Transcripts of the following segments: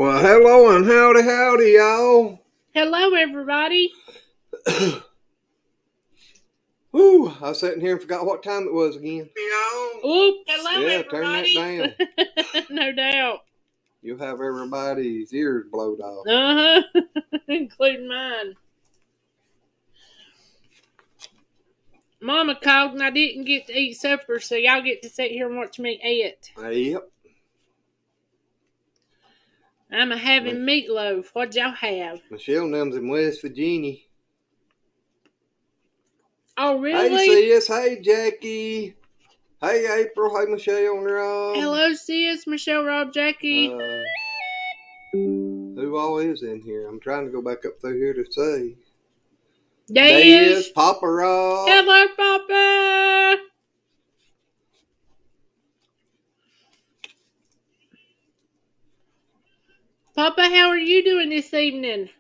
Well, hello and howdy, y'all. Hello, everybody. Whew, I was sitting here and forgot what time it was again. Oops. Hello, everybody. Turn that down. No doubt. You'll have everybody's ears blowed off. Including mine. Mama called and I didn't get to eat supper, so y'all get to sit here and watch me eat. Yep. I'm having meatloaf. What'd y'all have? Michelle numbs in West Virginia. Oh, really? Hey, sis. Hey, Jackie. Hey, April. Hey, Michelle and Rob. Hello, sis. Michelle, Rob, Jackie. Who all is in here? I'm trying to go back up through here to see. Des. Papa Rob. Hello, Papa. Papa, how are you doing this evening?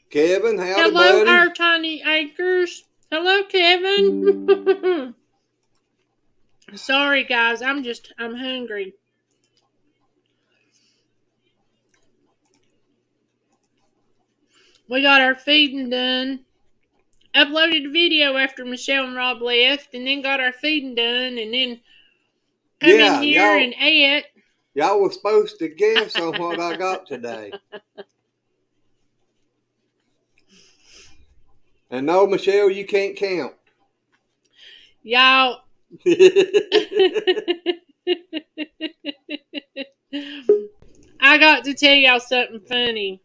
Kevin, howdy, Hello, buddy. our tiny anchors. Hello, Kevin. Sorry, guys. I'm hungry. We got our feeding done. Uploaded a video after Michelle and Rob left, and then got our feeding done, and then come in here and ate. Y'all was supposed to guess on what I got today. And no, Michelle, you can't count. Y'all. I got to tell y'all something funny.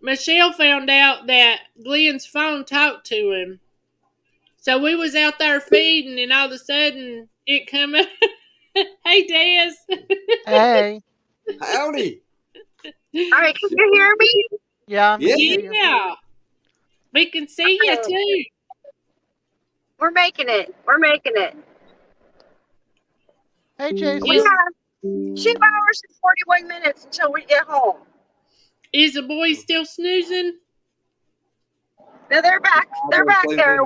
Michelle found out that Glenn's phone talked to him. So we was out there feeding, and all of a sudden, it come up. Hey, Des. Hey. Howdy. All right, can you hear me? Yeah. Yeah. We can see you, too. We're making it. Hey, Jason. We have 2 hours and 41 minutes until we get home. Is the boy still snoozing? No, they're back. They're back there.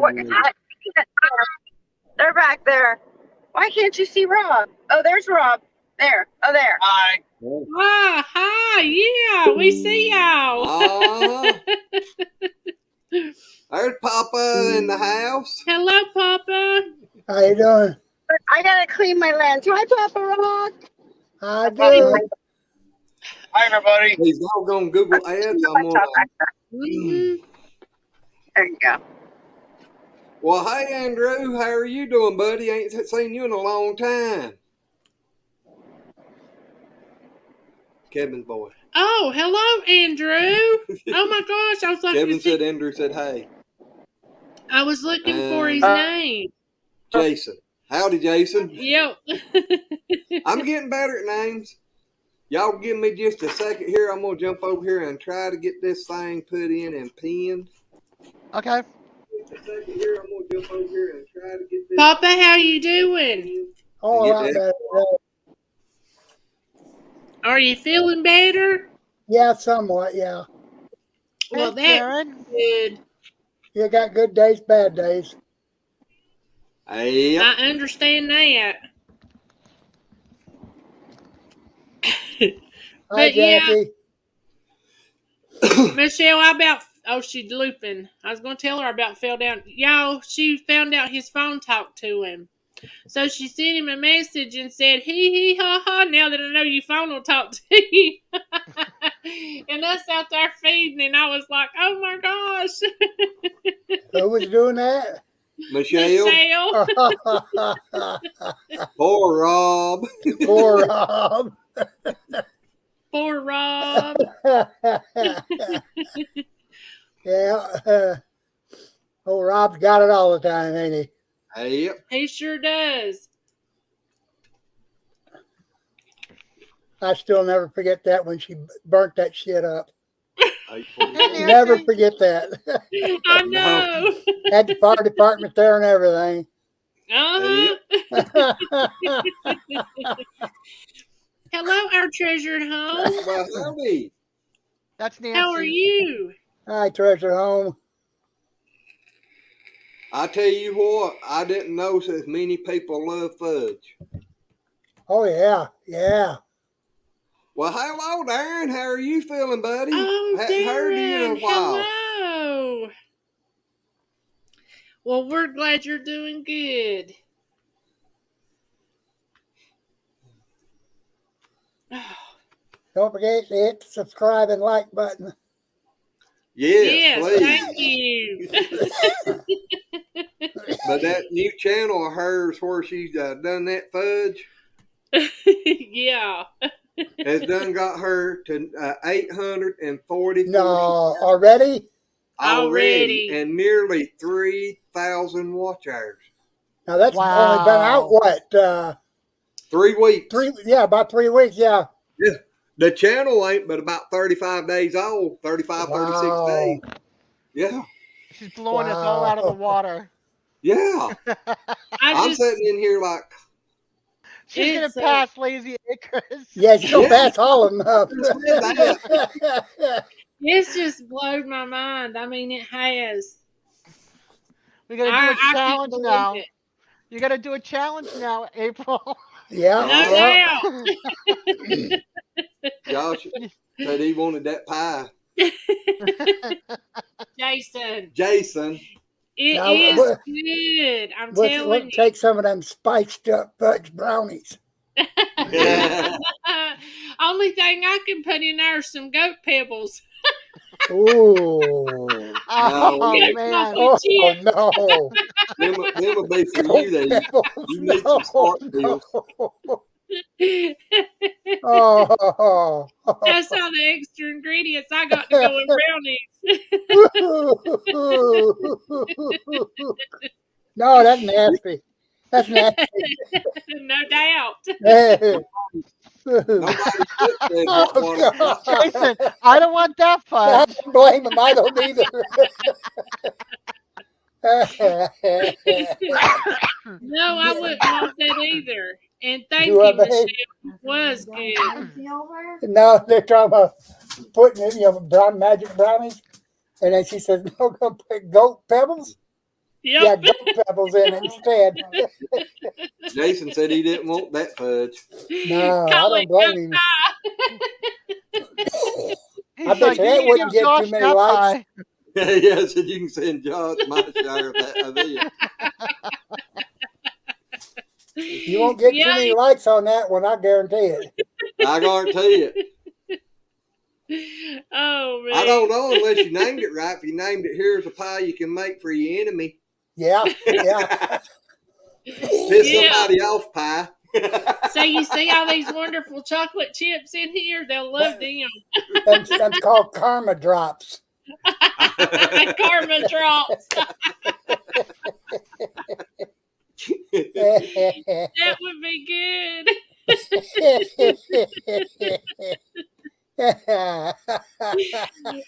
They're back there. Why can't you see Rob? Oh, there's Rob. There. Oh, there. Hi. Ah, hi. Yeah, we see y'all. There's Papa in the house. Hello, Papa. How you doing? But I gotta clean my lens. Hi, Papa Rock. Hi, good. Hi, everybody. These doggone Google ads. I'm on. There you go. Well, hey, Andrew. How are you doing, buddy? Ain't seen you in a long time. Kevin's boy. Oh, hello, Andrew. Oh, my gosh. I was like, Kevin said Andrew said, hey. I was looking for his name. Jason. Howdy, Jason. Yep. I'm getting better at names. Y'all give me just a second here. I'm going to jump over here and try to get this thing put in and pinned. Okay. Papa, how you doing? Oh, a lot better. Are you feeling better? Yeah, somewhat, yeah. Well, that's good. You got good days, bad days. Hey. I understand that. Hi, Jackie. Yeah, Michelle, she's looping. I was going to tell her I about fell down. Y'all, she found out his phone talked to him. So she sent him a message and said, hee ha ha, now that I know your phone will talk to you. And us out there feeding, and I was like, oh my gosh. Who was doing that? Michelle. Poor Rob. Poor Rob. Poor Rob. Yeah. Old Rob's got it all the time, ain't he? Yep. He sure does. I still never forget that when she burnt that shit up. Hey, never forget that. I know. Had the fire department there and everything. Hello, our treasured home. Well, howdy. That's Nancy. How are you? Hi, treasured home. I tell you what, I didn't know as many people love fudge. Oh, yeah. Yeah. Well, hello, Darren. How are you feeling, buddy? Oh, Hadn't heard you in a Darren, while. hello. Well, we're glad you're doing good. Don't forget to hit the subscribe and like button. Yes, please. Thank you. But that new channel of hers where she's done that fudge Yeah. has done got her to 844 No, already? Already. and nearly 3,000 watch hours. Now that's Wow. only been out what? 3 weeks. About 3 weeks. Yeah. Yeah. The channel ain't but about 35 days old, 35, 36 days. Yeah. She's blowing us all out of the water. Yeah. I'm sitting in here like, She's going to pass Lazy Acres. Yeah, she'll pass all of them up. It's just blown my mind. I mean, it has. We got to do a challenge now. It. You got to do a challenge now, April. No doubt. Josh said he wanted that pie. Jason. It is good. I'm telling you. Take some of them spiced up fudge brownies. Only thing I can put in there are some goat pebbles. Ooh. Oh, man. Oh, no. Them will be for you. You need some spark pills. Oh. That's all the extra ingredients I got to go in brownies. No, that's nasty. That's nasty. No doubt. Oh, Jason, I don't want that I fudge. don't blame him. I don't either. No, I wouldn't want that either. And thank you, Michelle. It was good. No, they're talking about putting it, brown magic brownies. And then she says, no, go put goat pebbles. Yep. Yeah, goat pebbles in instead. Jason said he didn't want that fudge. No, I don't blame him. I bet you that wouldn't get too many likes. Yeah, said you can send Josh my share of that. You won't get too many likes on that one, I guarantee it. I guarantee it. Oh, man. I don't know unless you named it right. If you named it, here's a pie you can make for your enemy. Yeah. Piss somebody off pie. So you see all these wonderful chocolate chips in here? They'll love them. That's called karma drops. Karma drops. That would be good.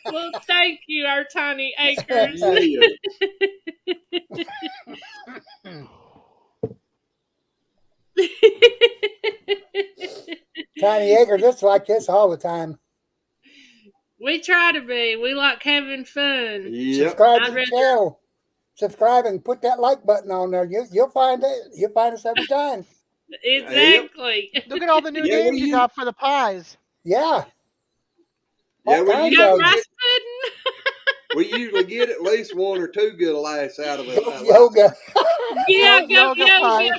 Well, thank you, our tiny acres. Tiny acres, it's like this all the time. We try to be. We like having fun. Yep. Subscribe to the channel. Subscribe and put that like button on there. You'll find it. You'll find us every time. Exactly. Look at all the new names you got for the pies. Yeah. Yeah, you got rice pudding? We usually get at least one or two good laughs out of it. Yoga. Yeah, yoga pie.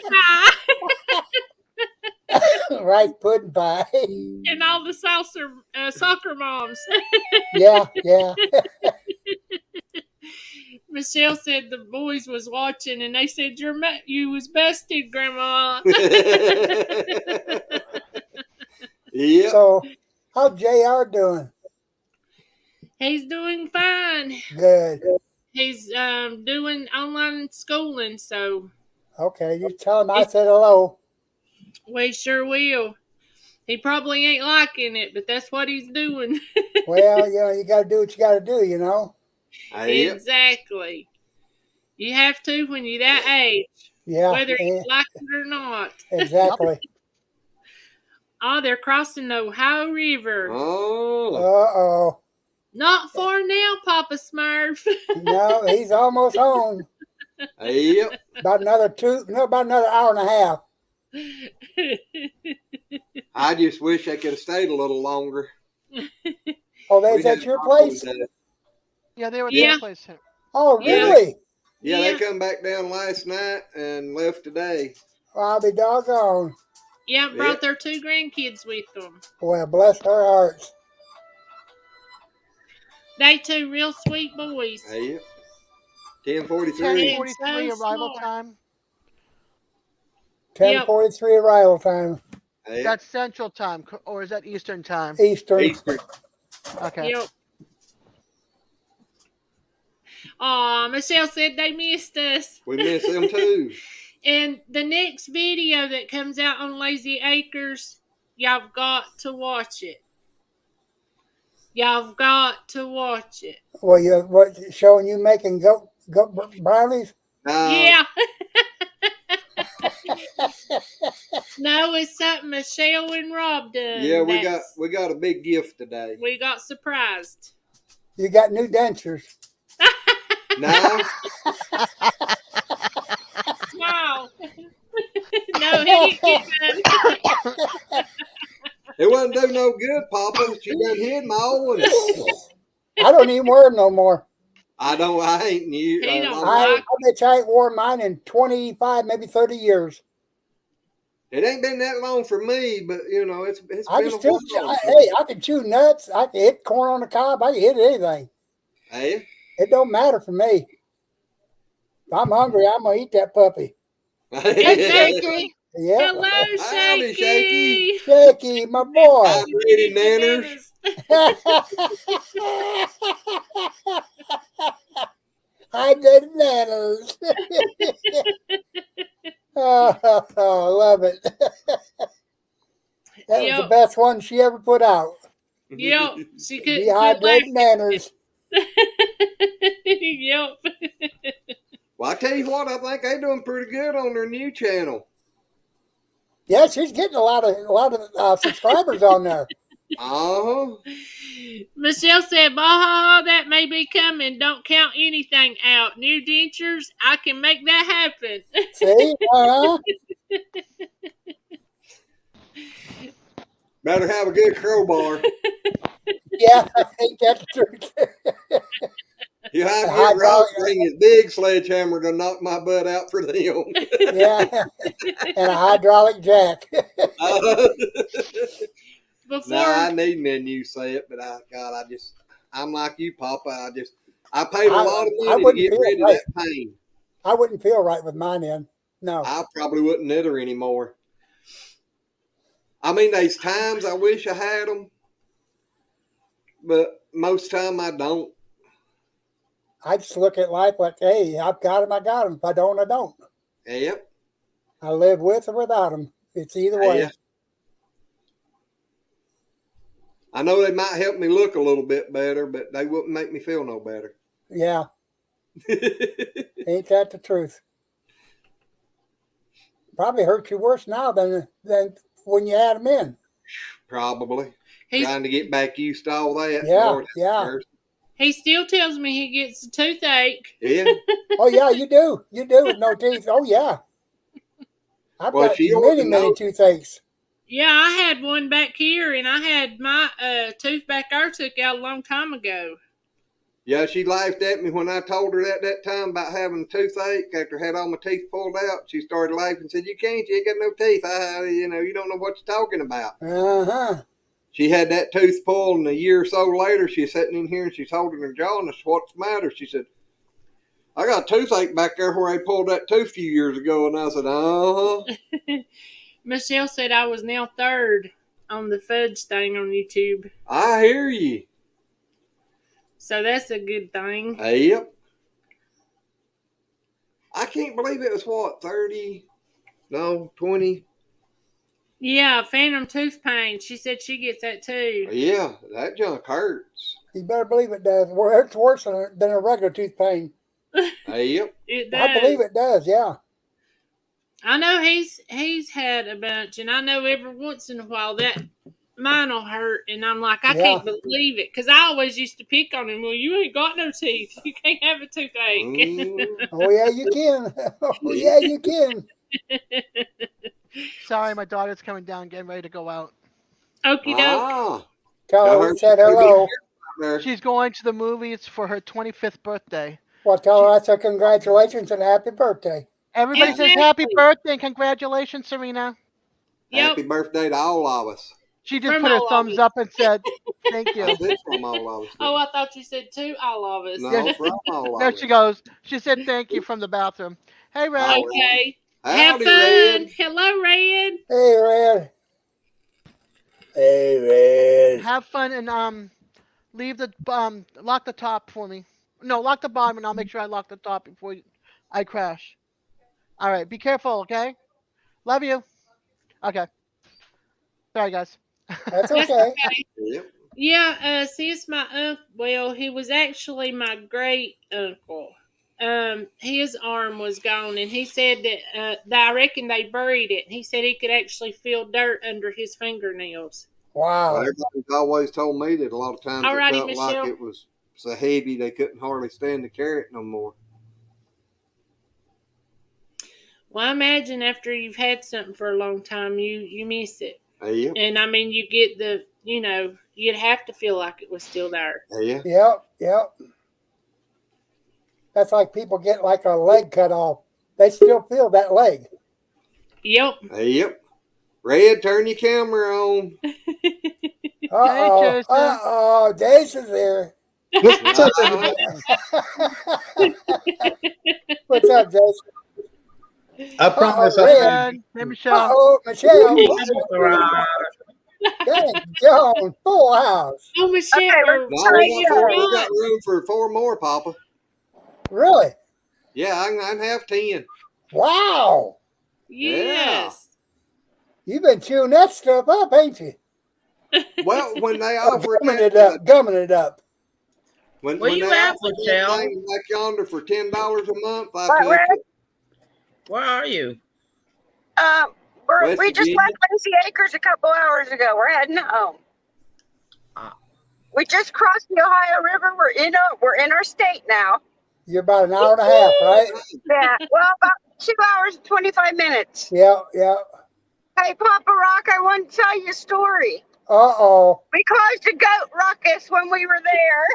Rice pudding pie. And all the soccer moms. Yeah. Michelle said the boys was watching and they said you was busted, Grandma. Yeah. So, how's JR doing? He's doing fine. Good. He's doing online schooling, so. Okay, you tell him I said hello. We sure will. He probably ain't liking it, but that's what he's doing. Well, you got to do what you got to do, Exactly. You have to when you're that age. Yeah. Whether you like it or not. Exactly. Oh, they're crossing the Ohio River. Oh. Uh-oh. Not far now, Papa Smurf. No, he's almost home. Yep. About another hour and a half. I just wish I could have stayed a little longer. Oh, that's at your place? Yeah, they were at Yeah. their place. Oh, Yeah. really? Yeah, Yeah. they come back down last night and left today. Well, I'll be doggone. Yeah, brought their 2 grandkids with them. Well, bless their hearts. They 2 real sweet boys. Yeah. 10:43. 10:43 so arrival smart. time. 10:43 arrival time. Yeah. That's Central Time, or is that Eastern Time? Eastern. Eastern. Okay. Yep. Aw, Michelle said they missed us. We miss them too. And the next video that comes out on Lazy Acres, y'all got to watch it. Y'all got to watch it. Well, what showing you making goat brownies? Yeah. No, it's something Michelle and Rob done. Yeah, we got a big gift today. We got surprised. You got new dentures. No. Wow. No, he didn't get none. It wasn't do no good, Papa. She done hid my old one. I don't even wear them no more. I ain't new. He don't I bet you I ain't worn mine in 25, maybe 30 years. It ain't been that long for me, but you know, it's been I a can still, while. hey, I can chew nuts. I can hit corn on the cob. I can hit anything. Hey? It don't matter for me. If I'm hungry, I'm going to eat that puppy. Hey, Shaky. Yeah. Hello, Howdy, Shaky. Shaky, my boy. Hi, Lady Nanners. Hi, good manners. Oh, love it. That was the best one she ever put out. Yep, she couldn't Dehydrated manners. Yep. Well, I tell you what, I think they're doing pretty good on their new channel. Yeah, she's getting a lot of subscribers on there. Uh-huh. Michelle said, Baja, that may be coming. Don't count anything out. New dentures, I can make that happen. See? Uh-huh. Better have a good crowbar. Yeah, I think that's the truth. You have to get Rob bring his big sledgehammer to knock my butt out for them. Yeah, and a hydraulic jack. No, I need me a new set, but I'm like you, Papa. I paid a lot of money to get rid of that pain. I wouldn't feel right with mine in. No. I probably wouldn't either anymore. I mean, there's times I wish I had them, but most time I don't. I just look at life like, hey, I've got them, I got them. If I don't, I don't. Yep. I live with or without them. It's either way. Yeah. I know they might help me look a little bit better, but they wouldn't make me feel no better. Yeah. Ain't that the truth? Probably hurt you worse now than when you had them in. Probably. Trying to get back used to all that. Yeah, Lord, yeah. He still tells me he gets a toothache. Yeah. Oh, yeah, you do. You do with no teeth. Oh, yeah. I've got many toothaches. Yeah, I had one back here, and I had my tooth back there took out a long time ago. Yeah, she laughed at me when I told her that time about having a toothache. After I had all my teeth pulled out, she started laughing and said, you ain't got no teeth. You don't know what you're talking about. Uh-huh. She had that tooth pulled, and a year or so later, she's sitting in here, and she's holding her jaw, and I said, what's the matter? She said, I got a toothache back there where I pulled that tooth a few years ago. And I said, uh-huh. Michelle said I was now 3rd on the fudge thing on YouTube. I hear you. So that's a good thing. Yep. I can't believe it was, 30? No, 20? Yeah, phantom tooth pain. She said she gets that too. Yeah, that junk hurts. You better believe it does. It's worse than a regular tooth pain. Yep. It does. I believe it does, yeah. I know he's had a bunch, and I know every once in a while that mine will hurt, and I'm like, I can't believe it, because I always used to pick on him. Well, you ain't got no teeth. You can't have a toothache. Oh, yeah, you can. Oh, yeah, you can. Sorry, my daughter's coming down, getting ready to go out. Okie doke. Ah, Tell her we said hello. She's going to the movies for her 25th birthday. Well, tell her I said congratulations and happy birthday. Everybody says happy birthday and congratulations, Serena. Yep. Happy birthday to all of us. She just From put her all of thumbs us. up and said, thank you. I said from all of us. Oh, I thought you said to all of us. No, from all of There us. she goes. She said thank you from the bathroom. Hey, Red. Okay. Howdy, Have fun. Red. Hello, Red. Hey, Red. Hey, Red. Have fun and leave the lock the top for me. No, lock the bottom and I'll make sure I lock the top before I crash. All right, be careful, okay? Love you. Okay. Sorry, guys. That's That's okay. okay. Yep. Yeah, since my uncle, well, he was actually my great uncle. His arm was gone, and he said that I reckon they buried it. He said he could actually feel dirt under his fingernails. Wow. Everybody's always told me that a lot of times Alrighty, it felt Michelle. like it was so heavy they couldn't hardly stand to carry it no more. Well, I imagine after you've had something for a long time, you miss it. Yeah. And I mean, you get you'd have to feel like it was still there. Yeah. Yep. That's like people get like a leg cut off. They still feel that leg. Yep. Yep. Red, turn your camera on. Uh-oh. Jason's here. What's up, everybody? What's up, Jason? I promise Uh-oh, I Red. Hey, Michelle. Uh-oh, Michelle. Dang, Joan, full house. Oh, Michelle. Okay, No, we got room for 4 more, Papa. Really? Yeah, I can have 10. Wow. Yes. You've been chewing that stuff up, ain't you? Well, when they offer gumming it up. when Where they you at, offer Michelle? that thing back yonder for $10 a month, I What, took Red? it. Where are you? West We just Virginia. left Lazy Acres a couple hours ago. We're heading home. We just crossed the Ohio River. We're in our state now. You're about an hour and a half, right? Yeah. Well, about 2 hours and 25 minutes. Yeah. Hey, Papa Rock, I want to tell you a story. Uh-oh. We caused a goat ruckus when we were there.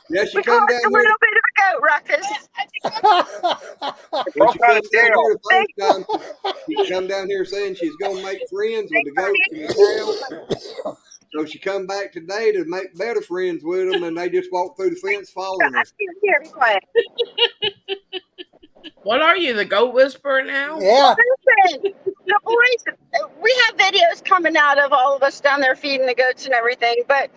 Yeah, she We come caused down a here. little bit of a goat ruckus. When she come down here the first time, she come down here saying she's gonna make friends with the goats in the town. So she come back today to make better friends with them, and they just walk through the fence following her. Here, be quiet. What are you, the goat whisperer now? Yeah. Listen, the boys, we have videos coming out of all of us down there feeding the goats and everything, but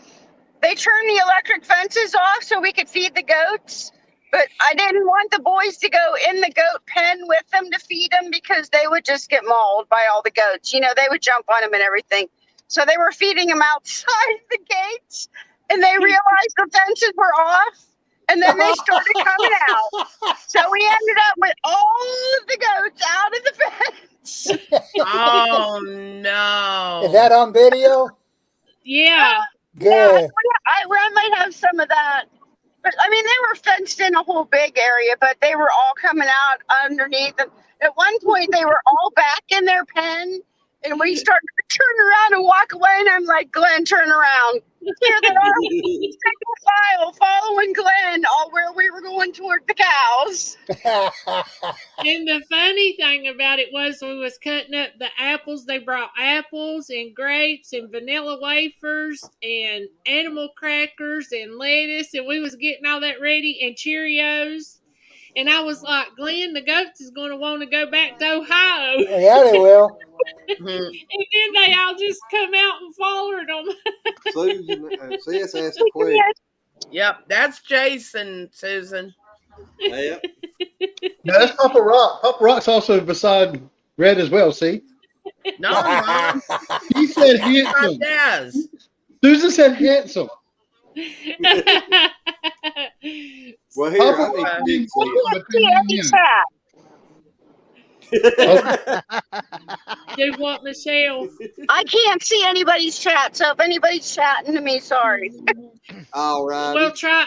they turned the electric fences off so we could feed the goats. But I didn't want the boys to go in the goat pen with them to feed them because they would just get mauled by all the goats. You know, they would jump on them and everything. So they were feeding them outside the gates, and they realized the fences were off, and then they started coming out. So we ended up with all of the goats out of the fence. Oh, no. Is that on video? Yeah. Good. I might have some of that. But, I mean, they were fenced in a whole big area, but they were all coming out underneath. And at one point, they were all back in their pen. And we started to turn around and walk away. And I'm like, Glenn, turn around. Here they are, single file, following Glenn, all where we were going toward the cows. And the funny thing about it was we was cutting up the apples. They brought apples and grapes and vanilla wafers and animal crackers and lettuce. And we was getting all that ready and Cheerios. And I was like, Glenn, the goats is going to want to go back to Ohio. Yeah, they will. And then they all just come out and followed them. Susan, sis asked a question. Yep, that's Jason, Susan. Yeah. No, that's Papa Rock. Papa Rock's also beside Red as well, see? No, Mom. He said Not handsome. Daz. Susan said handsome. Well, here, I need to Chat. Do what, Michelle? I can't see anybody's chat, so if anybody's chatting to me, sorry. All right. We'll try.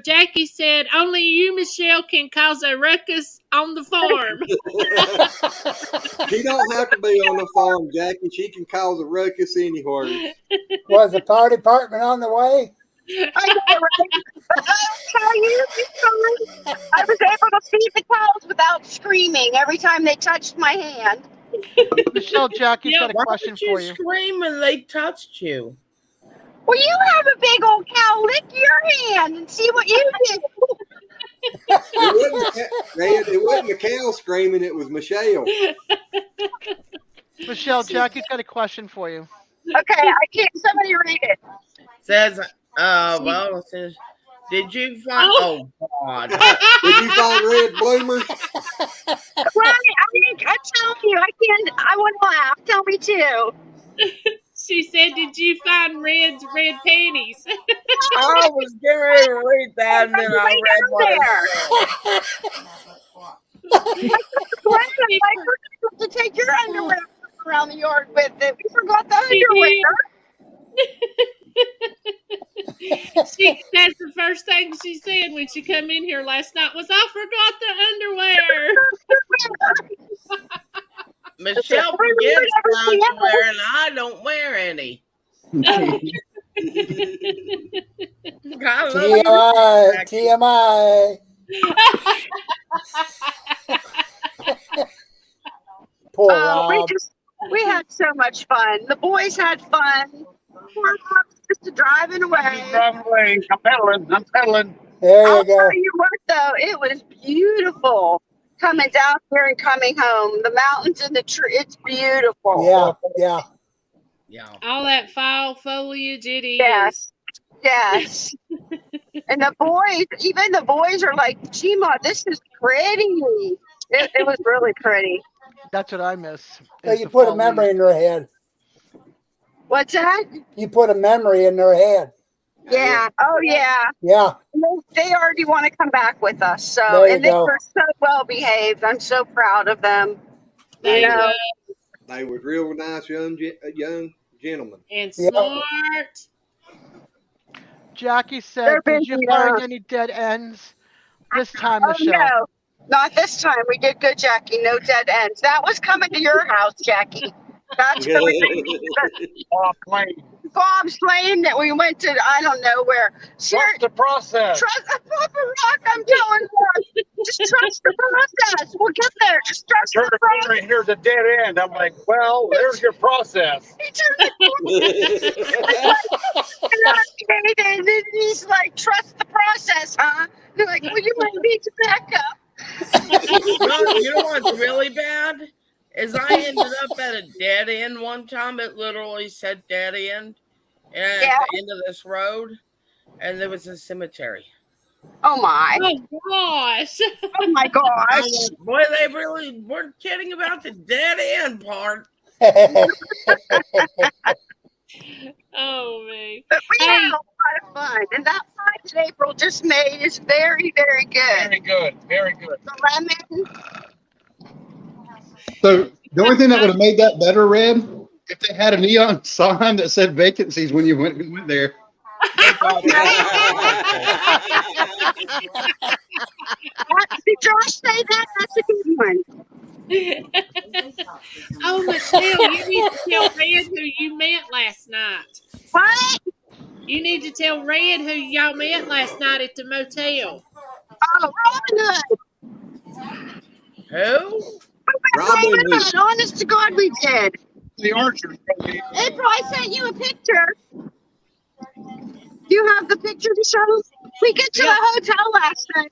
Jackie said only you, Michelle, can cause a ruckus on the farm. She don't have to be on the farm, Jackie. She can cause a ruckus anywhere. Was the fire department on the way? I know, right? But I'll tell you, I was able to feed the cows without screaming every time they touched my hand. Michelle, Jackie's got a Why question would you for you. scream when they touched you? Well, you have a big old cow. Lick your hand and see what you do. It wasn't the cow screaming, it was Michelle. Michelle, Jackie's got a question for you. Okay, I can't. Somebody read it. Says, well, it says, did you find? Oh God! Did you find red bloomers? Right, I tell you, I can't. I want to laugh. Tell me too. She said, "Did you find red panties?" I was getting ready to read that, and then I read what it said. I forgot to take your underwear around the yard with it. We forgot the underwear. That's the first thing she said when she come in here last night was, "I forgot the underwear." Michelle forgets my underwear, and I don't wear any. TMI, TMI. Poor Rob. We had so much fun. The boys had fun. Poor Rob's just driving away. Driving away. I'm pedaling. There you I'll go. tell you what, though, it was beautiful coming down here and coming home. The mountains and the tree, it's beautiful. Yeah. All that fall foliage, it is. Yes. And even the boys are like, Gma, this is pretty. It was really pretty. That's what I miss. So you put a memory in their head. What's that? You put a memory in their head. Yeah. Oh, yeah. Yeah. They already want to come back with us. So, There you and they go. were so well behaved. I'm so proud of them. They were real nice young gentlemen. And smart. Jackie said, did you find any dead ends this time, Michelle? No, not this time. We did good, Jackie. No dead ends. That was coming to your house, Jackie. That's Bob's Lane that we went to, I don't know where. Trust the process. Trust Papa Rock, I'm telling you. Just trust the process. We'll get there. Just trust the process. Here's a dead end. I'm like, well, there's your process. He turned and he's like, trust the process, huh? They're like, well, you might need to back up. You know what's really bad? Is I ended up at a dead end one time. It literally said dead end. And at the end of this road, and there was a cemetery. Oh my! Oh gosh! Oh my gosh! Boy, they really weren't kidding about the dead end part. Oh man! But we had a lot of fun, and that fight that April just made is very, very good. Very good. The lemon. So the only thing that would have made that better, Red, if they had a neon sign that said vacancies when you went there. Did Josh say that? That's a good one. Oh, Michelle, you need to tell Red who you met last night. What? You need to tell Red who y'all met last night at the motel. Oh, Robin Hood. Who? Robin Hood. Honest to God, we did. The archers. April, I sent you a picture. You have the picture to show? We get to the hotel last night.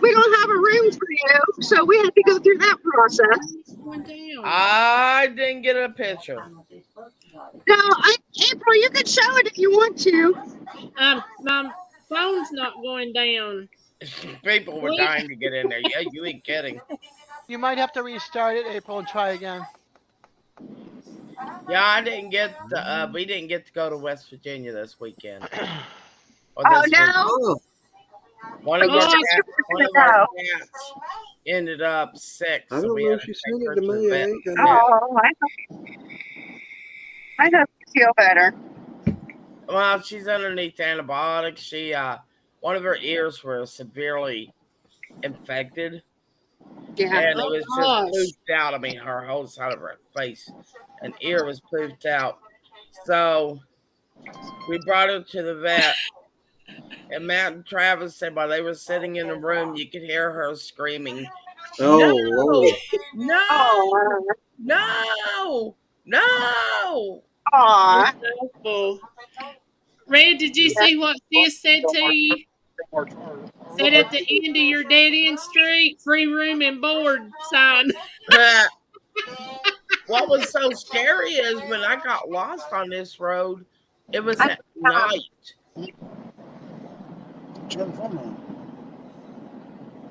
We don't have a room for you, so we had to go through that process. I didn't get a picture. No, April, you can show it if you want to. My phone's not going down. People were dying to get in there. Yeah, you ain't kidding. You might have to restart it, April, and try again. Yeah, I didn't get. We didn't get to go to West Virginia this weekend. Oh no! One of I our guess Oh, you one were of our gonna know. cats ended up sick, I so don't we know had if to she take sent her it to to the me. I vet. ain't got it. Oh, I hope you feel better. Well, she's underneath antibiotics. She one of her ears were severely infected, Yeah. and it oh was just gosh. poofed out. I mean, her whole side of her face and ear was poofed out. So we brought her to the vet, and Matt and Travis said while they were sitting in the room, you could hear her screaming, Oh, "No, Lord. no, Oh, no, no!" It's aw. awful. Red, did you see what sis said to you? Said at the end of your dead end street, free room and board sign. What was so scary is when I got lost on this road, it was at night.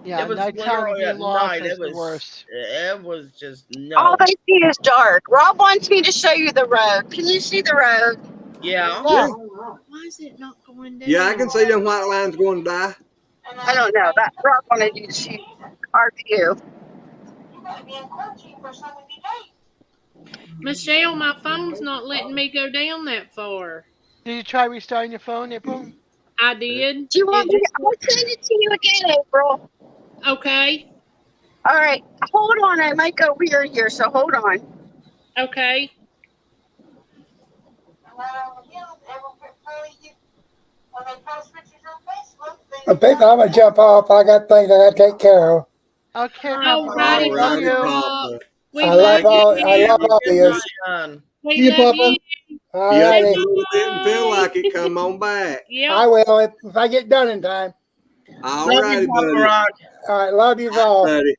Yeah, It was nighttime literally being at lost night. is the worst. It was just All no. I see is dark. Rob wants me to show you the road. Can you see the road? Yeah. Yeah. Why is it not going down? Yeah, I can see them white lines going to die. I don't know. That Rob wanted you to see our view. Michelle, my phone's not letting me go down that far. Did you try restarting your phone, April? I did. Do you want It me? just I'll send it to you again, April. okay. All right. Hold on. I might go weird here, so hold on. Okay. But people, I'm gonna jump off. I got things I gotta take care of. Okay, All Papa. righty, All Love righty, you. Papa. We I love love all. I you. love all of Good you. night, hon. We See you, love Papa. you. All Yep, if righty. you didn't feel like it, come on back. Yep. I will if I get done in time. All Love righty, you, Papa buddy. Rock. All right. Love you all. Buddy.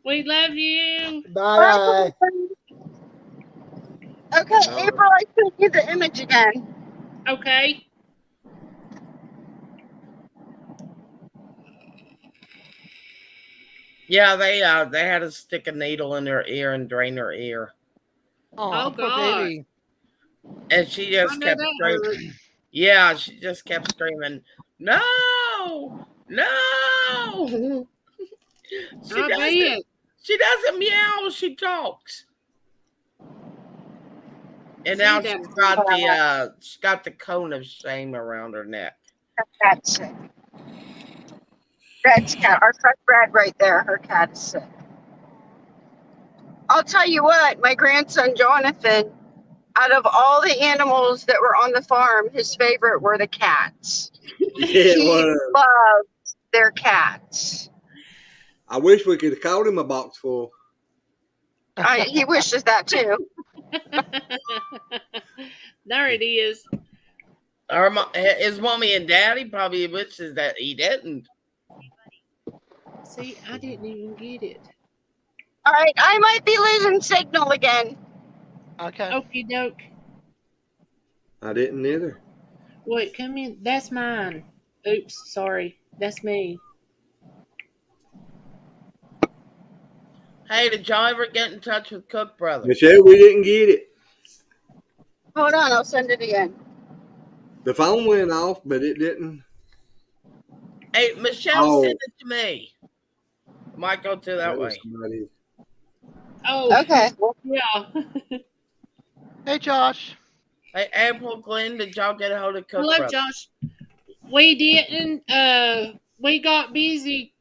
We love you. Bye bye. Okay, April, I sent you the image again. Okay. Yeah, they had to stick a needle in her ear and drain her ear, Oh, poor gosh. baby. and she I just know kept that screaming. hurt. Yeah, she just kept screaming, "No, no!" She I doesn't. bet. She doesn't meow. She talks. And See now that? she's got the cone of shame around her neck. That's sick. Brad's cat. Our friend Brad right there. Her cat's sick. I'll tell you what, my grandson Jonathan, out of all the animals that were on the farm, his favorite were the cats. Yeah, it He was. loved their cats. I wish we could have caught him a box full. He wishes that too. There it is. His mommy and daddy probably wishes that he didn't. See, I didn't even get it. All right, I might be losing signal again. Okay. Okie doke. I didn't either. Wait, come in. That's mine. Oops, sorry. That's me. Hey, did y'all ever get in touch with Cook Brothers? Michelle, we didn't get it. Hold on, I'll send it again. The phone went off, but it didn't. Hey, Michelle, Oh. send it to me. Might go to that was way. somebody. Oh, Okay. yeah. Hey, Josh. Hey, April, Glenn, did y'all get a hold of Cook Hello, Brothers? Josh. We didn't. We got busy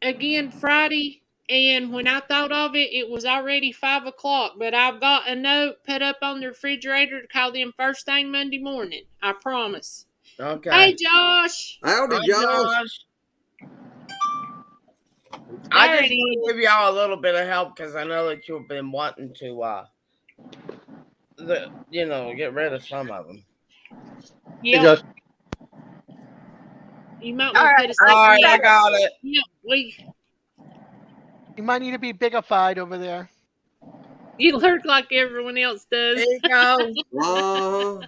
again Friday, and when I thought of it, it was already 5 o'clock. But I've got a note put up on the refrigerator to call them first thing Monday morning. I promise. Okay. Hey, Josh. Howdy, Hi, Josh. I There just it want to give y'all a little bit of help because I know that you've been wanting to, get rid of some of them. Yep. Hey, Josh. You might All want to right, put us All up. right, Yeah. I got it. Yeah, You might need to be bigified over there. you look like everyone else does. There you go.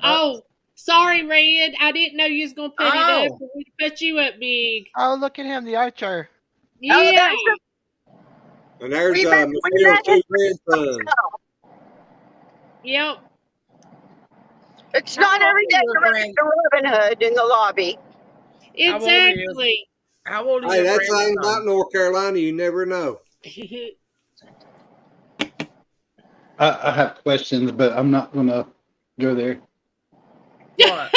Oh, sorry, Red. I didn't know you was gonna put it Oh. up. We put you up big. Oh, look at him, the archer. Yeah. And there's We met Michelle's two grandsons. Yep. It's How not old every are day your you're running to Robin Hood in the lobby. Exactly. How old are Hey, your that's the thing about grandson? North Carolina. You never know. I have questions, but I'm not gonna go there. What?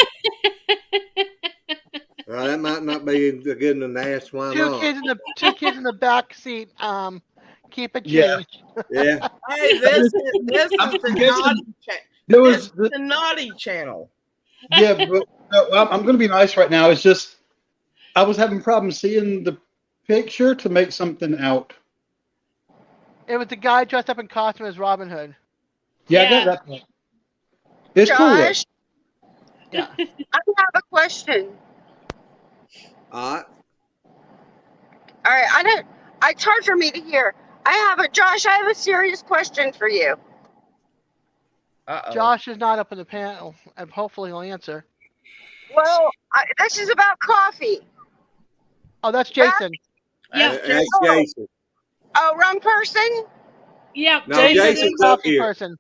Well, that might not be a good one to ask. Why Two not? kids in the back seat. Keep it Yeah. changed. Yeah. Hey, this is I'm the guessing naughty channel. there This was is the naughty channel. yeah, but no, I'm going to be nice right now. It's just I was having problems seeing the picture to make something out. It was the guy dressed up in costume as Robin Hood. Yeah, I got Yeah. that point. It's cool though. Josh, Yeah. I have a question. All right. All right, it's hard for me to hear. Josh, I have a serious question for you. Uh-oh. Josh is not up in the panel, and hopefully he'll answer. Well, this is about coffee. Oh, that's Jason. Yeah. That's Jason. Oh, wrong person? Yep. No, Jason's Jason's the up coffee here. person.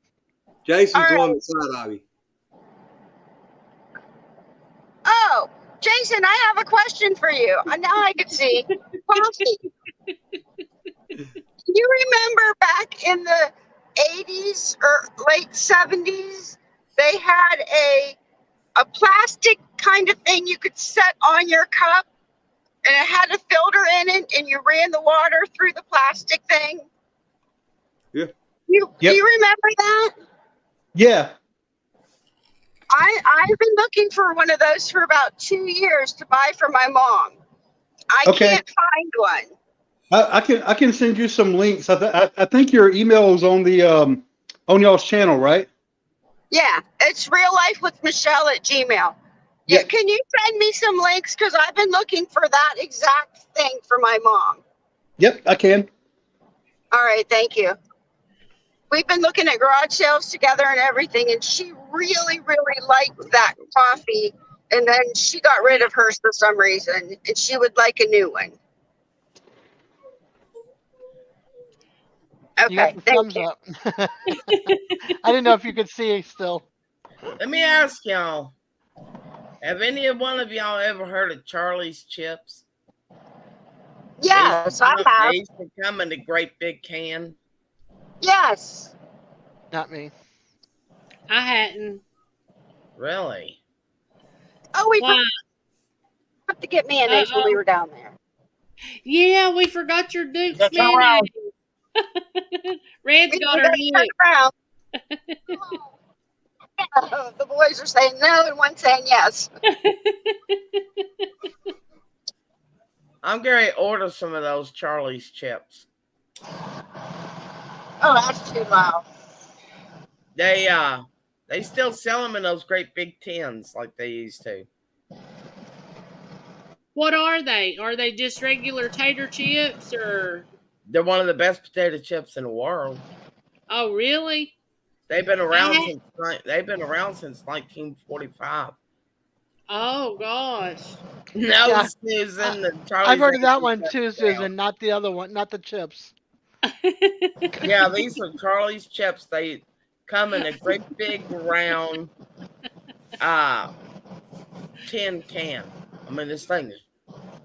Jason's All the one right. beside of you. Oh, Jason, I have a question for you. Now I can see. Coffee. You remember back in the 80s or late 70s, they had a plastic kind of thing you could set on your cup, and it had a filter in it, and you ran the water through the plastic thing? Yeah. Do Yep. you remember that? Yeah. I've been looking for one of those for about 2 years to buy for my mom. I Okay. can't find one. I can send you some links. I think your email is on the on y'all's channel, right? Yeah, it's reallife.with.michelle@gmail. Yeah, Yep. can you send me some links? Because I've been looking for that exact thing for my mom. Yep, I can. All right, thank you. We've been looking at garage sales together and everything, and she really, really liked that coffee. And then she got rid of hers for some reason, and she would like a new one. You got Okay, the thank thumbs you. up. I didn't know if you could see still. Let me ask y'all. Have any one of y'all ever heard of Charlie's Chips? Yes, I have. They used to come in a great big can. Yes. Not me. I hadn't. Really? Oh, we Why? forgot to get mayonnaise when we Uh-oh. were down there. Yeah, we forgot your Duke's That's all right. mayonnaise. Red's We got her gotta turn hook. around. The boys are saying no and one saying yes. I'm going to order some of those Charlie's Chips. Oh, that's too loud. They still sell them in those great big tins like they used to. What are they? Are they just regular tater chips or? They're one of the best potato chips in the world. Oh, really? They've been around since 1945. Oh gosh. No, Yeah. Susan, the Charlie's I've heard of that one Angels too, shut down. Susan. Not the other one. Not the chips. Yeah, these are Charlie's Chips. They come in a great big round tin can. I mean, this thing is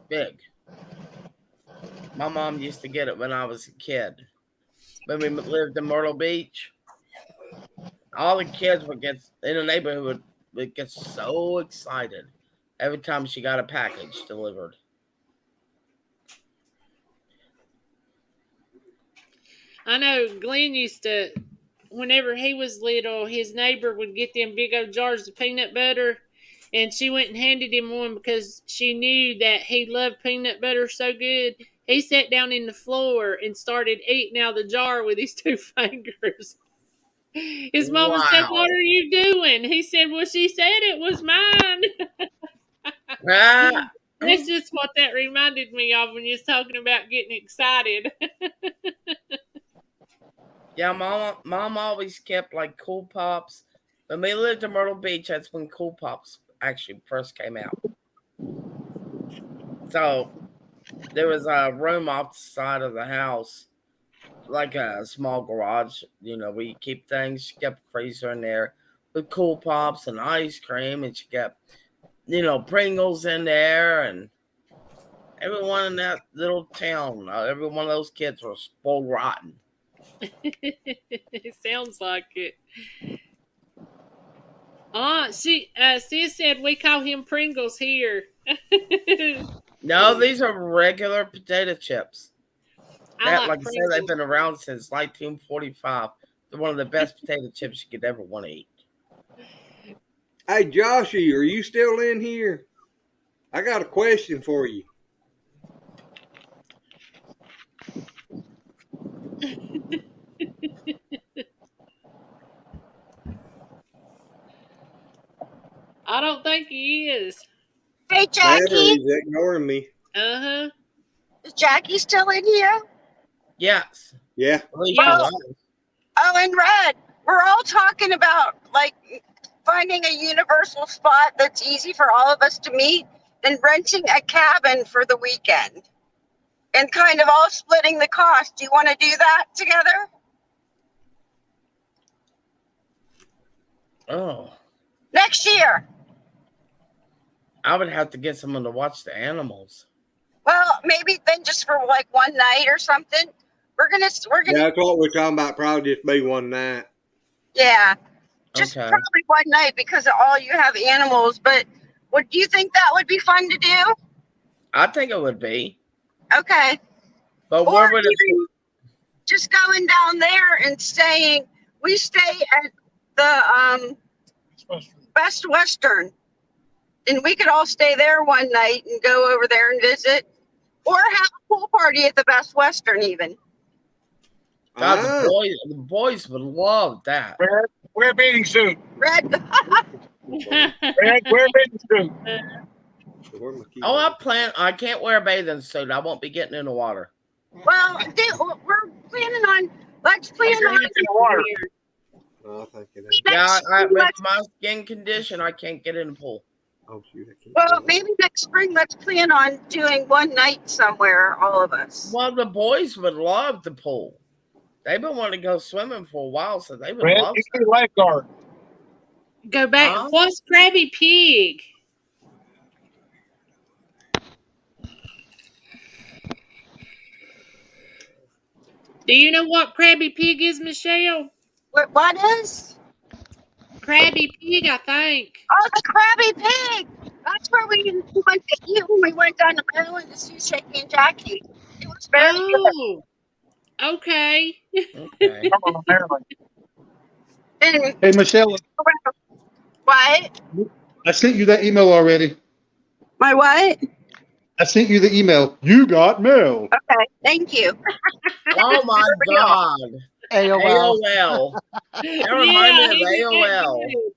big. My mom used to get it when I was a kid. When we lived in Myrtle Beach, all the kids would get in the neighborhood would get so excited every time she got a package delivered. I know Glenn used to, whenever he was little, his neighbor would get them big old jars of peanut butter, and she went and handed him one because she knew that he loved peanut butter so good. He sat down in the floor and started eating out of the jar with his two fingers. His mama said, Wow. "What are you doing?" He said, "Well, she said it was mine." Ah, That's just what that reminded me of when you was talking about getting excited. yeah, mom always kept like Cool Pops. When we lived in Myrtle Beach, that's when Cool Pops actually first came out. So there was a room off the side of the house, like a small garage, where you keep things. She kept a freezer in there with Cool Pops and ice cream, and she kept Pringles in there, and everyone in that little town, every one of those kids was spoiled rotten. It sounds like it. Sis said we call him Pringles here. No, these are regular potato chips. I Like I said, they've Pringles. been around since 1945. They're one of the best potato chips you could ever want to eat. Hey, Joshy, are you still in here? I got a question for you. I don't think he is. Hey, That or Jackie. he's ignoring me. Uh-huh. Is Jackie still in here? Yes. Yeah. At least Yeah. you know. Oh, and Red, we're all talking about like finding a universal spot that's easy for all of us to meet and renting a cabin for the weekend and kind of all splitting the cost. Do you want to do that together? Oh, Next year. I would have to get someone to watch the animals. Well, maybe then just for like one night or something. We're gonna Yeah, that's what we're talking about. Probably just be one night. yeah. Just Okay. probably one night because of all you have animals, but do you think that would be fun to do? I think it would be. Okay. But Or where would it even just going down there and staying. We stay at the Best Western, and we could all stay there one night and go over there and visit, or have a pool party at the Best Western even. God, Ah, the boys would love that. Wear a bathing suit. Red. Wear a bathing suit. where my key Oh, is? I can't wear a bathing suit. I won't be getting in the water. Well, we're planning on. Let's plan You're on. in the water. Oh, I think it is. Yeah, with let's- my skin condition, I can't get in the pool. Oh, shoot. I can't Well, do that. maybe next spring. Let's plan on doing one night somewhere, all of us. Well, the boys would love the pool. They've been wanting to go swimming for a while, so they would Red, love you it. be lifeguard. Go back. Huh? What's Krabby Pig? Do you know what Krabby Pig is, Michelle? What is? Krabby Pig, I think. Oh, the Krabby Pig. That's where we went to eat when we went down to Maryland to see Shaky and Jackie. It was very good. Oh, okay. Okay. Come on, Maryland. And Hey, Michelle, what? I sent you that email already. My what? I sent you the email. You got mail. Okay, thank you. Oh my God. AOL. AOL. That reminds me of isn't that AOL. good?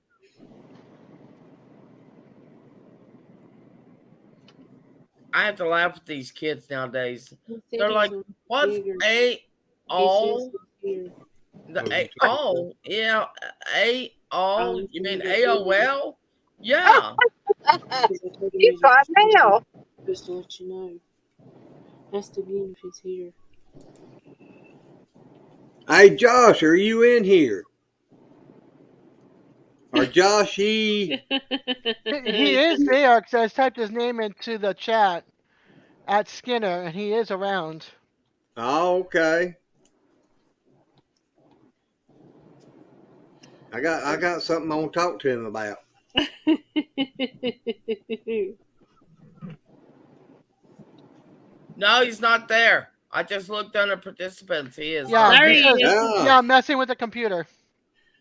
I have to laugh at these kids nowadays. He said They're it like, was what's bigger. AOL? He says it's here. Yeah, AOL. You mean it's bigger. AOL? Yeah. You got mail. Just to let you know. Ask again if he's here. Hey, Josh, are you in here? Or Josh, He is there because I typed his name into the chat at Skinner, and he is around. Oh, okay. I got something I want to talk to him about. No, he's not there. I just looked under participants. He is. Yeah, There he because- is. Yeah. yeah, I'm messing with the computer.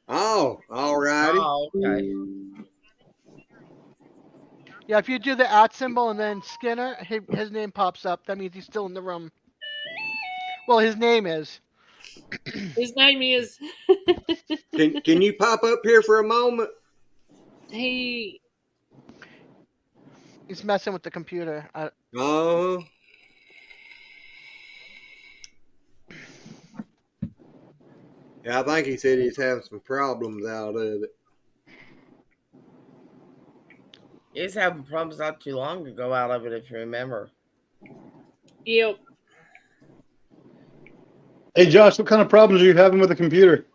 Oh, all righty. Oh, okay. Yeah, if you do the @ symbol and then Skinner, his name pops up. That means he's still in the room. Well, his name is. His name is. Can you pop up here for a moment? He. He's messing with the computer. Oh. Yeah, I think he said he's having some problems out of it. He's having problems not too long ago out of it, if you remember. Yep. Hey, Josh, what kind of problems are you having with the computer?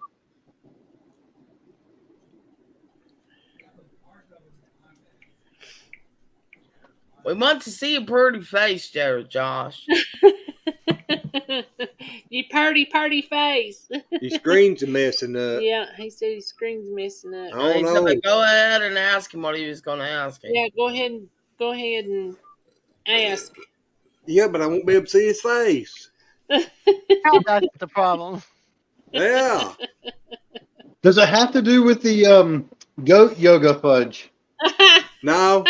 We want to see a pretty face there, Josh. You purty face. Your screen's messing up. Yeah, he said his screen's messing up. Oh, He no. said, go ahead and ask him what he was going to ask him. Yeah, go ahead and ask. Yeah, but I won't be able to see his face. That's the problem. Yeah. Does it have to do with the goat yoga fudge? No.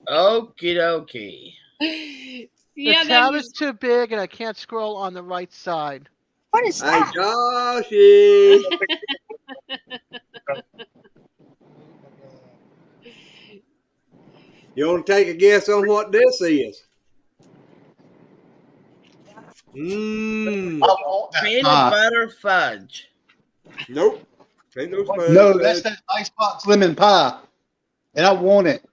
Okie dokie. The Yeah, tab is too big and I can't scroll on the right side. What is Hey, that? Joshy. You want to take a guess on what this is? Mmm. Peanut butter fudge. Nope. Ain't no fudge. No, that's that icebox lemon pie, and I want it.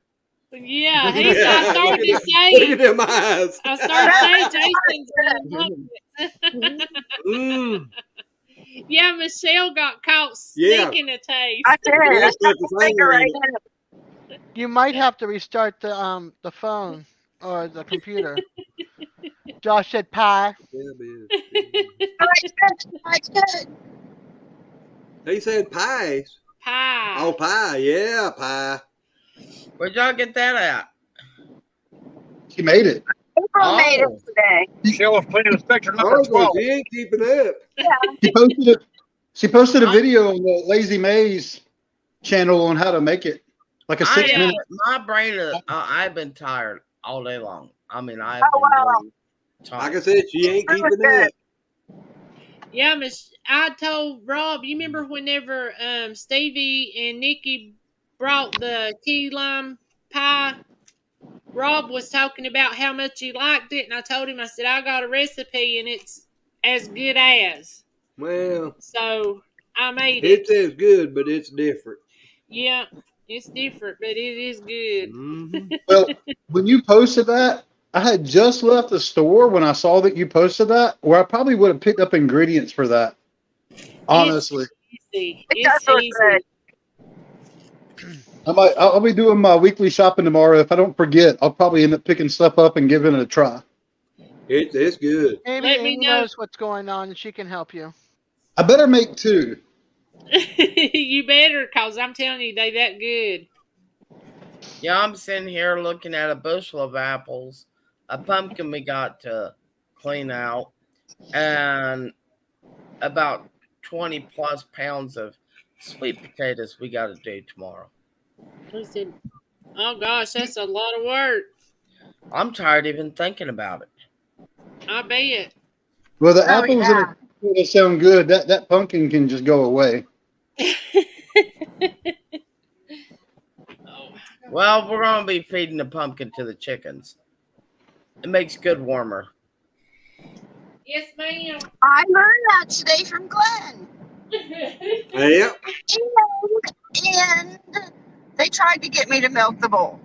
Yeah, I started to Look say. at them eyes. I started saying Jason's gonna love it. Mmm. Yeah, Michelle got caught Yeah. sneaking a taste. I did. I That's stuck the my finger right thing. in it. You might have to restart the phone or the computer. Josh said pie. Yeah, man. All right, good. He said pies. Pie. Oh, pie. Yeah, pie. Where'd y'all get that at? She made it. April made it today. Michelle was playing this picture number Oh, 12. she ain't keeping up. She posted it. She posted a video on the Lazy Maze channel on how to make it, like a 6-minute. My brain is, I've been tired all day long. I mean, I've Oh, been wow. really tired. Like I said, she ain't That was keeping up. Yeah, I told Rob, you remember whenever Stevie and Nikki brought the key lime pie? Rob was talking about how much he liked it, and I told him, I said, I got a recipe, and it's as good as. Well, So I made it. it's as good, but it's different. Yeah, it's different, but it is good. Mm-hmm. Well, when you posted that, I had just left the store when I saw that you posted that, or I probably would have picked up ingredients for that. Honestly, It's easy. It It's does look easy. good. I'll be doing my weekly shopping tomorrow. If I don't forget, I'll probably end up picking stuff up and giving it a try. It's good. Maybe Let me Amy know. knows what's going on and she can help you. I better make 2. You better, cause I'm telling you, they that good. Yeah, I'm sitting here looking at a bushel of apples, a pumpkin we got to clean out, and about 20 plus pounds of sweet potatoes we got to do tomorrow. Listen, oh gosh, that's a lot of work. I'm tired even thinking about it. I bet. Well, the Oh, apples yeah. and the potatoes sound good. That pumpkin can just go away. Oh. Well, we're going to be feeding the pumpkin to the chickens. It makes good warmer. Yes, ma'am. I learned that today from Glenn. Yeah. And they tried to get me to milk the bull.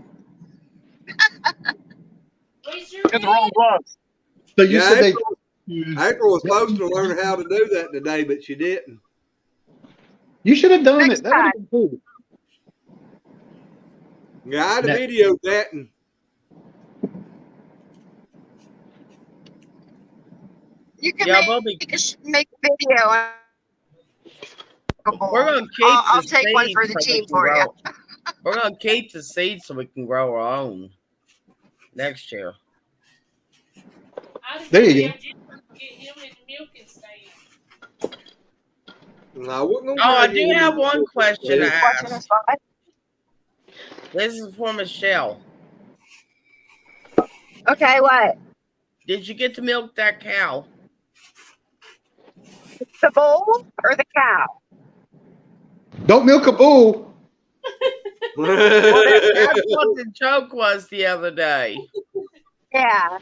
We sure Get the wrong gloves. So you Yeah, said they. April was supposed to learn how to do that today, but she didn't. You should have done Next it. That would have been cool. Yeah, I had a Yeah. video that and You can Yeah, we'll be. make a video. We're going to keep I'll the take one seeds for the so we team can for you. grow. We're going to keep the seeds so we can grow our own next year. There you go. Get him in the milking stand. I wasn't gonna Oh, I drag do you have into one this. question to Watching ask. us live. This is for Michelle. Okay, what? Did you get to milk that cow? The bull or the cow? Don't milk a bull. Well, that's what the joke was the other day. Yeah,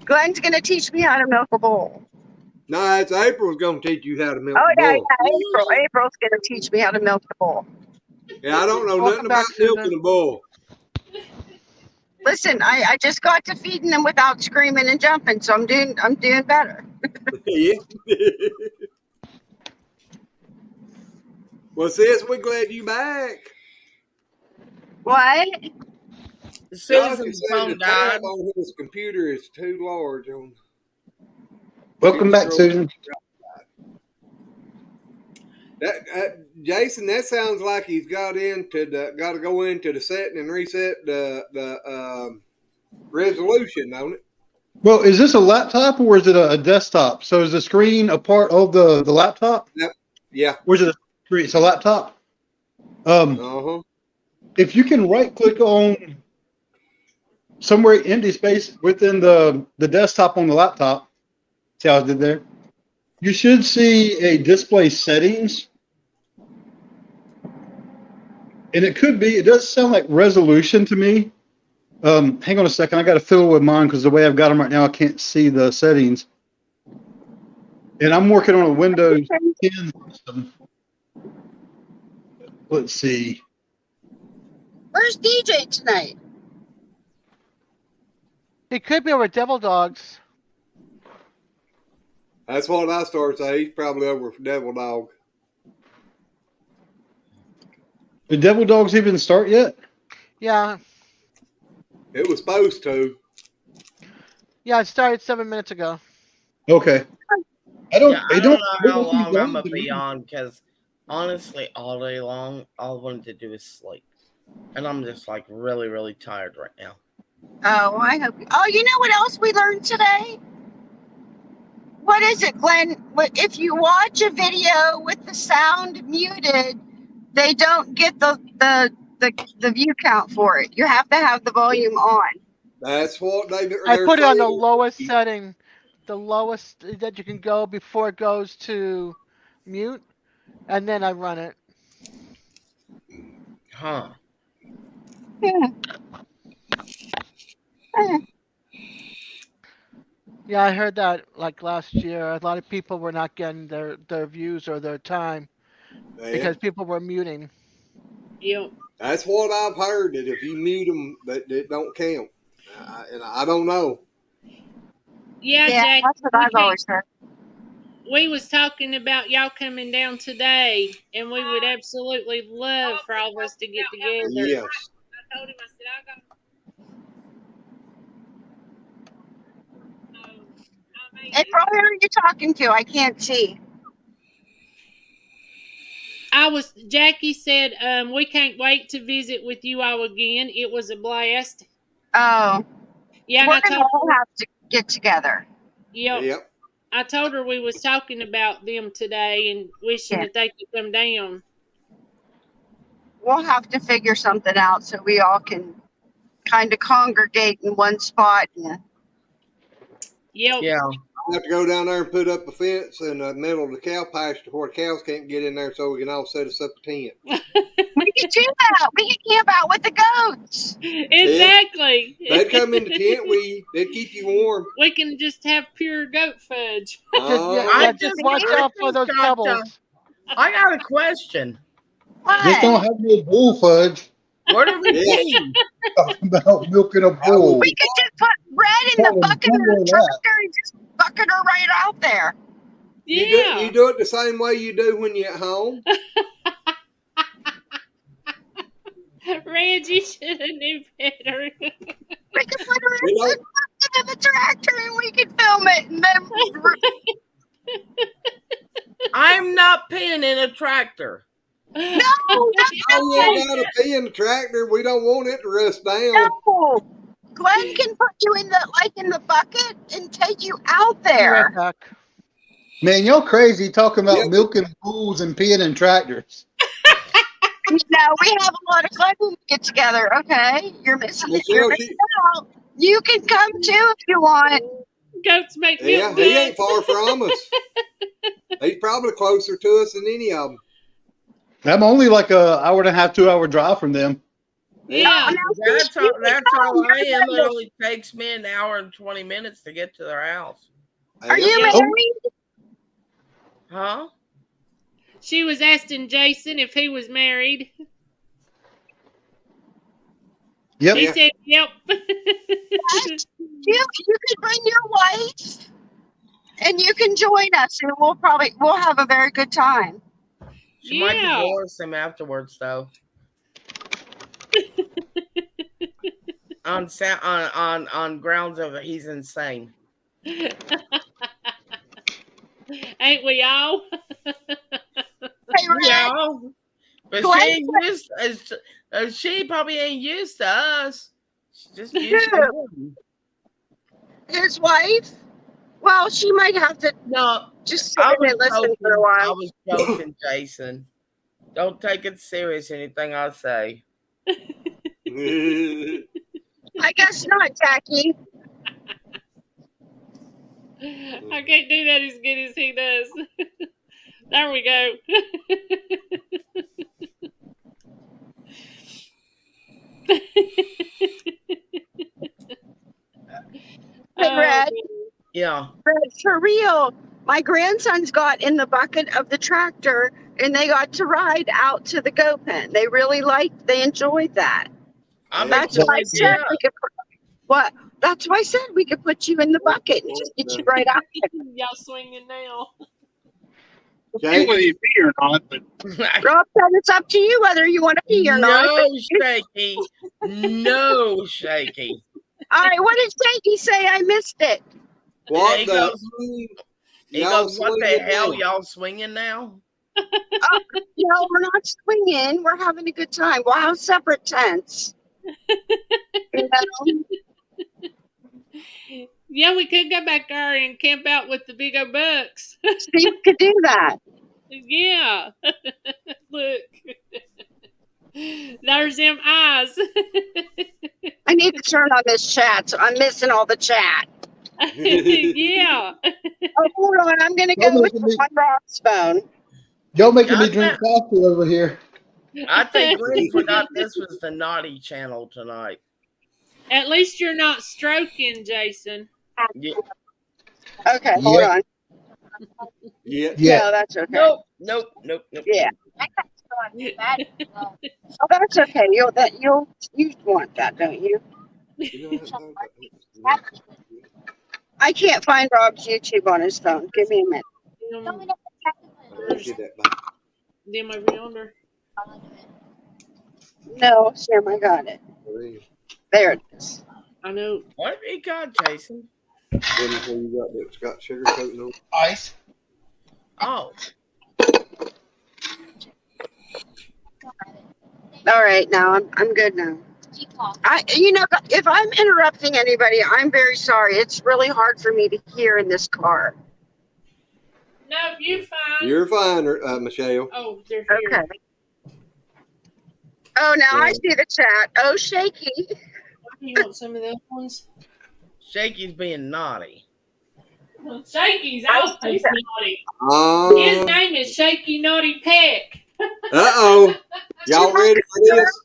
Glenn's gonna teach me how to milk a bull. No, it's April's gonna teach you how to milk Oh the yeah, bull. yeah, April's gonna teach me how to milk the bull. Yeah, I don't know Welcome nothing about back, Susan. milking a bull. Listen, I just got to feeding them without screaming and jumping, so I'm doing better. Yeah. Well, sis, we're glad you back. What? Josh is Susan's saying phone the tab died. on his computer is too large. Welcome back, Susan. Jason, that sounds like he's got to go into the setting and reset the resolution, don't it? Well, is this a laptop or is it a desktop? So is the screen a part of the laptop? Yep. Yeah. Or is it a screen? It's a laptop. Uh-huh. If you can right click on somewhere empty space within the desktop on the laptop, see how I did there? You should see a display settings. And it does sound like resolution to me. Hang on a second. I got to fiddle with mine because the way I've got them right now, I can't see the settings. And I'm working on a Windows 10 system. Let's see. Where's DJ tonight? He could be over at Devil Dogs. That's what I started saying. He's probably over for Devil Dog. Did Devil Dogs even start yet? Yeah. It was supposed to. Yeah, it started 7 minutes ago. Okay. I don't know how long I'm going to be on because honestly, all day long, all I wanted to do is sleep. And I'm just like really, really tired right now. Oh, I hope. Oh, you know what else we learned today? What is it, Glenn? If you watch a video with the sound muted, they don't get the view count for it. You have to have the volume on. That's what I put it on the lowest setting, the lowest that you can go before it goes to mute, and then I run it. Huh. Yeah. Yeah, I heard that like last year. A lot of people were not getting their views or their time because people were muting. Yep. That's what I've heard, that if you mute them, that it don't count. And I don't know. Yeah, Jack, that's what I've always heard. We was talking about y'all coming down today, and we would absolutely love for all of us to get together. Yes. I told him, I said, I got. April, who are you talking to? I can't see. Jackie said, we can't wait to visit with you all again. It was a blast. Oh. Yeah, we're going to all have to get together. Yep. I told her we was talking about them today and wishing that they could come down. We'll have to figure something out so we all can kind of congregate in one spot. Yep. Yeah. I have to go down there and put up a fence in the middle of the cow pasture where cows can't get in there, so we can all set us up a tent. We can do that. We can camp out with the goats. Exactly. Yeah. They'd come in the tent. They'd keep you warm. We can just have pure goat fudge. Just watch out for those pebbles. I got a question. What? Just don't have no bull fudge. What are we doing? Talking about milking a bull. We could just put bread in the bucket of the tractor and just bucket her right out there. Yeah. You do it the same way you do when you're at home. Reggie should have knew better. We could put her in the bucket of the tractor and we could film it. And then I'm not peeing in a tractor. No, you ain't got to pee in the tractor. We don't want it to rust down. No. Glenn can put you in the bucket and take you out there. Man, y'all crazy talking about milking bulls and peeing in tractors. No, we have a lot of Glenn get together. Okay, you're missing out. You can come too if you want. Goats make milk. Yeah, he ain't far from us. He's probably closer to us than any of them. I'm only like a hour and a half, 2 hour drive from them. Yeah, that's all I am. It only takes me an hour and 20 minutes to get to their house. Are you married? Huh? She was asking Jason if he was married. Yep. He said, yep. You could bring your wife and you can join us and we'll have a very good time. She might divorce him afterwards, though. on grounds of he's insane. Ain't we all? Hey, Red, Yeah, but Glenn she ain't used. She probably ain't used to us. She's just used to Who? him. His wife. Well, she might have to No, just sit I in was and listen for a joking. I while. was joking, Jason. Don't take it serious. Anything I say. I guess not, Jackie. I can't do that as good as he does. There we go. Hey, Red. Yeah. Red, for real. My grandsons got in the bucket of the tractor and they got to ride out to the goat pen. They really they enjoyed that. I'm That's why I said we could. What? That's why I said we could put you in the bucket and just get you right out. Y'all swinging now. See whether you pee or not, but Rob said it's up to you whether you want to pee or not. No, Shaky. No, Shaky. All right, what did Shaky say? I missed it. What He the? goes, what the swinging hell? now? Y'all swinging now? No, we're not swinging. We're having a good time. We'll have separate tents. You know? Yeah, we could go back there and camp out with the big old bucks. Steve could do that. Yeah. Look. There's them eyes. I need to turn on this chat, so I'm missing all the chat. Yeah. Oh, hold on. I'm going to go with my Rob's phone. Y'all making me drink coffee over here. I think Glenn forgot this was the naughty channel tonight. At least you're not stroking, Jason. Yeah. Okay, hold on. Yeah. No, that's okay. Nope. Yeah. Oh, that's okay. You want that, don't you? I can't find Rob's YouTube on his phone. Give me a minute. Them over yonder. No, Sam, I got it. There it is. I know. What have you got, Jason? Anything you got that's got sugar coating on? Ice. Oh. All right, now I'm good now. If I'm interrupting anybody, I'm very sorry. It's really hard for me to hear in this car. No, you're fine. You're fine, Michelle. Oh, they're here. Okay. Oh, now I see the chat. Oh, Shaky. You want some of those ones? Shaky's being naughty. Shaky's always naughty. His name is Shaky Naughty Peck. Uh-oh. Y'all ready for this?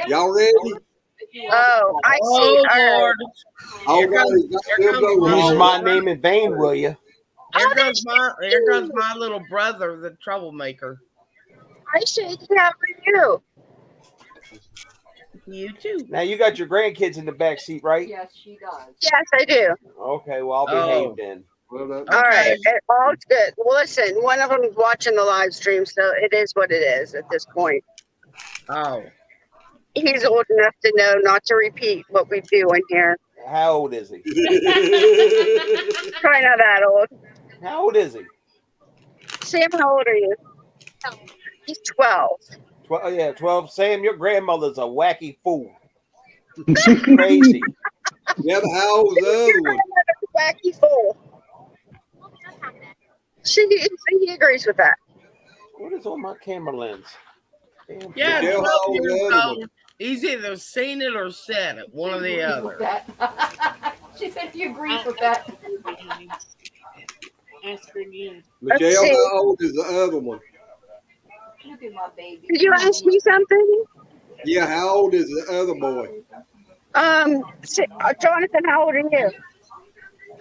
Y'all ready? Oh, I see. Oh, Lord. Use my name in vain, will you? Here goes my little brother, the troublemaker. Hi, Shaky. How are you? You too. Now you got your grandkids in the back seat, right? Yes, she does. Yes, I do. Okay, well I'll behave then. All right, all good. Well, listen, one of them is watching the live stream, so it is what it is at this point. Oh. He's old enough to know not to repeat what we do in here. How old is he? Probably not that old. How old is he? Sam, how old are you? He's 12. 12. Sam, your grandmother's a wacky fool. Crazy. Yeah, but how old is the other one? Wacky fool. He agrees with that. What is on my camera lens? Damn. Yeah, Michelle, 12 how old years is the other old. one? He's either seen it or said it, one or the other. She said she agrees with that. Ask her again. Michelle, how old is the other one? Look at my baby. Did you ask me something? Yeah, how old is the other boy? Jonathan, how old are you?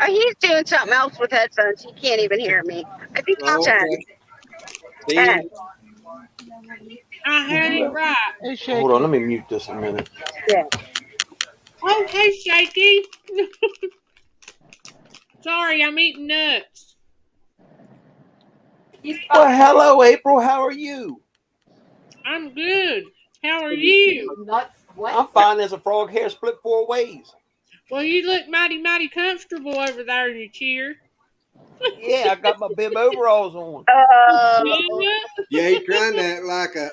He's doing something else with headphones. He can't even hear me. I think he's 10. 10. I had it right. Hey, Shaky. Hold on, let me mute this a minute. Yeah. Oh, hey, Shaky. Sorry, I'm eating nuts. Well, hello, April. How are you? I'm good. How are you? Nuts. What? I'm fine as a frog hair split 4 ways. Well, you look mighty comfortable over there in your chair. Yeah, I got my bib overalls on. Yeah, he's trying to act like a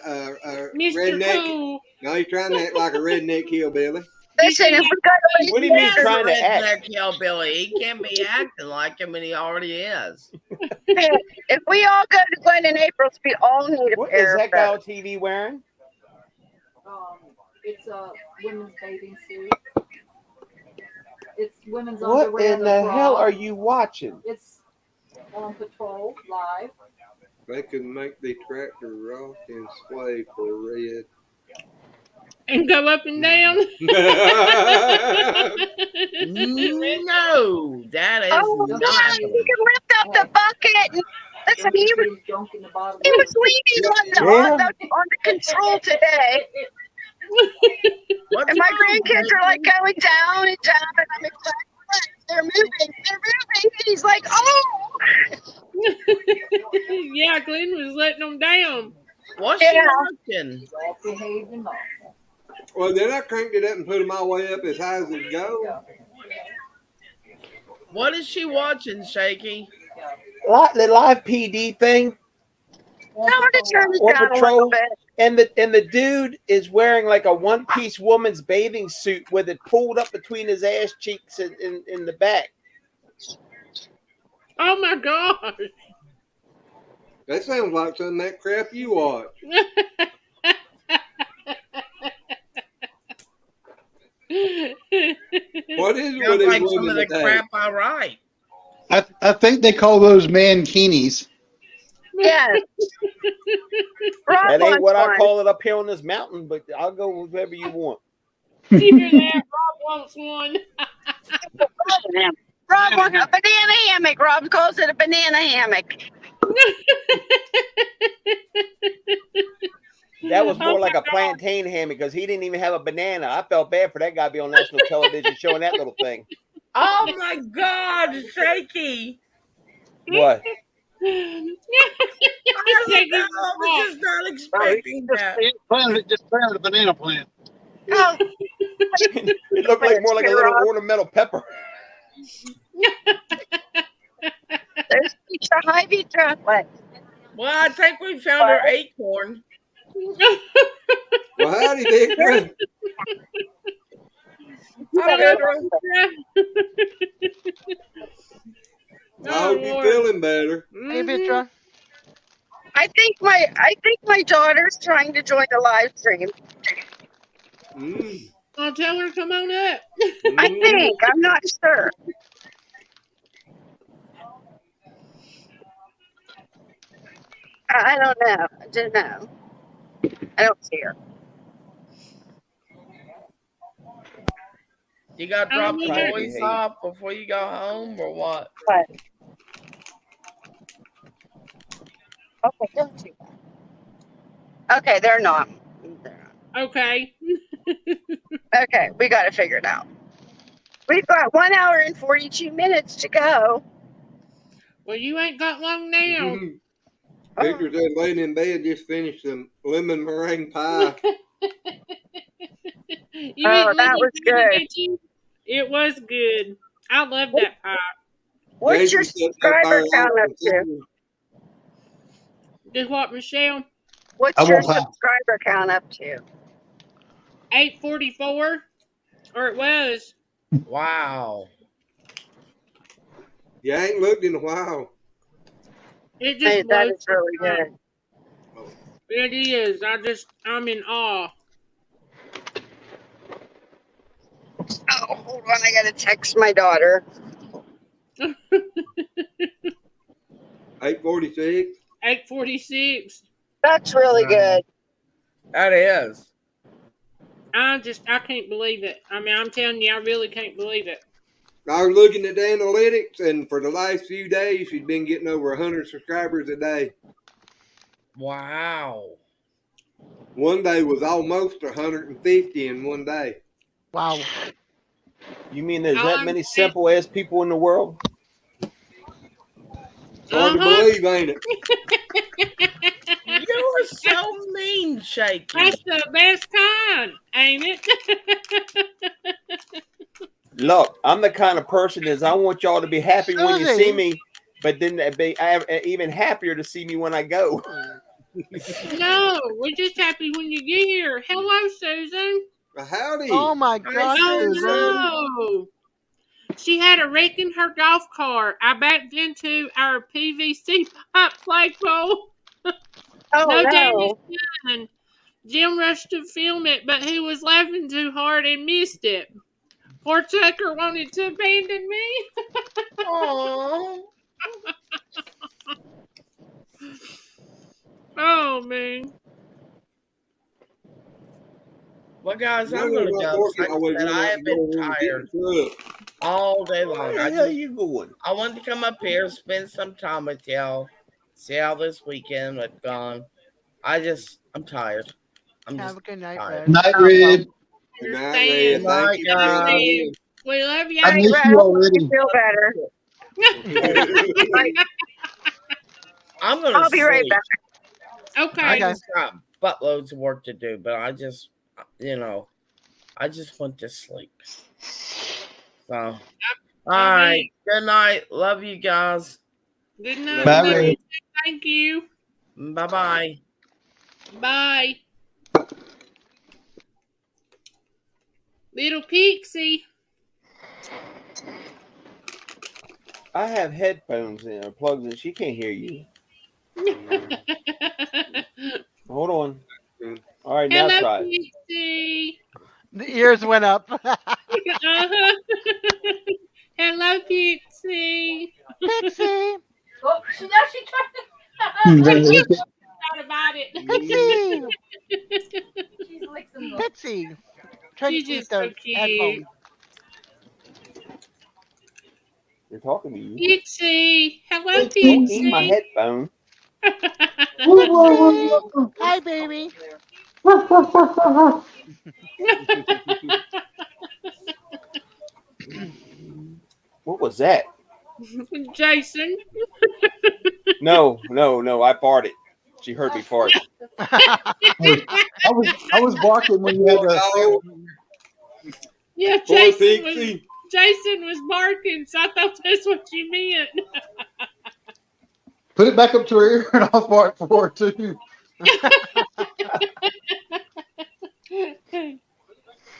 Mr. redneck. Cool. No, he's trying to act like a redneck hillbilly. Listen, if we got What do you mean He's trying to act? redneck hillbilly. He can't be acting like him, and he already is. if we all go to Glen and April's, we all need a What pair is of that guy on those. TV wearing? It's a women's bathing suit. It's women's What underwear. in the hell bra. are you watching? It's on patrol live. They can make the tractor rock and sway for red. And go up and down. No, that is Oh, not God, happening. he can lift up the bucket. And, listen, he was leaning on the control today. What's And my wrong, grandkids are like Jason? going down and down, and I'm like, they're moving. And he's like, oh. Yeah, Glenn was letting them down. What's she watching? All behaved and all. Well, then I cranked it up and put them all the way up as high as it go. What is she watching, Shaky? The live PD thing Tell her to turn it on down a patrol, little bit. and the dude is wearing like a one-piece woman's bathing suit with it pulled up between his ass cheeks in the back. Oh my gosh. That sounds like some of that crap you watch. What is Sounds with these like some women of the today? crap I write. I think they call those mankinis. Yeah. Rob That ain't wants what I one. call it up here on this mountain, but I'll go with whoever you want. You hear that? Rob wants one. Rob wants a banana hammock. Rob calls it a banana hammock. That was more Oh like my a plantain hammock because he didn't even have a banana. I felt bad for that guy being on national television showing that little thing. Oh my God, Shaky! What? I was just not expecting that. Just planted a banana plant. Oh, It looked like more like a little ornamental pepper. there's pizza Hy-Vee chocolate. Well, I think we found her acorn. Well, howdy, Victor. Hi, Pedro. I hope you're feeling better. Hey, Vitra. I think my daughter's trying to join the live stream. I'll tell her to come on up. I think. I'm not sure. I don't know. I don't know. I don't see her. You got to drop the Okay. voice off before you go home, or what? But, okay, don't do that. Okay, they're not. Okay. Okay, we got to figure it out. We've got 1 hour and 42 minutes to go. Well, you ain't got long now. Victor said laying in bed, just finished some lemon meringue pie. You Oh, ate that lemon was pie, good. did you? It was good. I love that pie. What's your Jason said subscriber that count fire up to? Did what, Michelle? What's I your won't have- subscriber count up to? 844? Or it was. Wow. You ain't looked in a while. It just Hey, that blows is really my good. mind. It is. I'm in awe. Oh, hold on. I got to text my daughter. 846. 846. That's really good. That is. I can't believe it. I mean, I'm telling you, I really can't believe it. I was looking at the analytics, and for the last few days, she's been getting over 100 subscribers a day. Wow. One day was almost 150 in one day. Wow. You mean there's that many simple ass people in the world? It's hard to believe, ain't it? You are so mean, Shaky. That's the best kind, ain't it? Look, I'm the kind of person is I want y'all to be happy when you see Susie. me, but then be even happier to see me when I go. No, we're just happy when you get here. Hello, Susan. Howdy. Oh my Hi, gosh, Susan. Susan. No. She had a wreck in her golf cart. I backed into our PVC pipe flagpole. Oh No damage no. done. Jim rushed to film it, but he was laughing too hard and missed it. Poor Tucker wanted to abandon me. Aww. Oh, man. Well, guys, I'm No, gonna not go. working. Like I Always said, run I out have and been go over and get tired the truck. all day long. Where the hell you going? I wanted to come up here, spend some time with y'all, see how this weekend had gone. I'm tired. I'm Have just a good night, tired. Red. Night, Red. Good night, Understand. Red. Good Thank night, you for guys. calling in. We love you. I Right, miss Red. you Hope you already. feel better. I'm gonna I'll be right sleep. back. I Okay. just got buttloads of work to do, but I just want to sleep. So, all right. Good night. Love you guys. Good night. Bye, Love you Red. too. Thank you. Bye-bye. Bye. Little Pixie. I have headphones in or plugs in. She can't hear you. Hold on. All right, now Hello, try it. Pixie. The ears went up. Uh-huh. Hello, Pixie. Pixie. Oh, now she tried Thought about it. Pixie. She's licking the. Pixie. Trying She's to eat just so the cute. headphone. You're talking to you. Pixie. Hello, Don't eat my Pixie. headphone. Pixie. Hi, baby. What was that? Jason. No. I farted. She heard me fart. I was barking when you had Poor the dog. Yeah, Poor Jason was Pixie. barking, so I thought that's what you meant. put it back up to her ear and I'll fart for her too.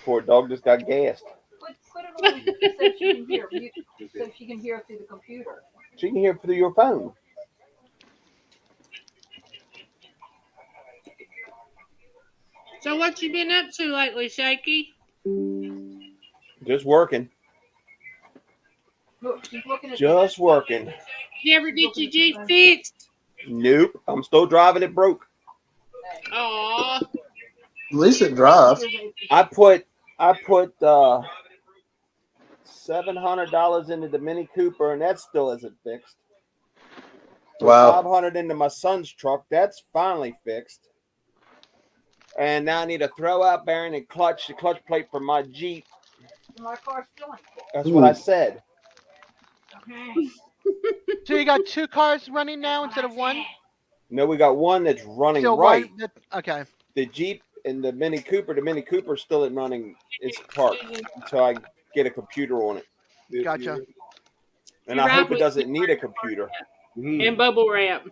Poor dog just got gassed. Put it on so she can hear. So she can hear through the computer. She can hear through your phone. So what you been up to lately, Shaky? Just working. Look, she's looking at. Just working. You ever get your Jeep fixed? Nope. I'm still driving it broke. Aw. At least it drives. I put $700 into the Mini Cooper and that still isn't fixed. Put Wow. $500 into my son's truck. That's finally fixed. And now I need a throwout bearing and the clutch plate for my Jeep. My car's still in. That's what I said. Okay. So you got two cars running now instead of one? No, we got one that's running Still right. one? Okay. The Jeep and the Mini Cooper still isn't running. It's parked until I get a computer on it. Gotcha. And I hope it doesn't need a computer. And bubble wrap.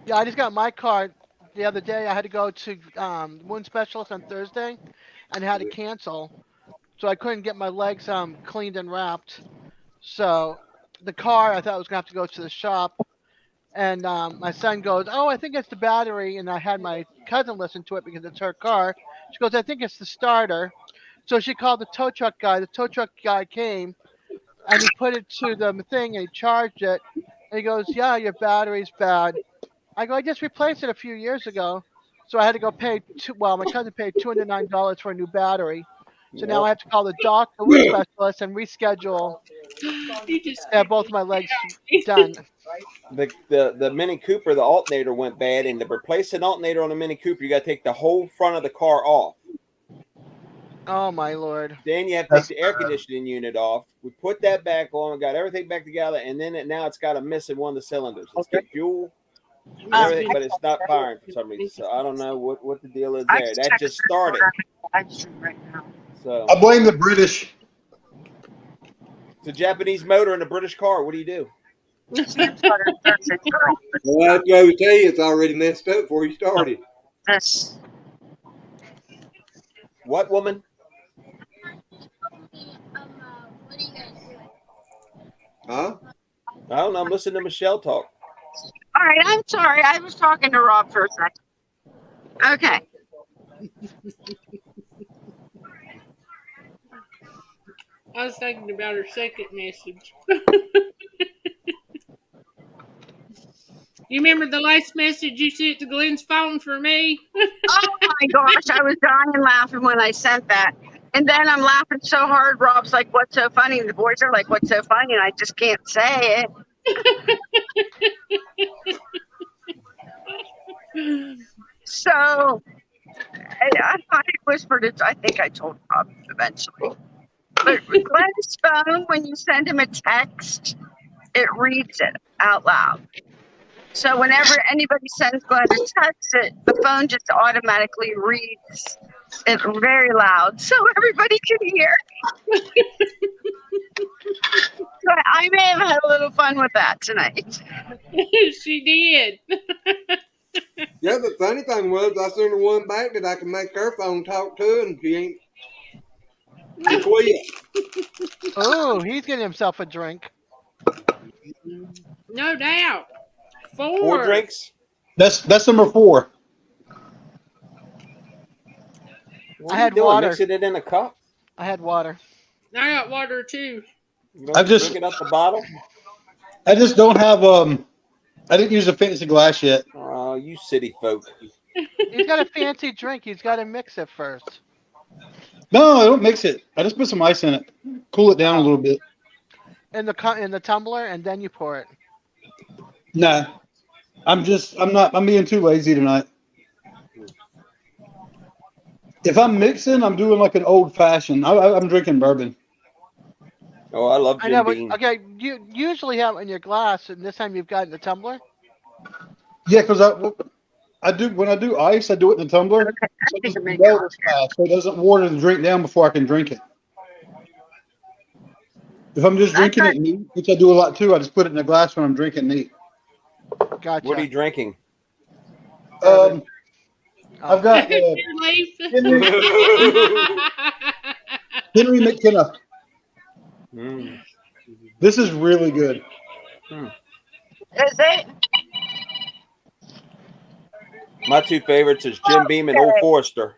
Yeah, I just got my car the other day. I had to go to wound specialist on Thursday and had to cancel. So I couldn't get my legs cleaned and wrapped. So the car, I thought I was going to have to go to the shop. And my son goes, oh, I think it's the battery. And I had my cousin listen to it because it's her car. She goes, I think it's the starter. So she called the tow truck guy. The tow truck guy came and he put it to the thing and he charged it. And he goes, yeah, your battery's bad. I go, I just replaced it a few years ago. So I had to go pay, my cousin paid $209 for a new battery. So now I have to call the doctor, wound specialist, and reschedule You just to have both my legs done. The Mini Cooper, the alternator went bad, and to replace an alternator on the Mini Cooper, you got to take the whole front of the car off. Oh my lord! Then you have to take the air conditioning unit off. We put that back on, got everything back together, and then now it's got a missing one of the cylinders. It's got fuel, Everything, but it's not firing for some reason. So I don't know what the deal is there. That just started. So I blame the British. it's a Japanese motor in a British car. What do you do? Well, that goes to tell you it's already messed up before you started. What woman? Huh? I don't know. I'm listening to Michelle talk. All right, I'm sorry. I was talking to Rob for a second. Okay. I was thinking about her second message. You remember the last message you sent to Glenn's phone for me? Oh my gosh, I was dying laughing when I sent that. And then I'm laughing so hard, Rob's like, what's so funny? And the boys are like, what's so funny? And I just can't say it. So I whispered it. I think I told Rob eventually. But Glenn's phone, when you send him a text, it reads it out loud. So whenever anybody sends Glenn a text, the phone just automatically reads it very loud so everybody can hear. So I may have had a little fun with that tonight. She did. Yeah, the funny thing was I sent her one back that I can make her phone talk to, and she ain't. She quit. Oh, he's getting himself a drink. No doubt. 4 drinks. That's number 4. What I are you had doing? water. Mixing it in a cup. I had water. I got water too. You don't drink it out the bottle. I just don't have I didn't use a fancy glass yet. Oh, you city folk. He's got a fancy drink. He's got to mix it first. No, I don't mix it. I just put some ice in it. Cool it down a little bit. In the tumbler, and then you pour it. Nah. I'm being too lazy tonight. If I'm mixing, I'm doing like an old fashioned. I'm drinking bourbon. Oh, I love I Jim know, but Beam. okay, you usually have it in your glass, and this time you've got it in the tumbler. Yeah, because I do when I do ice, I do it in the tumbler. Okay, So it doesn't melt as fast, so it doesn't water the drink down before I can drink it. If I'm just drinking it neat, which I do a lot too, I just put it in a glass when I'm drinking neat. Gotcha. What are you drinking? I've got Henry McKenna. Mm. This is really good. Is it? My 2 favorites is Jim Beam and Old Forester.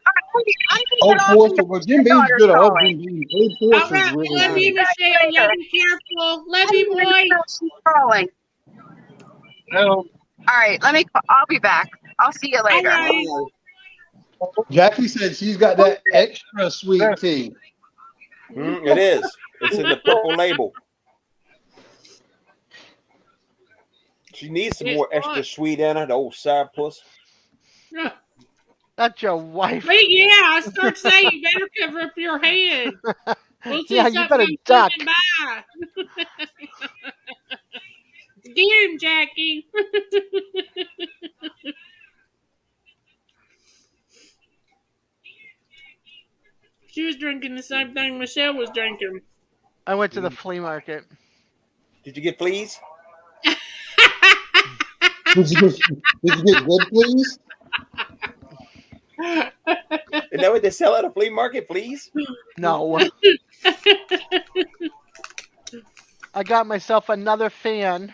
Old Forester, well, Jim Beam's good. I love Jim Beam. Old All Forester's right, really love you, good. Michelle. Y'all be careful. Love you, boy. She's calling. No. All right, I'll be back. I'll see you later. All right. Jackie said she's got that extra sweet tea. It is. It's in the purple label. She needs some more extra sweet in her, the old sourpuss. Yeah. That's your wife. Wait, yeah, I start saying you better cover up your head. We'll see Yeah, you better something duck. coming by. Get him, Jackie. She was drinking the same thing Michelle was drinking. I went to the flea market. Did you get fleas? Did you get good, please? Is that what they sell at a flea market, fleas? No. I got myself another fan.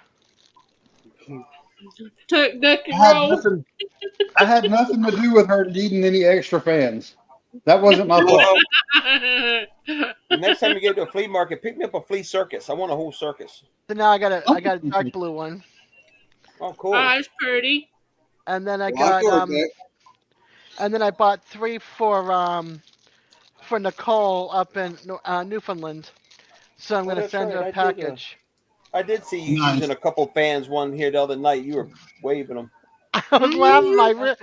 Took duck and I roll. had nothing to do with her needing any extra fans. That wasn't my fault. The next time you go to a flea market, pick me up a flea circus. I want a whole circus. So now I got a dark blue one. Oh, cool. Oh, it's pretty. And then I Well, got and then I bought 3 for Nicole up in Newfoundland. So I'm Oh, gonna that's send right, her I a did, package. I did see you Nice. using a couple fans. One here the other night. You were waving them. I was laughing.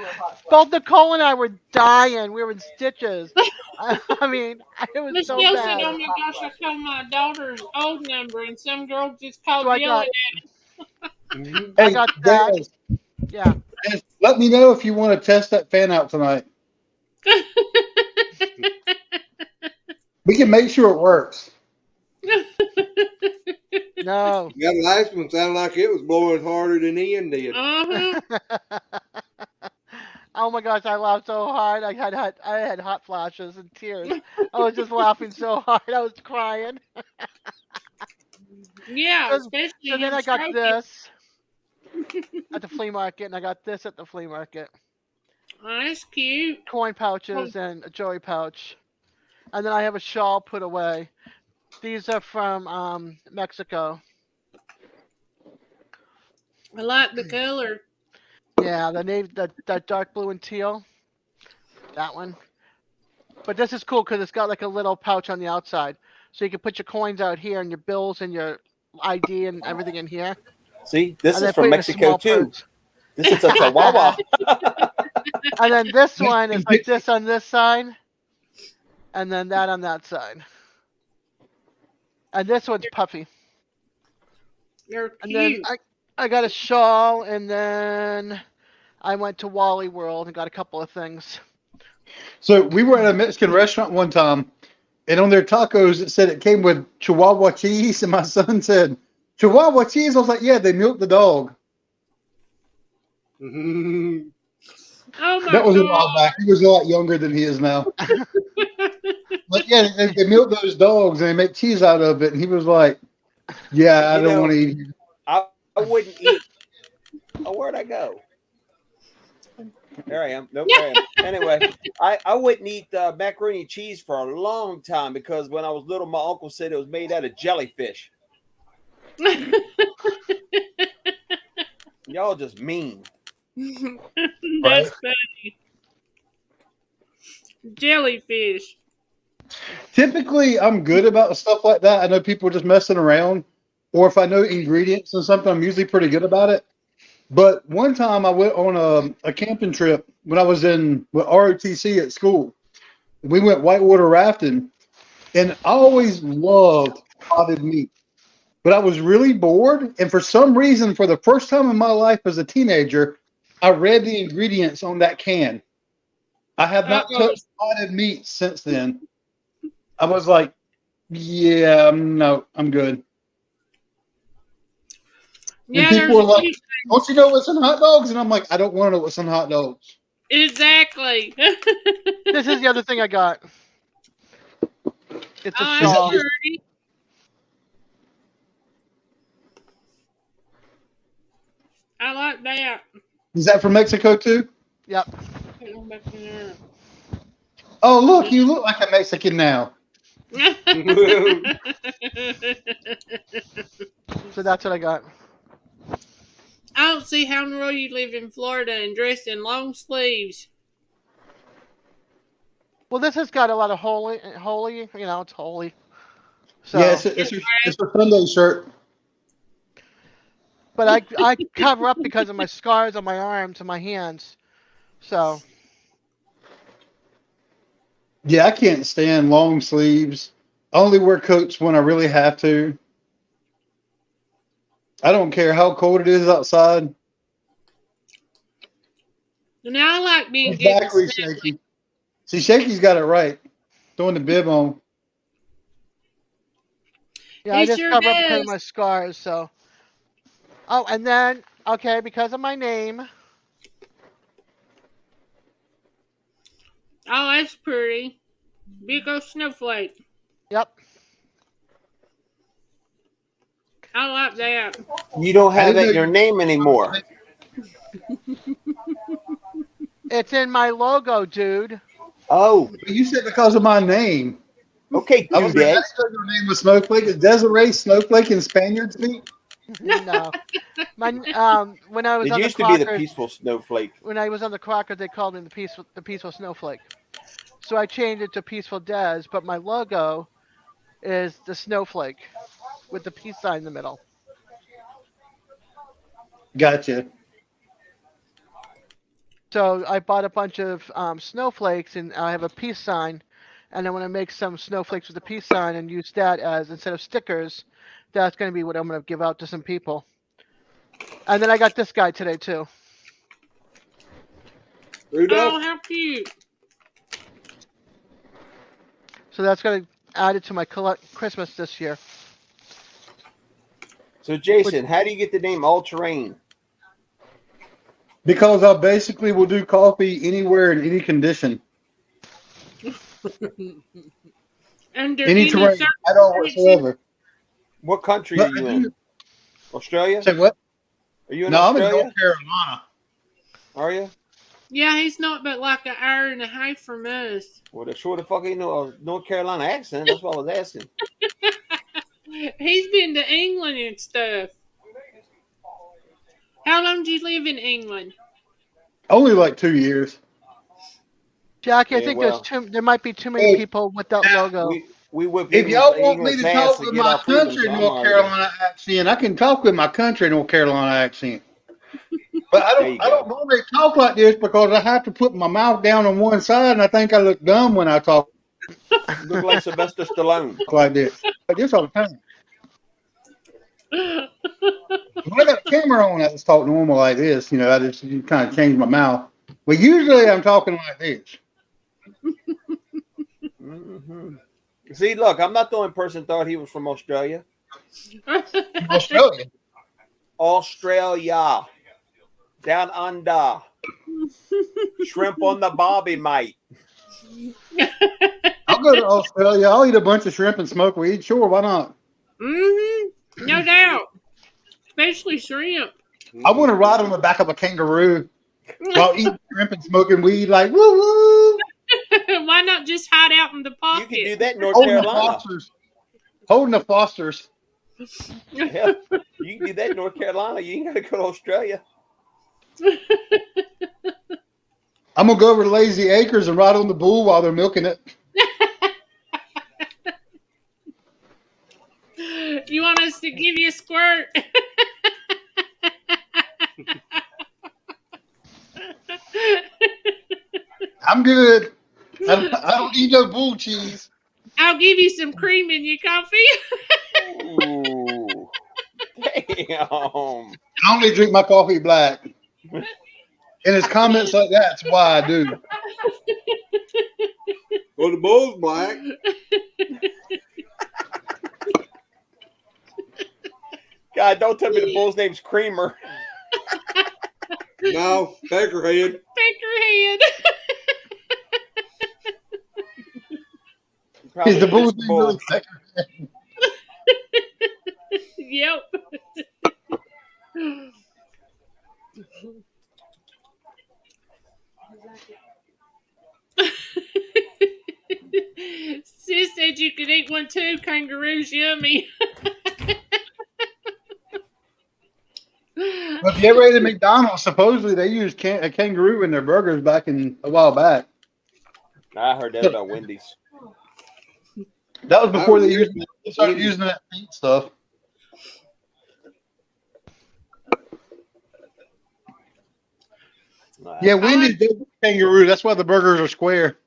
Both Nicole and I were dying. We were in stitches. I mean, it was Miss so Gail bad. said, "Oh my gosh, I called my daughter's old number, and some girl just called So I yelling got- at me." I got that. Yeah. And let me know if you want to test that fan out tonight. We can make sure it works. No. That last one sounded like it was blowing harder than Ian did. Uh-huh. Oh my gosh, I laughed so hard. I had hot flashes and tears. I was just laughing so hard. I was crying. Yeah, So, especially so then him I got stroking. this at the flea market, and I got this at the flea market. Oh, that's cute. Coin pouches and a jewelry pouch. And then I have a shawl put away. These are from Mexico. I like the color. Yeah, that dark blue and teal. That one. But this is cool because it's got like a little pouch on the outside. So you can put your coins out here and your bills and your ID and everything in here. See, this And is then from put it in a Mexico small too. purse. This is a Chihuahua. And then this one is like this on this side. And then that on that side. And this one's puffy. They're And then cute. I got a shawl, and then I went to Wally World and got a couple of things. So we were at a Mexican restaurant one time, and on their tacos it said it came with Chihuahua cheese, and my son said, "Chihuahua cheese?" I was like, "Yeah, they milked the dog." Oh my That was a god. while back. He was a lot younger than he is now. But yeah, they milk those dogs and they make cheese out of it. And he was like, "Yeah, I don't want to eat it." I wouldn't eat. Oh, where'd I go? There I am. Nope, there I am. Anyway, I wouldn't eat macaroni and cheese for a long time because when I was little, my uncle said it was made out of jellyfish. Y'all just mean. That's funny. Jellyfish. Typically, I'm good about stuff like that. I know people are just messing around, or if I know ingredients and something, I'm usually pretty good about it. But one time I went on a camping trip when I was in with ROTC at school. We went whitewater rafting, and I always loved potted meat. But I was really bored, and for some reason, for the first time in my life as a teenager, I read the ingredients on that can. I have not touched potted meat since then. I was like, yeah, no, I'm good. Yeah, And people were like, don't you know what's in hot dogs? And I'm like, I don't want to know what's in hot dogs. Exactly. This is the other thing I got. It's a Oh, shawl. that's pretty. I like that. Is that from Mexico too? Yep. Oh, look, you look like a Mexican now. So that's what I got. I don't see how in the world you live in Florida and dress in long sleeves. Well, this has got a lot of holy, you know, it's holy. So, yeah, it's a Sunday shirt. But I cover up because of my scars on my arms and my hands. So. Yeah, I can't stand long sleeves. I only wear coats when I really have to. I don't care how cold it is outside. Now I like being Exactly, Shaky. See, Shaky's got it right. Throwing the bib on. Yeah, I just cover up because of my scars, so. Oh, and then, okay, because of my name. Oh, that's pretty. Big old snowflake. Yep. I like that. You don't have that in your name anymore. It's in my logo, dude. Oh. You said because of my name. Okay, I was Dad. your name was Snowflake. Is Desiree Snowflake in Spaniard speak? No. My when I was It on used the to be the Crockers, peaceful snowflake. when I was on the Crockers, they called me the peaceful snowflake. So I changed it to Peaceful Des, but my logo is the snowflake with the peace sign in the middle. Gotcha. So I bought a bunch of snowflakes, and I have a peace sign. And then when I make some snowflakes with a peace sign and use that as instead of stickers, that's going to be what I'm going to give out to some people. And then I got this guy today too. Rudolph. Oh, how cute. So that's going to add it to my Christmas this year. So, Jason, how do you get the name All Terrain? Because I basically will do coffee anywhere in any condition. Under Any terrain at all whatsoever. What country are you in? Australia? Say what? Are you in No, Australia? I'm in North Carolina. Are you? Yeah, he's not but like an hour and a half from us. Well, the sure the fuck ain't no North Carolina accent. That's what I was asking. He's been to England and stuff. How long did you live in England? Only like 2 years. Jackie, I Yeah, think well. there might be too many people with that logo. We whip If y'all want me England's to ass talk to with get my our freedom, country so I'm North already- Carolina accent, I can talk with my country North Carolina accent. But I There you don't go. normally talk like this because I have to put my mouth down on one side, and I think I look dumb when I talk You look like Sylvester Stallone. like this. Like this all the time. When I got a camera on, I just talk normal like this. You know, I just kind of change my mouth. But usually I'm talking like this. Mm-hmm. See, look, I'm not the only person who thought he was from Australia. Australia. Australia. Down under. Shrimp on the barbie, mate. I'll go to Australia. I'll eat a bunch of shrimp and smoke weed. Sure, why not? Mm-hmm. No doubt. Especially shrimp. I want to ride on the back of a kangaroo while eating shrimp and smoking weed, like woo woo. Why not just hide out in the pocket? You can do that in North Holding the Carolina. Fosters. Holding the Fosters. Hell, you can do that in North Carolina. You ain't got to go to Australia. I'm gonna go over to Lazy Acres and ride on the bull while they're milking it. You want us to give you a squirt? I'm good. I don't need no bull cheese. I'll give you some cream in your coffee. Ooh. Damn. I only drink my coffee black. And it's comments like that's why I do. Well, the bull's black. God, don't tell me the bull's name's Creamer. No, Peckerhead. Peckerhead. Is the bull's name really Peckerhead? Yep. Sis said you could eat one too. Kangaroo's yummy. But if you ever ate at McDonald's, supposedly they used a kangaroo in their burgers back in a while back. I heard that about Wendy's. That was before they started using that meat stuff. Yeah, Wendy's did kangaroo. That's why the burgers are square.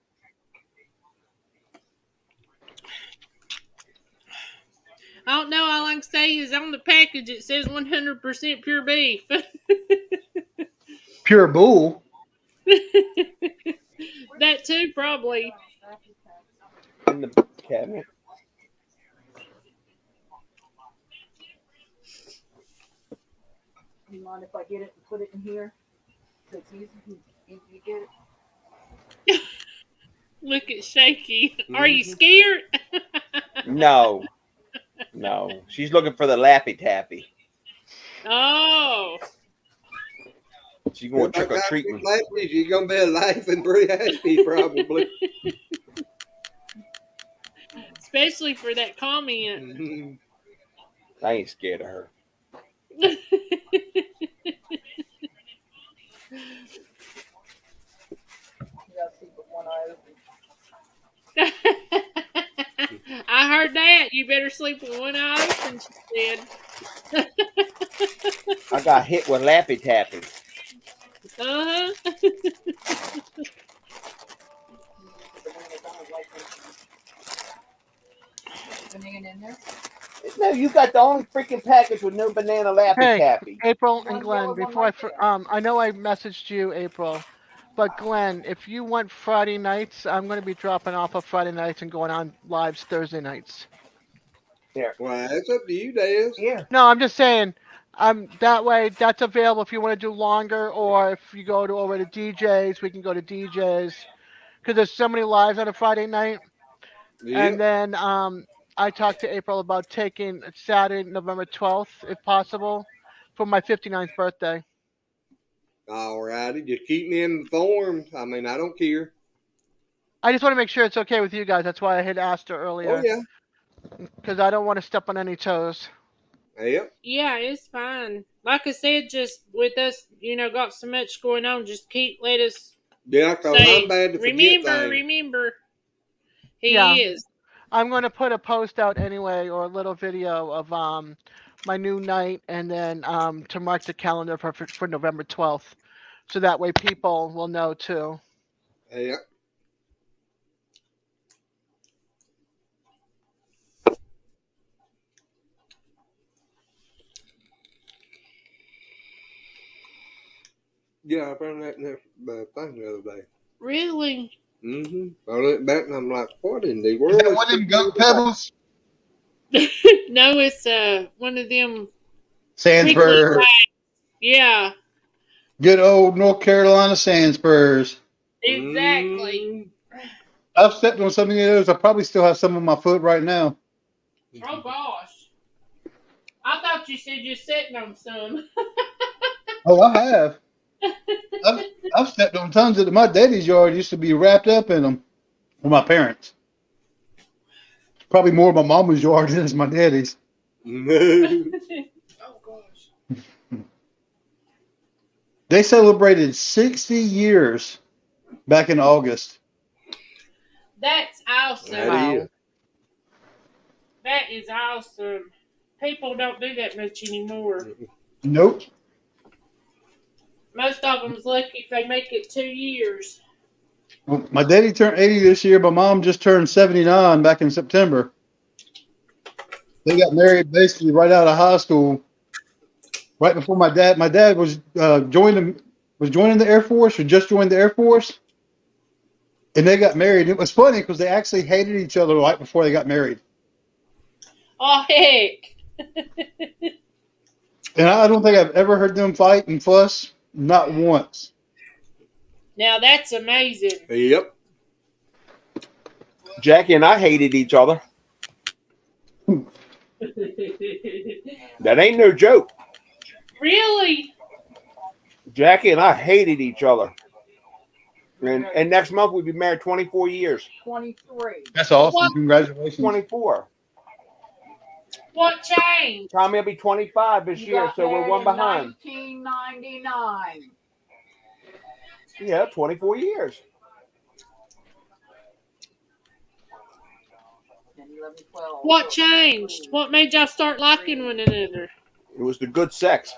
I don't know. All I can say is on the package it says 100% pure beef. Pure bull. That too, probably. In the cabinet. You mind if I get it and put it in here? So it's easy. You get it? Look at Shaky. Are you scared? No. No. She's looking for the Lappy Tappy. Oh. She's going trick or treating. You're going to be laughing pretty happy, probably. Especially for that comment. I ain't scared of her. I heard that. You better sleep with one eye open, she said. I got hit with Lappy Tappy. Uh-huh. Banana in there? No, you got the only freaking package with no banana Lappy Hey, Tappy. April and Glenn, before I know I messaged you, April, But Glenn, if you want Friday nights, I'm going to be dropping off of Friday nights and going on lives Thursday nights. Well, it's up to you, Des. Yeah. No, I'm just saying. That way, that's available if you want to do longer, or if you go to over to DJs, we can go to DJs. Because there's so many lives on a Friday night. Yep. And then I talked to April about taking Saturday, November 12th, if possible, for my 59th birthday. All righty. Just keep me informed. I mean, I don't care. I just want to make sure it's okay with you guys. That's why I had asked her Oh, earlier. yeah. Because I don't want to step on any toes. Yep. Yeah, it's fine. Like I said, just with us, got so much going on, just let us Yeah, because say, I'm bad to forget things. remember, he Yeah. is. I'm going to put a post out anyway, or a little video of my new night, and then to mark the calendar for November 12th. So that way people will know too. Yep. Yeah, I found that in the thing the other day. Really? Mm-hmm. I looked back and I'm like, what in the world? Is that one of them goat pebbles? No, it's one of them. Sandspur. Yeah. Good old North Carolina Sandspurs. Exactly. I've stepped on some of those. I probably still have some on my foot right now. Oh gosh. I thought you said you're sitting on some. Oh, I have. I've stepped on tons of my daddy's yard used to be wrapped up in them. Well, my parents. Probably more my mama's yard than it's my daddy's. Oh gosh. They celebrated 60 years back in August. That's awesome. That is awesome. People don't do that much anymore. Nope. Most of them's lucky if they make it 2 years. Well, my daddy turned 80 this year. My mom just turned 79 back in September. They got married basically right out of high school, right before my dad. My dad was joining the Air Force, or just joined the Air Force, and they got married. It was funny because they actually hated each other right before they got married. Oh heck! And I don't think I've ever heard them fight and fuss, not once. Now that's amazing. Yep. Jackie and I hated each other. That ain't no joke. Really? Jackie and I hated each other. And next month we'll be married 24 years. 23. That's awesome. What? Congratulations. 24. What changed? Tommy will be 25 this You year, got so we're married one in behind. 1999. Yeah, 24 years. 10, 11, 12. What changed? What made y'all start liking one another? It was the good sex.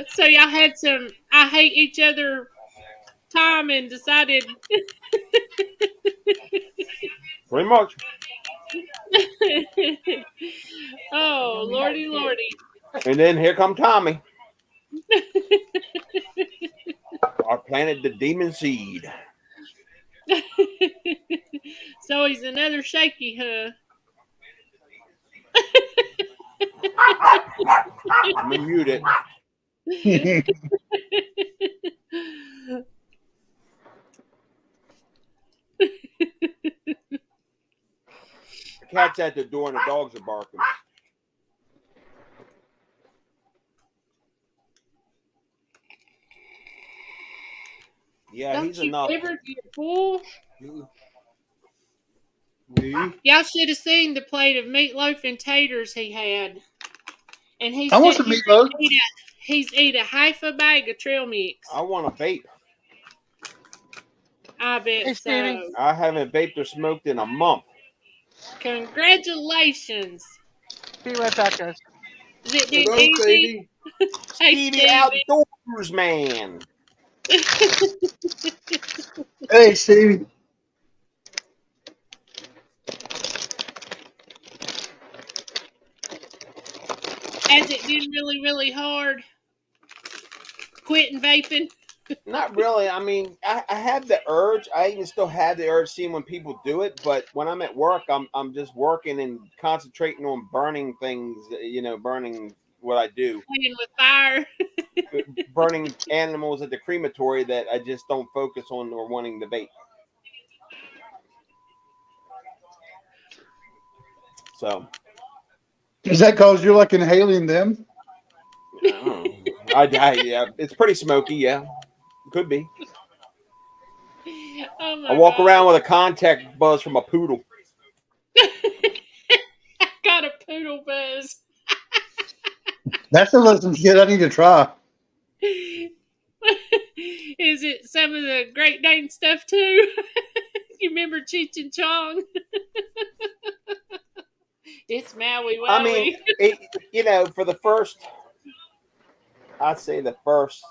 So y'all had some I hate each other time and decided. Pretty much. Oh, lordy, lordy. And then here come Tommy. I planted the demon seed. So he's another shaky, huh? I'm gonna mute it. The cat's at the door and the dogs are barking. Yeah, Don't he's you enough. ever get full? Me? Y'all should have seen the plate of meatloaf and taters he had. And he I want said some meatloaf. he's eat a half a bag of trail mix. I want a vape. I bet Hey, Stevie. so. I haven't vaped or smoked in a month. Congratulations. Be right back, guys. Is it Hello, easy? Sadie. Hey, Stevie Stevie. Outdoors, man. Hey, Stevie. Has it been really, really hard? quitting vaping? Not really. I mean, I have the urge. I even still have the urge seeing when people do it, but when I'm at work, I'm just working and concentrating on burning things. Burning what I do, Playing with fire. burning animals at the crematory that I just don't focus on or wanting to vape. So, Is that because you're like inhaling them? yeah, it's pretty smoky. Yeah, could be. Oh my I walk God. around with a contact buzz from a poodle. I got a poodle buzz. That's the some shit I need to try. Is it some of the Great Dane stuff too? You remember Cheech and Chong? It's Maui Wowie. I mean, for the first, I'd say the first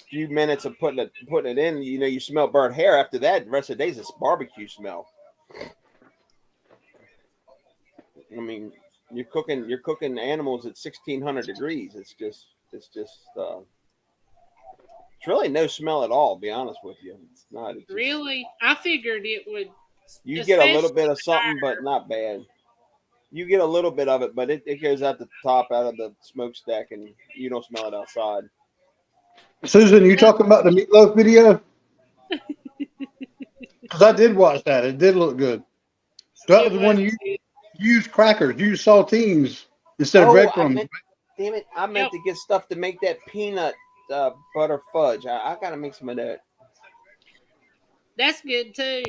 few minutes of putting it in, you smell burnt hair. After that, the rest of the days it's barbecue smell. I mean, you're cooking animals at 1600 degrees. It's really no smell at all. To be honest with you, it's not. It's just, really? I figured it would. you get a little bit of especially something, but not bad. You get a little bit of it, but it goes out the top, out of the smokestack, and you don't smell it outside. Susan, you talking about the meatloaf video? Because I did watch that. It did look good. That was the one you used crackers, you used saltines instead of breadcrumbs. Damn it! I meant to get stuff to make that peanut butter fudge. I gotta make some of that. That's good too.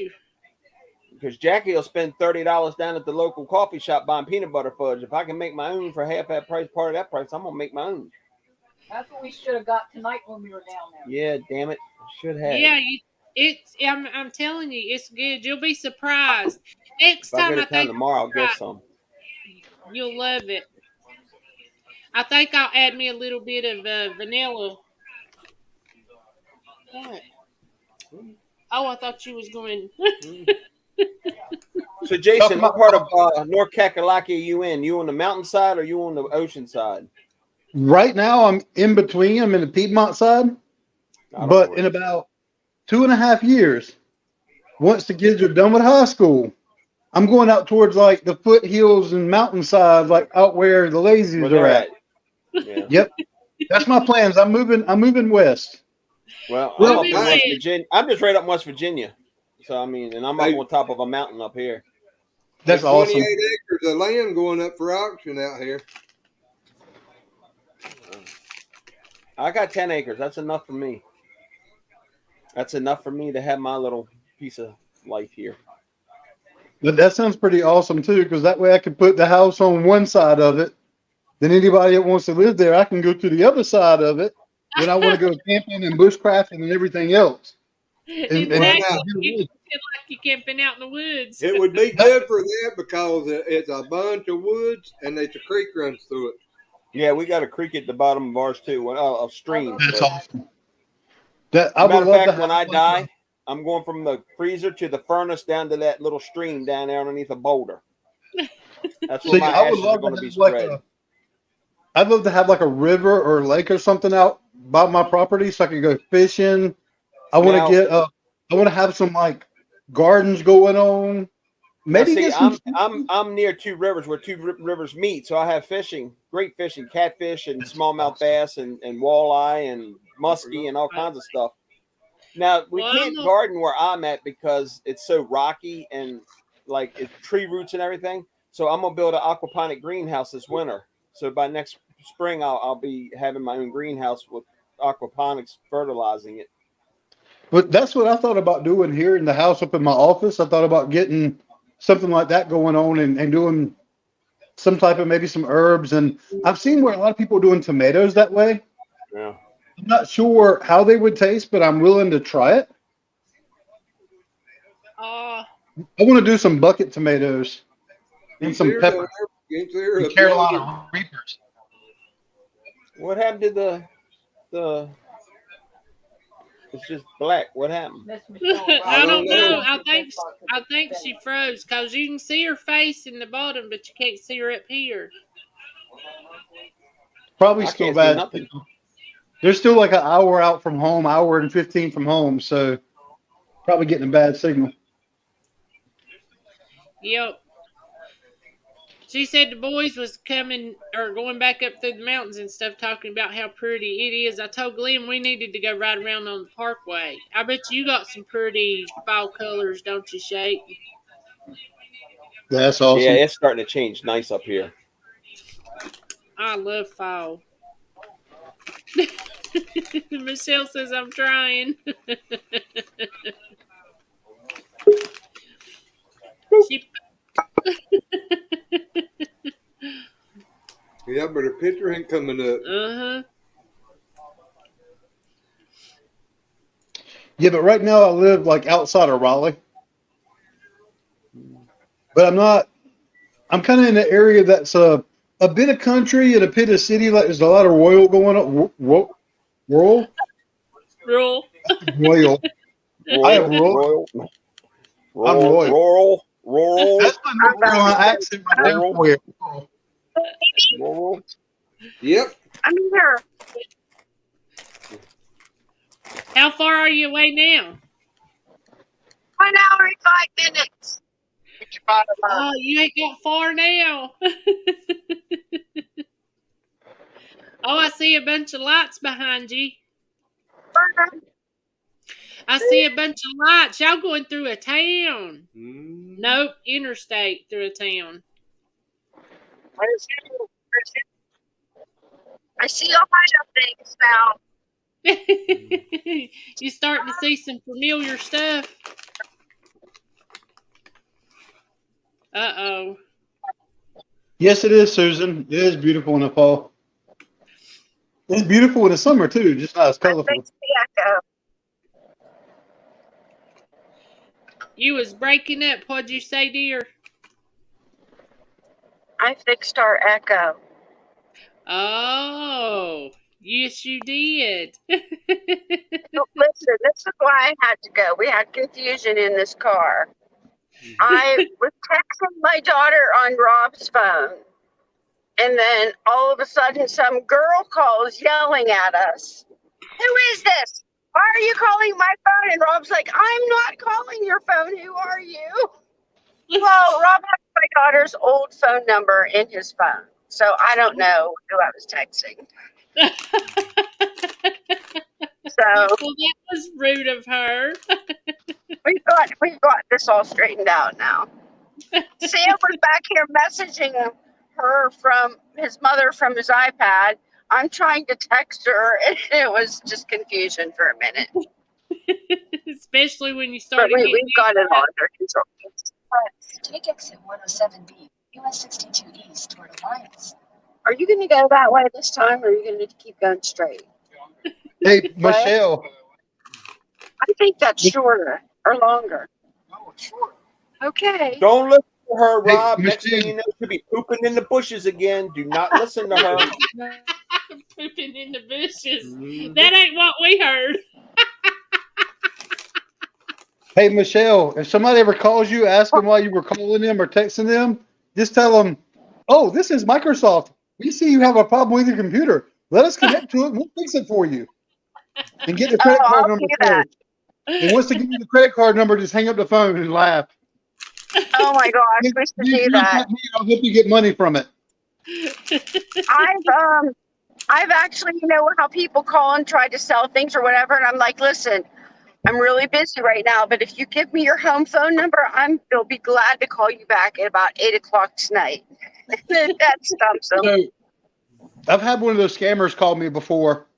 Because Jackie will spend $30 down at the local coffee shop buying peanut butter fudge. If I can make my own for half that price, part of that price, I'm gonna make my own. That's what we should have got tonight when we were down there. Yeah, damn it, should have. Yeah, I'm telling you, it's good. You'll be surprised. Next time I think tomorrow, I'll get some. You'll love it. I think I'll add me a little bit of vanilla. What? Oh, I thought you was going. So, Jason, what part of North Kakalaki are you in? You on the mountainside or you on the ocean side? Right now, I'm in between. I'm in the Piedmont side. But in about 2.5 years, once the kids are done with high school, I'm going out towards like the foothills and mountainsides, like out where the lazies are at. Yeah. Yep, that's my plans. I'm moving west. Well, I'm up in West Virginia. I'm just right up in West Virginia. So I mean, and I'm up on top of a mountain up here. That's awesome. 28 acres of land going up for auction out here. I got 10 acres. That's enough for me. That's enough for me to have my little piece of life here. But that sounds pretty awesome too, because that way I can put the house on one side of it. Then anybody that wants to live there, I can go to the other side of it when I want to go camping and bushcrafting and everything else. Exactly. You feel like you're camping out in the woods. It would be good for that because it's a bunch of woods and there's a creek runs through it. Yeah, we got a creek at the bottom of ours too. A stream. That's awesome. Matter of fact, when I die, I'm going from the freezer to the furnace down to that little stream down there underneath a boulder. That's where my ashes are going to be spread. I'd love to have like a river or a lake or something out by my property so I can go fishing. I want to get I want to have some like gardens going on. Maybe I'm near two rivers where two rivers meet, so I have fishing, great fishing, catfish and smallmouth bass and walleye and muskie and all kinds of stuff. Now we can't garden where I'm at because it's so rocky and like it's tree roots and everything. So I'm gonna build an aquaponic greenhouse this winter. So by next spring, I'll be having my own greenhouse with aquaponics, fertilizing it. But that's what I thought about doing here in the house up in my office. I thought about getting something like that going on and doing some type of maybe some herbs. And I've seen where a lot of people are doing tomatoes that way. Yeah. I'm not sure how they would taste, but I'm willing to try it. I want to do some bucket tomatoes and some pepper. And Carolina Reapers. What happened to the? It's just black. What happened? I don't know. I think she froze because you can see her face in the bottom, but you can't see her up here. Probably still bad. They're still like an hour out from home, hour and 15 from home, so probably getting a bad signal. Yep. She said the boys was coming or going back up through the mountains and stuff, talking about how pretty it is. I told Glenn we needed to go ride around on the parkway. I bet you got some pretty fall colors, don't you, Shake? That's awesome. Yeah, it's starting to change nice up here. I love fall. Michelle says I'm trying. She... Yeah, but her picture ain't coming up. Uh-huh. Yeah, but right now I live like outside of Raleigh. But I'm kind of in an area that's a bit of country and a bit of city. Like there's a lot of royal going on. Rural? Rural. Royal. I am rural. I'm royal. Rural. That's my North Carolina accent right there for you. Rural. Yep. I'm here. How far are you away now? 1 hour and 5 minutes. Oh, you ain't got far now. Oh, I see a bunch of lights behind you. I see a bunch of lights. Y'all going through a town. Nope, interstate through a town. I see a lot of things now. You starting to see some familiar stuff. Uh-oh. Yes, it is, Susan. It is beautiful in the fall. It's beautiful in the summer, too, just not as colorful. You was breaking up. What'd you say, dear? I fixed our echo. Oh, yes, you did. Listen, this is why I had to go. We had confusion in this car. I was texting my daughter on Rob's phone, and then all of a sudden some girl calls yelling at us. Who is this? Why are you calling my phone? And Rob's like, I'm not calling your phone. Who are you? Well, Rob has my daughter's old phone number in his phone, so I don't know who I was texting. So well, that was rude of her. we've got this all straightened out now. Sam was back here messaging her from his mother from his iPad. I'm trying to text her, and it was just confusion for a minute. Especially when you started. But we've got it all under control. Take exit 107B, US 62 East toward Alliance. Are you going to go that way this time, or are you going to keep going straight? Hey, Michelle. I think that's shorter or longer. No, it's short. Okay. Don't listen to her, Rob. Hey, Next thing you know, she'll be pooping in the bushes again. Do not listen to her. Pooping in the bushes. That ain't what we heard. Hey, Michelle, if somebody ever calls you, ask them why you were calling them or texting them, just tell them, oh, this is Microsoft. We see you have a problem with your computer. Let us connect to it and we'll fix it for you. And get the credit card number first. And once they give you the credit card number, just hang up the phone and laugh. Oh my gosh, we should do that. I'll help you get money from it. I've actually, you know how people call and try to sell things or whatever, and I'm like, listen, I'm really busy right now, but if you give me your home phone number, I'll be glad to call you back at about 8 o'clock tonight. That stumps them. So, I've had one of those scammers call me before,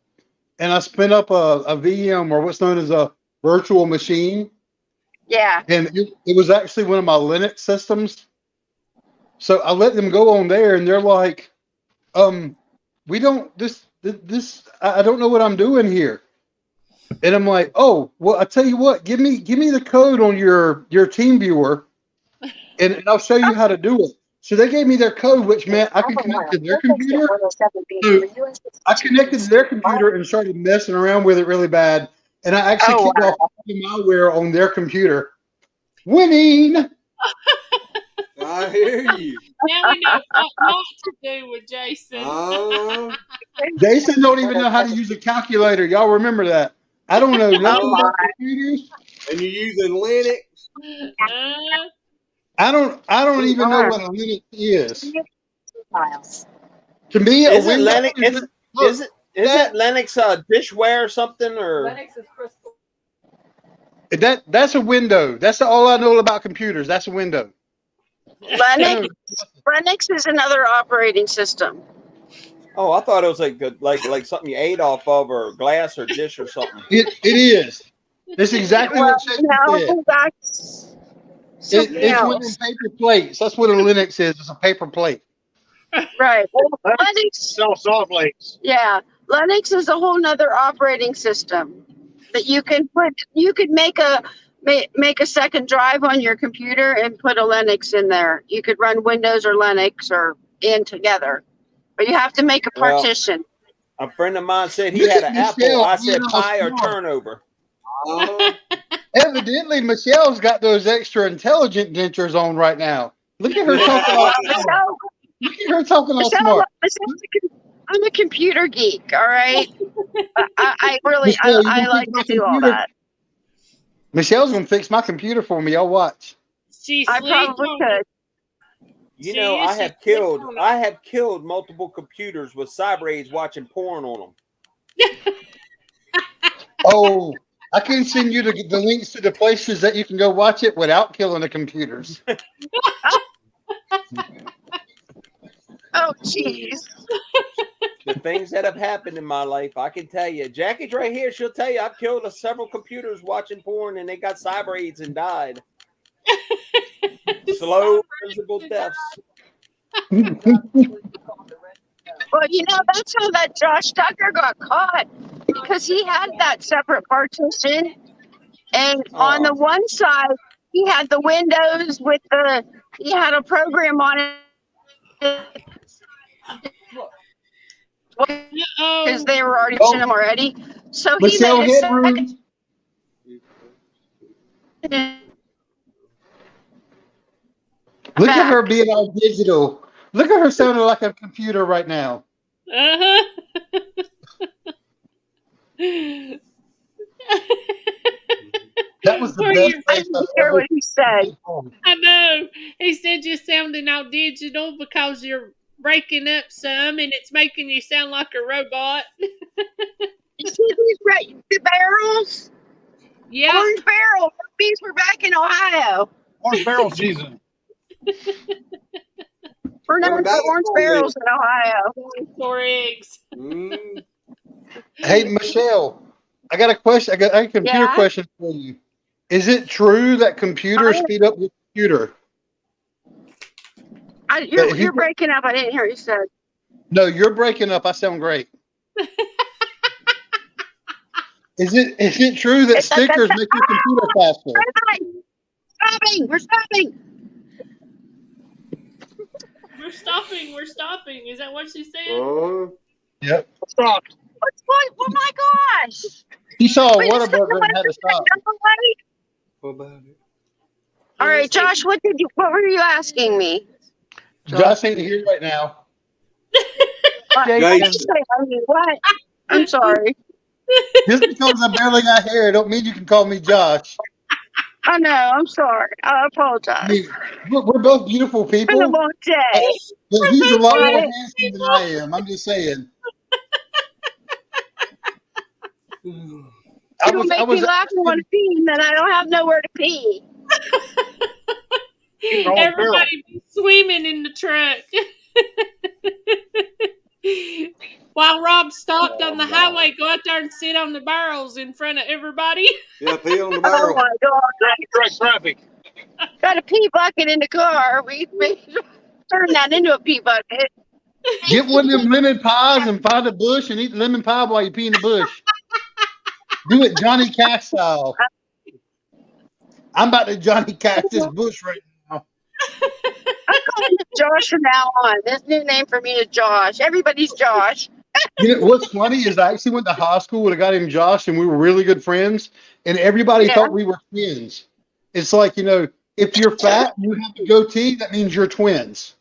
and I spin up a VM or what's known as a virtual machine. Yeah. And it was actually one of my Linux systems. So I let them go on there, and they're like, we don't, I don't know what I'm doing here. And I'm like, oh, well, I tell you what, give me the code on your team viewer, and I'll show you how to do it. So they gave me their code, which meant I could connect to their computer. So I connected to their computer and started messing around with it really bad. And I actually kicked off the malware on their computer. Winning! I hear you. Now we know what not to do with Jason. Jason don't even know how to use a calculator. Y'all remember that? I don't know nothing about computers. And you're using Linux? I don't even know what a Linux is. Files. To me, a Isn't Windows Linux isn't Linux dishware or something or Linux is crystal. that's a window. That's all I know about computers. That's a window. Linux is another operating system. Oh, I thought it was like something you ate off of or glass or dish or something. It is. It's exactly what Jason said. That's something It's one of else. them paper plates. That's what a Linux is. It's a paper plate. Right. Well, Linux. Solid links. Yeah, Linux is a whole nother operating system that you can put. You could make a second drive on your computer and put a Linux in there. You could run Windows or Linux or in together, but you have to make a partition. A friend of mine said he had an Apple. I said Pi or turnover. Evidently, Michelle's got those extra intelligent dentures on right now. Look at her talking all smart. Look at her talking all smart. I'm a computer geek. All right, I really Michelle, I like to do all that. Michelle's gonna fix my computer for me. Y'all watch. I probably could. You know, I have killed multiple computers with cyber aids watching porn on them. Oh, I can send you the links to the places that you can go watch it without killing the computers. Oh, jeez. The things that have happened in my life, I can tell you. Jackie's right here. She'll tell you I've killed several computers watching porn and they got cyber aids and died. Slow, miserable deaths. Well, you know, that's how that Josh Tucker got caught, because he had that separate partition, and on the one side he had the Windows with he had a program on it because they were already in them already. So he Michelle made a second. Look at her being all digital. Look at her sounding like a computer right now. Uh-huh. That was the best. I didn't hear what he said. I know. He said you're sounding all digital because you're breaking up some and it's making you sound like a robot. You see the barrels? Yeah. Orange barrel. These were back in Ohio. Orange barrel season. We're known for orange barrels in Ohio. Or eggs. Hey, Michelle, I got a question. I got a computer question for you. Is it true that computers speed up your computer? You're breaking up. I didn't hear what you said. No, you're breaking up. I sound great. Is it true that stickers make your computer faster? We're stopping. We're stopping. Is that what she said? Yep. Stopped. What's going? Oh my gosh! He saw a Whataburger and had to stop. What about it? All right, Josh. What were you asking me? Josh ain't here right now. What? I'm sorry. Just because I barely got hair, don't mean you can call me Josh. I know. I'm sorry. I apologize. I mean, we're both beautiful people. It's been a long day. But he's a lot more handsome than I am. I'm just saying. It'll make me laugh and want to pee, and then I don't have nowhere to pee. Everybody be swimming in the truck. While Rob stopped on the highway, go out there and sit on the barrels in front of everybody. Yeah, pee on the barrel. Oh my God! Direct traffic. Got a pee bucket in the car. We turned that into a pee bucket. Get one of them lemon pies and find a bush and eat lemon pie while you pee in the bush. Do it Johnny Cash style. I'm about to Johnny Cash this bush right now. I'm calling you Josh from now on. This new name for me is Josh. Everybody's Josh. You know, what's funny is I actually went to high school with a guy named Josh, and we were really good friends, and everybody thought we were twins. It's like, you know, if you're fat and you have a goatee, that means you're twins.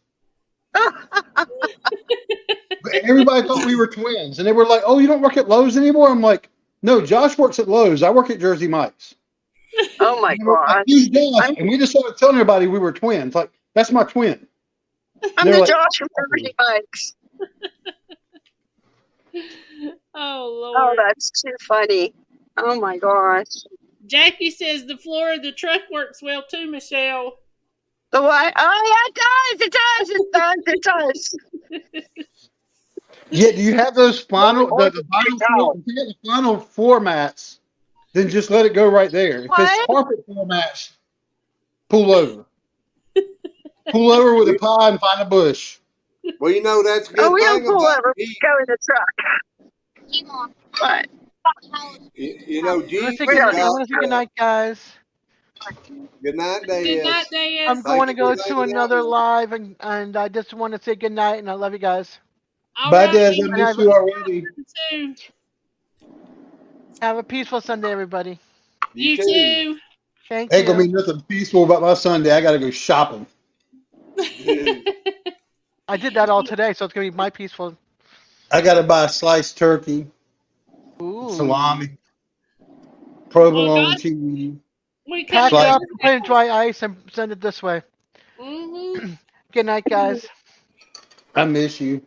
But everybody thought we were twins, and they were like, "Oh, you don't work at Lowe's anymore?" I'm like, "No, Josh works at Lowe's. I work at Jersey Mike's." Oh my And they were like, gosh. "Who's Josh?" I'm, And we just started telling everybody we were twins. Like, that's my twin. I'm They're the like, Josh from Jersey Mike's. Oh, Oh, Lord. that's too funny. Oh my gosh. Jackie says the floor of the truck works well too, Michelle. The what? Oh yeah, it does. It does. It does. It does. "Yeah, do you have those final Or the final floor? If you get the final floor mats, then just let it go right there. If it's what? carpet floor mats, pull over. Pull over with a pie and find a bush." Well, you know that's a Oh, good we don't thing pull about over. We Jeep. go in the truck. What? You know, I want Jeep to say We good has night, don't. I got. want to say good night, guys. Good night, Good night, Dez. Dez. I'm Thank going to you go for to hanging out another with us. live, and I just want to say good night, and I love you guys. All Bye, right, Dad. I we And miss you already. too. have a peaceful Sunday, everybody. You too. Thank Ain't gonna be you. nothing peaceful about my Sunday. I gotta go shopping. I did that all today, so it's gonna be my peaceful. I gotta buy a sliced turkey, Ooh. salami, Well, provolone God, cheese. we come Pack to it Slice. up and put it in dry ice and send it this way. Mm-hmm. Good night, guys. I miss you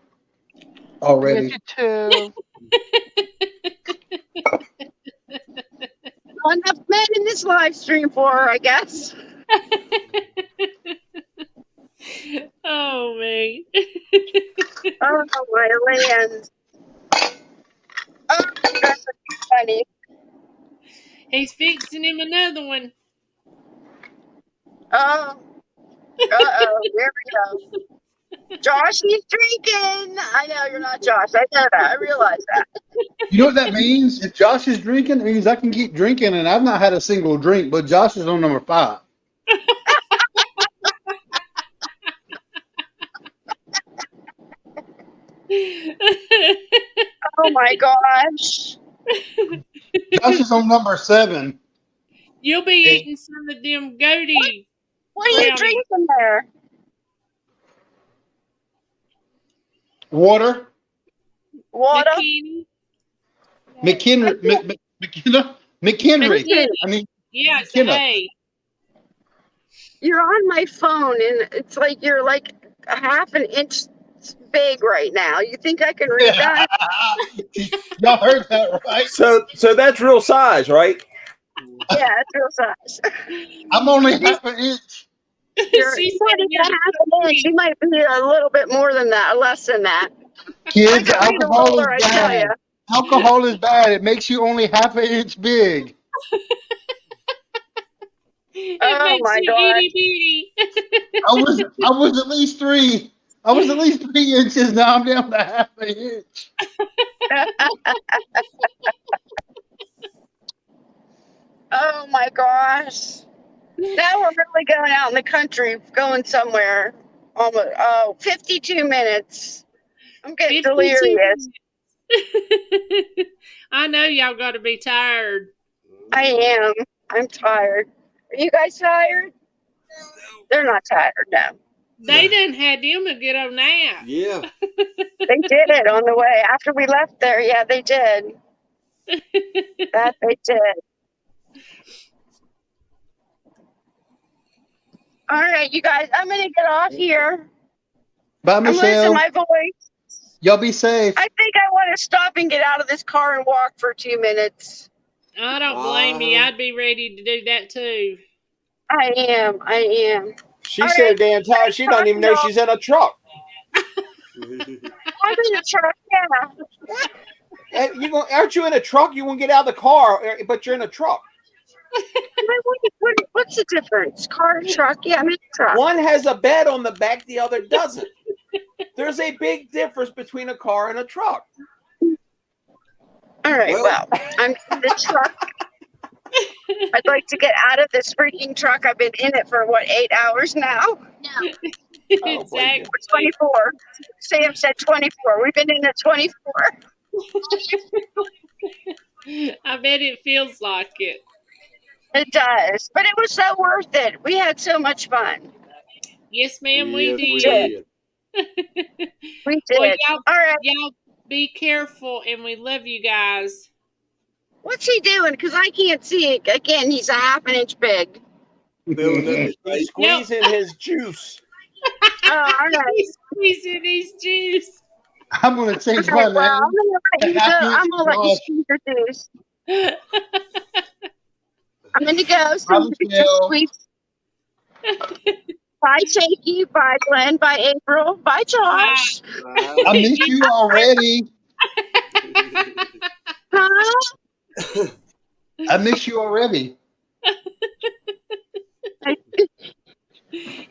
I miss already. you too. Not enough men in this live stream for her, I guess. Oh, man. Oh my land. Oh, that's funny. He's fixing him another one. Oh. Uh-oh. Here we go. Josh, he's drinking. I know you're not Josh. I know that. I realize that. You know what that means? If Josh is drinking, it means I can keep drinking, and I've not had a single drink, but Josh is on number 5. Oh my gosh. Josh is on number 7. You'll be Hey. eating some of them goatee. What are you brownies. drinking there? Water. Water? McKinney. McHenry. I mean, Yeah, it's McKenna. an A. You're on my phone, and it's like you're like a half an inch big right now. You think I can read that? Y'all heard that, right? So that's real size, right? Yeah, it's real size. I'm only half an inch. You're She not said even you're half an inch. You might be a little bit more than that, less than that. Kids, I can read a alcohol ruler, is I tell bad. you. Alcohol is bad. It makes you only half an inch big. It Oh makes my you God. itty bitty. I was at least 3. I was at least 3 inches. Now I'm down to half an inch. Oh my gosh. Now we're really going out in the country, going somewhere. Almost 52 minutes. I'm getting 52 delirious. minutes. I know y'all got to be tired. I am. I'm tired. Are you guys tired? They're not tired, no. They done had them a good old nap. Yeah. They did it on the way. After we left there, yeah, they did. That they did. All right, you guys, I'm going to get off here. Bye, I'm losing Michelle. my voice. Y'all be safe. I think I want to stop and get out of this car and walk for 2 minutes. I don't blame you. I'd be ready to do that too. I am. She All said right. damn tired. She don't even know she's in a truck. I'm in the truck, yeah. Aren't you in a truck? You won't get out of the car, but you're in a truck. What's the difference? Car, truck? Yeah, I'm in a truck. One has a bed on the back, the other doesn't. There's a big difference between a car and a truck. All right, well, I'm in the truck. I'd like to get out of this freaking truck. I've been in it for, 8 hours now? No. Exactly. 24. Sam said 24. We've been in it 24. I bet it feels like it. It does. But it was so worth it. We had so much fun. Yes, ma'am, we Yes, did. we did. We Well, did. All right. y'all be careful, and we love you guys. What's he doing? Because I can't see it. Again, he's a half an inch big. Filling up his He's face. squeezing his juice. Oh, all right. He's squeezing his juice. I'm going to change All right, my well, name. I'm gonna let you go. Happy I'm gonna let you Josh. squeeze your juice. I'm gonna go. So Bye, you can just Michelle. squeeze. Bye, Shaky. Bye, Glenn. Bye, April. Bye, Josh. I miss you already. Huh? I miss you already.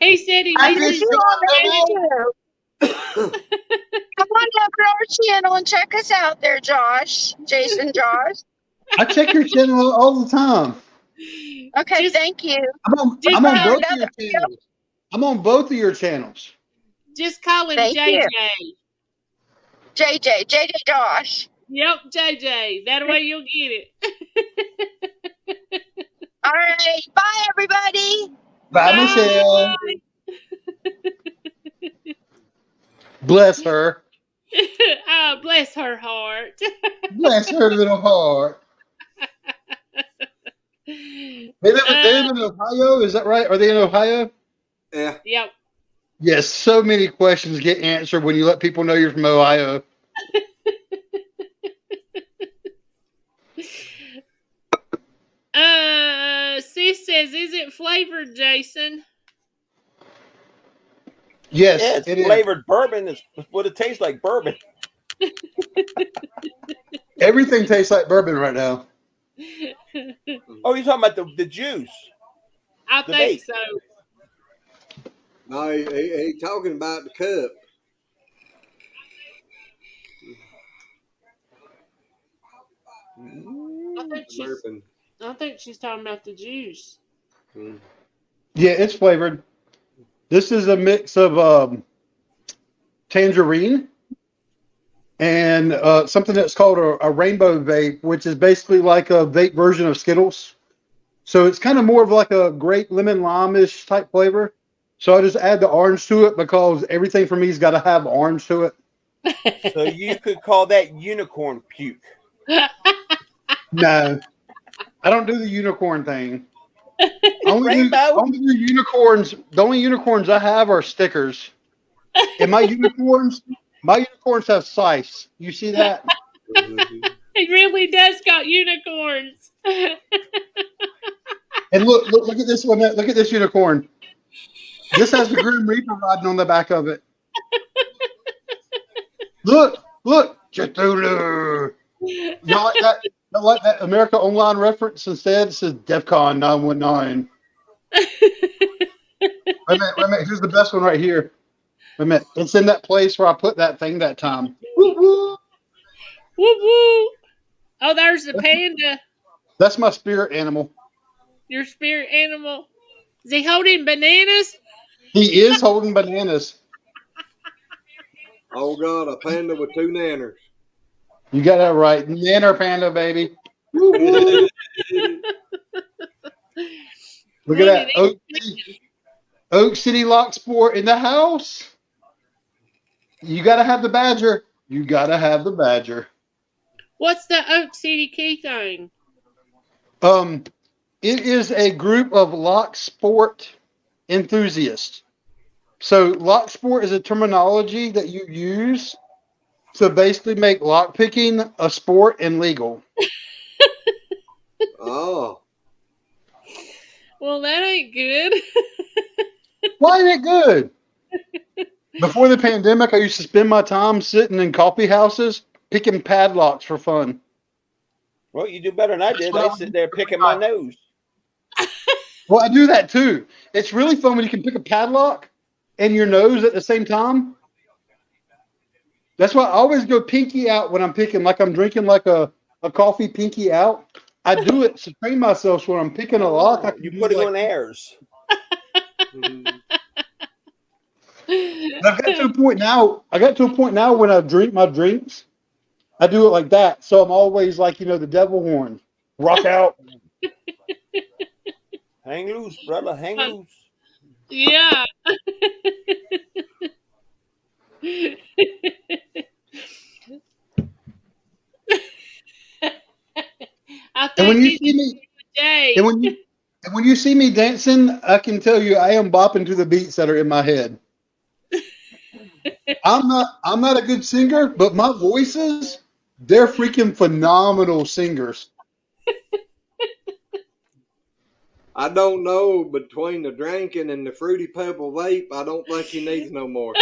He said he I I misses miss miss you you already already. too. Come on over our channel and check us out there, Josh. Jason, Josh. I check your channel all the time. Okay, thank you. I'm on both of your channels. I'm on both of your channels. Just call him Thank JJ. you. JJ Josh. Yep, JJ. That way you'll get it. All right. Bye, everybody. Bye, Michelle. Bless her. Oh, bless her heart. Bless her little heart. They live in Ohio, is that right? Are they in Ohio? Yeah. Yep. Yes, so many questions get answered when you let people know you're from Ohio. Sis says, is it flavored, Jason? Yes, Yeah, it's it flavored bourbon. It's what it tastes like, bourbon. Everything tastes like bourbon right now. Oh, you're talking about the juice. I The think vape. so. No, he talking about the cup. I think she's talking about the juice. Yeah, it's flavored. This is a mix of tangerine and something that's called a rainbow vape, which is basically like a vape version of Skittles. So it's kind of more of like a grape lemon lime-ish type flavor. So I just add the orange to it because everything for me's got to have orange to it. So you could call that unicorn puke. No, I don't do the unicorn thing. Only do unicorns. The only unicorns I have are stickers. And my unicorns have size. You see that? It really does got unicorns. And look at this one. Look at this unicorn. This has the Grim Reaper riding on the back of it. Look, Cthulhu. Y'all like that? Y'all like that America Online reference instead? It says DEFCON 919. Wait a minute. Here's the best one right here. Wait a minute. It's in that place where I put that thing that time. Woo woo. Woo woo. Oh, there's the panda. That's my spirit animal. Your spirit animal. Is he holding bananas? He is holding bananas. Oh God, a panda with two nanners. You got that right. Nanner panda, baby. Woo woo. Look at that. Oak City Lock Sport in the house. You got to have the badger. You got to have the badger. What's the Oak City key thing? It is a group of lock sport enthusiasts. So lock sport is a terminology that you use to basically make lock picking a sport and legal. Oh. Well, that ain't good. Why ain't it good? Before the pandemic, I used to spend my time sitting in coffee houses picking padlocks for fun. Well, you do better than I did. I sit there picking my nose. Well, I do that too. It's really fun when you can pick a padlock and your nose at the same time. That's why I always go pinky out when I'm picking, like I'm drinking like a coffee pinky out. I do it to train myself so when I'm picking a lock. I can You put it like, on airs. I've got to a point now. I got to a point now when I drink my drinks, I do it like that. So I'm always like, the devil horn. Rock out. Hang loose, brother. Hang loose. Yeah. I And when think you he's see me, Jay. and when you see me dancing, I can tell you I am bopping to the beats that are in my head. I'm not a good singer, but my voices, they're freaking phenomenal singers. I don't know, between the drinking and the Fruity Pebble vape, I don't think he needs no more.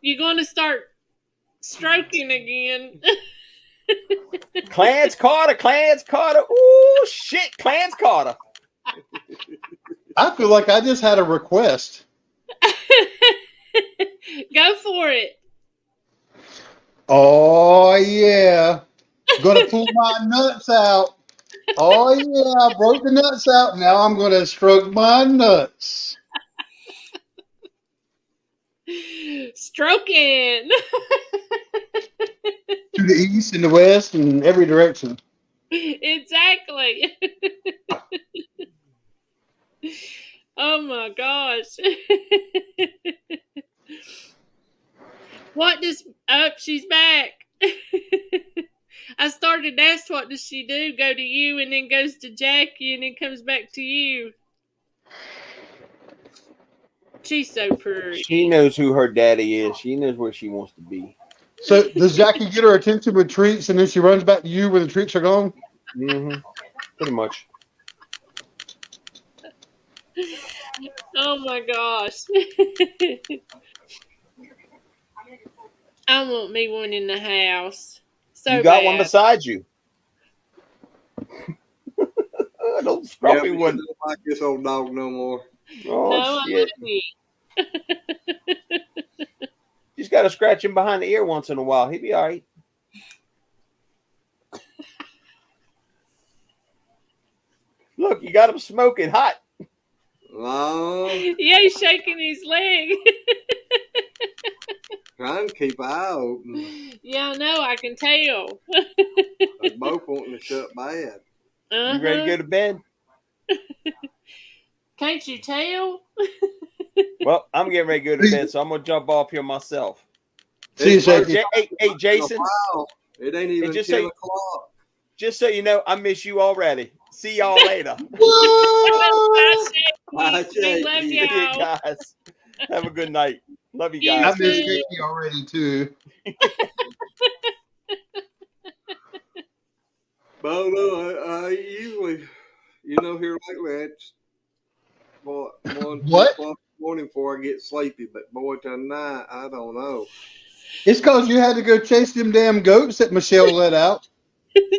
You're going to start stroking again. Clarence Carter. Ooh, shit, Clarence Carter. I feel like I just had a request. Go for it. Oh yeah, gonna pull my nuts out. Oh yeah, I broke the nuts out. Now I'm gonna stroke my nuts. Stroking. To the east and the west and every direction. Exactly. Oh my gosh. What does she's back. I started to ask what does she do? Go to you and then goes to Jackie and then comes back to you. She's so pretty. She knows who her daddy is. She knows where she wants to be. So does Jackie get her attention with treats and then she runs back to you when the treats are gone? Mm-hmm. Pretty much. Oh my gosh. I want me one in the house. So you got bad. one beside you. Don't scruffy one. Don't like this old dog no more. Oh No, shit! I Just got to scratch him behind the ear once in a while. He'd be all right. Look, you got him smoking hot. Yeah, he's shaking his leg. Trying to keep an eye open. Yeah, I know. I can tell. They're both wanting to shut bad. You ready to go to bed? Can't you tell? Well, I'm getting ready to go to bed, so I'm gonna jump off here myself. See you, Jackie. Hey, Jason. It ain't even 10 o'clock. Just so you know, I miss you already. See y'all later. Bye, we love y'all. Guys. Have a good night. Love you I guys. miss Jackie already too. But I usually, here lately, it's what? 2 o'clock in the morning before I get sleepy. But boy, tonight, I don't know. It's because you had to go chase them damn goats that Michelle let out.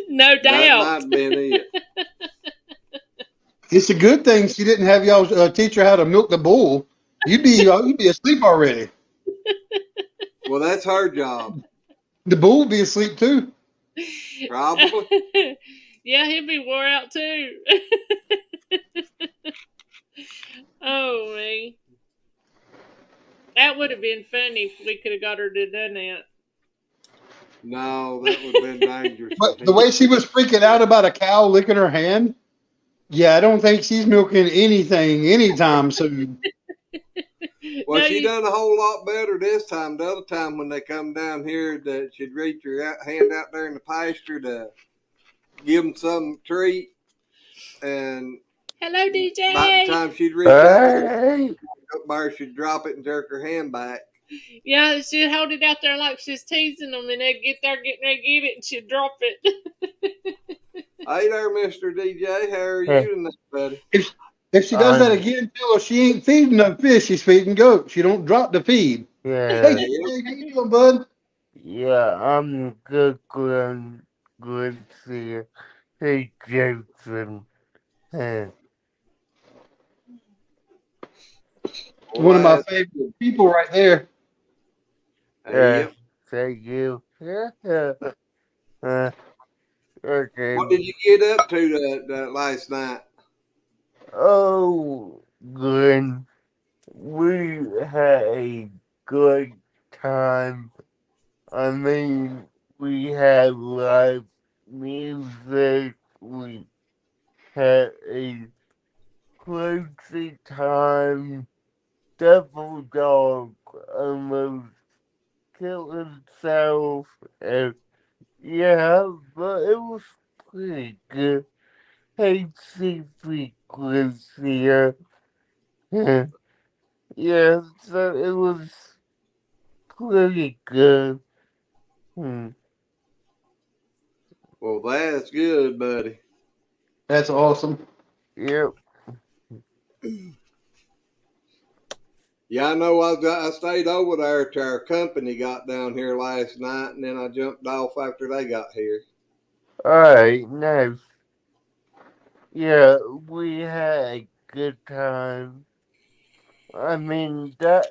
No doubt. That might have been it. It's a good thing she didn't have y'all teach her how to milk the bull. You'd be asleep already. Well, that's her job. The bull would be asleep too. Probably. Yeah, he'd be wore out too. Oh, man. That would have been funny if we could have got her to done that. No, that would have been dangerous. But the way she was freaking out about a cow licking her hand, yeah, I don't think she's milking anything anytime soon. Well, she done a whole lot better this time. The other time when they come down here, that she'd reach her hand out there in the pasture to give them some treat, and hello, DJ. by the time she'd reach out there, she'd drop it and jerk her hand back. Yeah, she'd hold it out there like she's teasing them, and they'd get there, getting ready to get it, and she'd drop it. Hey there, Mr. DJ. How are you tonight, buddy? If she does that again, tell her she ain't feeding no fish. She's feeding goats. She don't drop the feed. Yeah. Hey, how you doing, bud? Yeah, I'm good. Good to see you. Hey, Jason. Hey. One of my favorite people right there. Yep. Thank you. Okay. What did you get up to that last night? Oh, good. We had a good time. I mean, we had live music. We had a crazy time devil dog almost killed himself, and yeah, but it was pretty good. HC frequency, yeah, yeah, so it was pretty good. Well, that's good, buddy. That's awesome. Yep. Yeah, I know. I stayed over there till our company got down here last night, and then I jumped off after they got here. Alright, nice. Yeah, we had a good time. I mean, that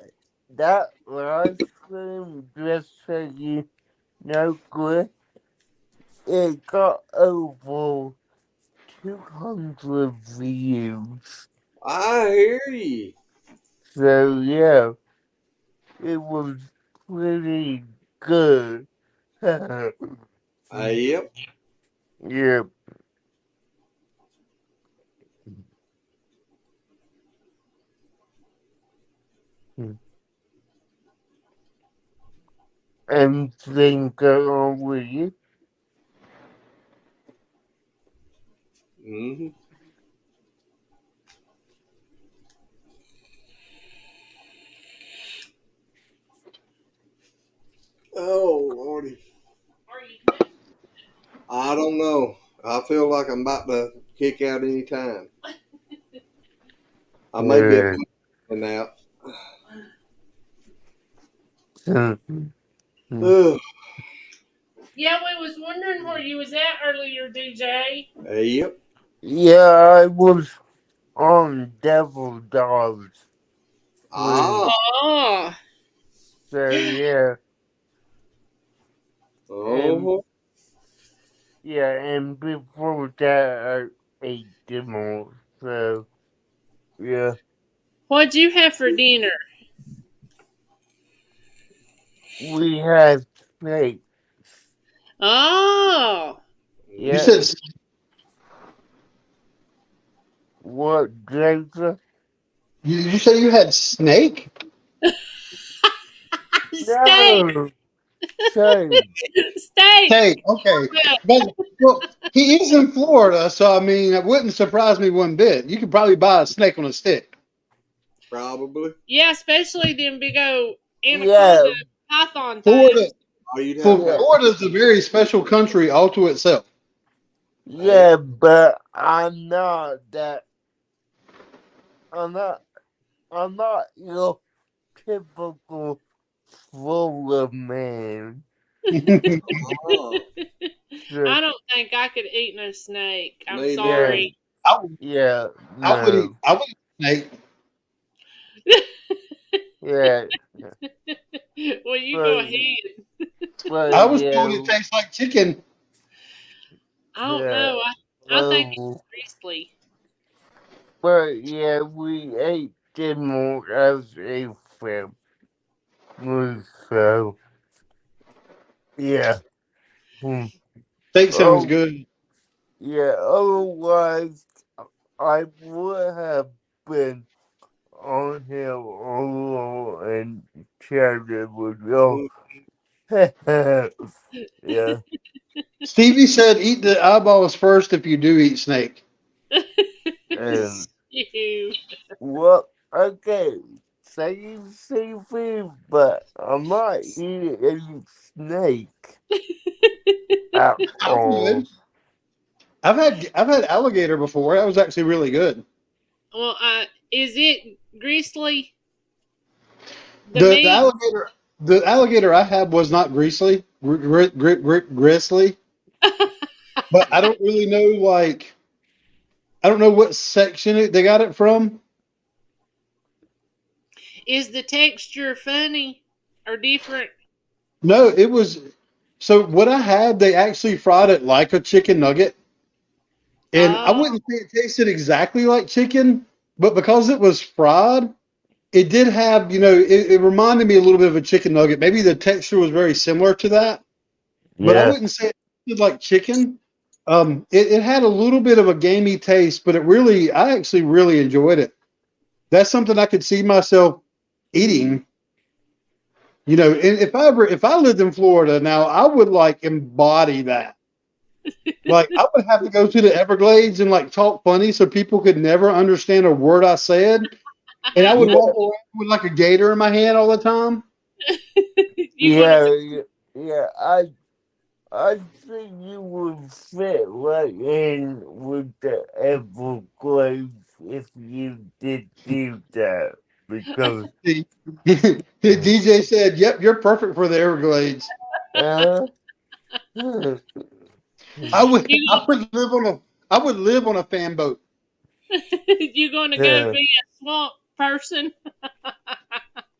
last film, just so you know, good, it got over 200 views. I hear you. So, yeah, it was pretty good. Yep. Yep. Anything going on with you? Mm-hmm. Oh, Lordy. I don't know. I feel like I'm about to kick out any time. I may be a nap. Ugh. Yeah, we was wondering where you was at earlier, DJ. Yep. Yeah, I was on Devil Dogs. Oh. So, yeah. Oh. Yeah, and before that, I ate dinner. So, yeah. What'd you have for dinner? We had steak. Oh. Yeah. You said What, Jason? you say you had snake? No. Steak. Steak. Steak. Okay. But well, he is in Florida, so I mean, it wouldn't surprise me one bit. You could probably buy a snake on a stick. Probably. Yeah, especially them big old anaconda python Florida. things. Oh, you'd have to have Florida's a very special country all to itself. Yeah, but I'm not that. I'm not your typical Florida man. Oh. I don't think I could eat no snake. I'm Maybe. sorry. Yeah, I would eat no. snake. Yeah. Well, you go ahead. But I was yeah, told it tastes like chicken. I don't know. I think it's grizzly. But yeah, we ate dinner as a family, so yeah. Steak sounds good. Yeah, otherwise I would have been on here alone and chatted with y'all. Yeah. Stevie said eat the eyeballs first if you do eat snake. And Ew. well, okay. Say seafood, but I'm not eating any snake at all. I've had alligator before. That was actually really good. Well, is it grizzly? The alligator I had was not grizzly, grizzly. But I don't really know, I don't know what section they got it from. Is the texture funny or different? No, it was. So what I had, they actually fried it like a chicken nugget. And I wouldn't say it tasted exactly like chicken, but because it was fried, it did have, it reminded me a little bit of a chicken nugget. Maybe the texture was very similar to that, but I wouldn't say it tasted like chicken. It had a little bit of a gamey taste, but I actually really enjoyed it. That's something I could see myself eating. You know, and if I lived in Florida now, I would like embody that. Like I would have to go to the Everglades and like talk funny so people could never understand a word I said. And I would walk around with like a gator in my hand all the time. Yeah. I think you would fit right in with the Everglades if you did do that. Because DJ said, "Yep, you're perfect for the Everglades." I would live on a fan boat. You gonna go be a swamp person?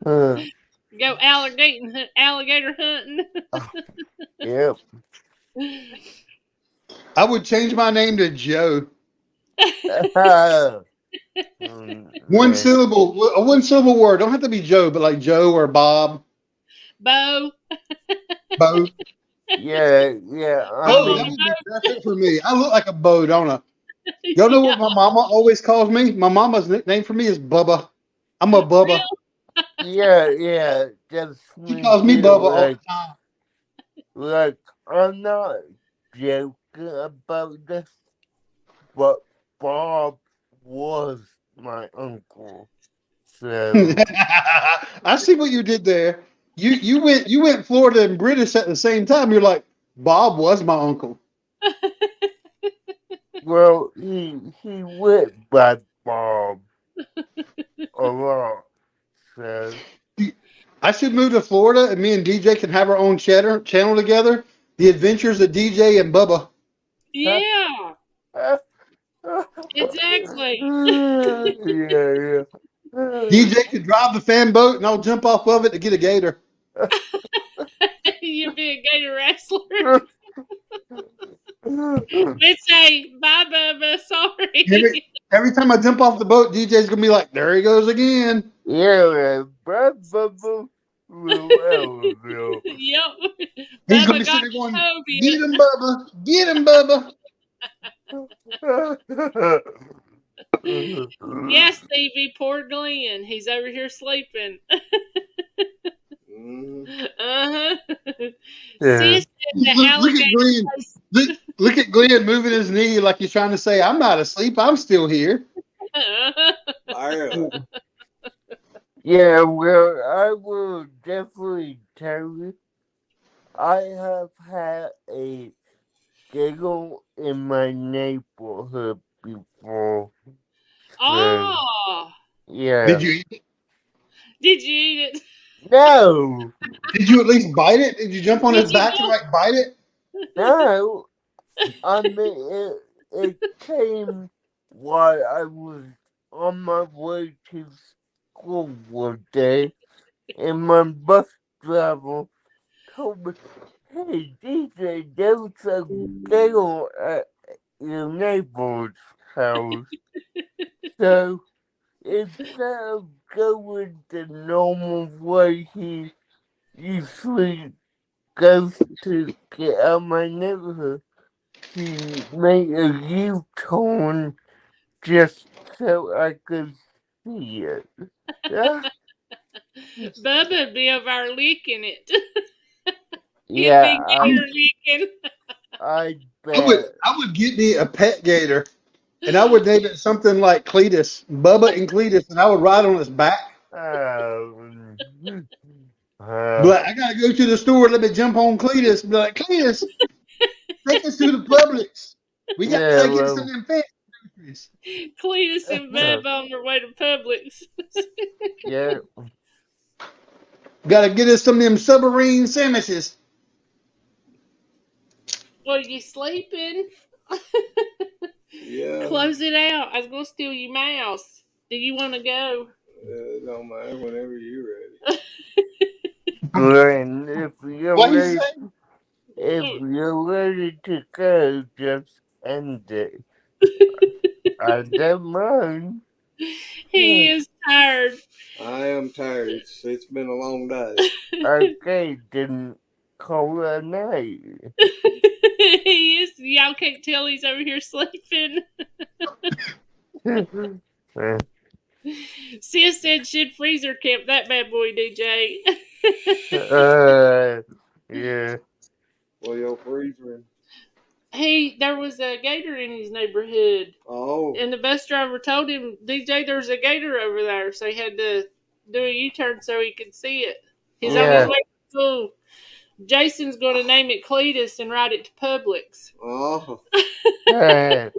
Go alligator hunting. Yep. I would change my name to Joe. One syllable, a one syllable word. Don't have to be Joe, but like Joe or Bob. Bo. Bo. Yeah. Bo, that would be perfect for me. I look like a Bo, don't I? Y'all know what my mama always calls me? My mama's nickname for me is Bubba. I'm a Bubba. Yeah. Just she calls me Bubba all the time. Like, I'm not joking about this, but Bob was my uncle. So I see what you did there. You went Florida and British at the same time. You're like, Bob was my uncle. Well, he went by Bob a lot. So I should move to Florida and me and DJ can have our own channel together. The Adventures of DJ and Bubba. Yeah. Exactly. Yeah. DJ could drive the fan boat and I'll jump off of it to get a gator. You'd be a gator wrestler. Let's say, bye, Bubba. Sorry. Every time I jump off the boat, DJ's gonna be like, "There he goes again." Yeah, bye, Bubba. Yep. He's Bubba gonna be got sitting there going, phobia. "Get him, Bubba! Get him, Bubba!" Yes, Stevie, poor Glenn. He's over here sleeping. Uh-huh. Sis said the Look at alligator. Glenn. Look at Glenn moving his knee like he's trying to say, "I'm not asleep. I'm still here." Yeah, well, I will definitely tell you, I have had a giggle in my neighborhood before. Oh. Yeah. Did you eat it? Did you eat it? No. Did you at least bite it? Did you jump on his back and like bite it? No. I mean, it came while I was on my way to school one day, and my bus driver told me, "Hey, DJ, there was a giggle at your neighbor's house." So instead of going the normal way he usually goes to get out of my neighborhood, he made a U-turn just so I could see it. Yeah. Bubba be over there licking it. He'd Yeah, be gator licking. I bet. I would get me a pet gator, and I would name it something like Cletus, Bubba and Cletus, and I would ride on his back. Be like, I gotta go to the store. Let me jump on Cletus. Be like, Cletus, take us to the Publix. We got to get some of them fancy. Cletus and Bubba on their way to Publix. Yeah. Gotta get us some of them submarine sandwiches. Well, you sleeping? Yeah. Close it out. I was gonna steal your mouse. Do you want to go? It don't matter. Whenever you're ready. Glenn, if you're What ready, you say? to go, just end it. I don't mind. He is tired. I am tired. It's been a long day. Okay, then call it a night. He is. Y'all can't tell he's over here sleeping. Sis said she'd freezer camp that bad boy, DJ. Yeah. Well, your freezer. There was a gator in his neighborhood. Oh. And the bus driver told him, DJ, there's a gator over there. So he had to do a U-turn so he could see it. He's on his way to school. Jason's going to name it Cletus and write it to Publix. Oh. Yeah.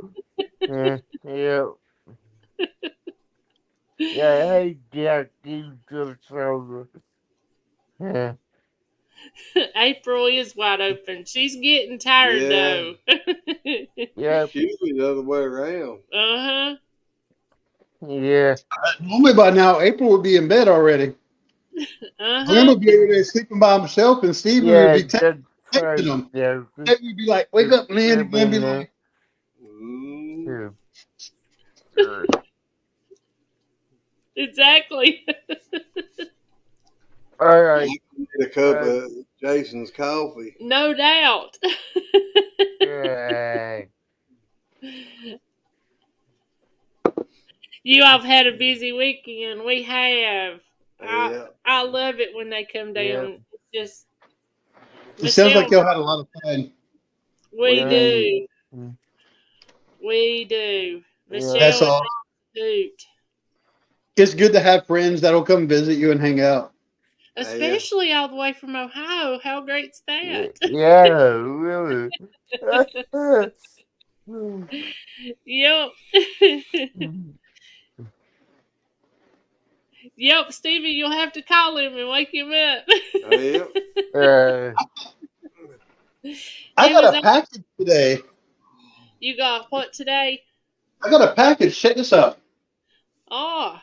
Yeah, hey, Jack, you just over. Yeah. April is wide open. She's getting tired, though. Yeah. It's usually the other way around. Uh-huh. Yeah. Normally by now, April would be in bed already. Glenn would be over there sleeping by himself, and Steven would be texting him. Yeah. He'd be like, "Wake up, Glenn!" And Glenn be like, Exactly. All right. Get a cup of Jason's coffee. No doubt. Yeah. You all have had a busy weekend. We have. Yeah. I love it when they come down. It's just it sounds like y'all had a lot of fun. We do. We do. Michelle That's and all. Hoot. It's good to have friends that'll come visit you and hang out. Especially all the way from Ohio. How great's that? Yeah, really. Yep. Yep, Stevie, you'll have to call him and wake him up. I got a package today. You got what today? I got a package. Check this out. Oh.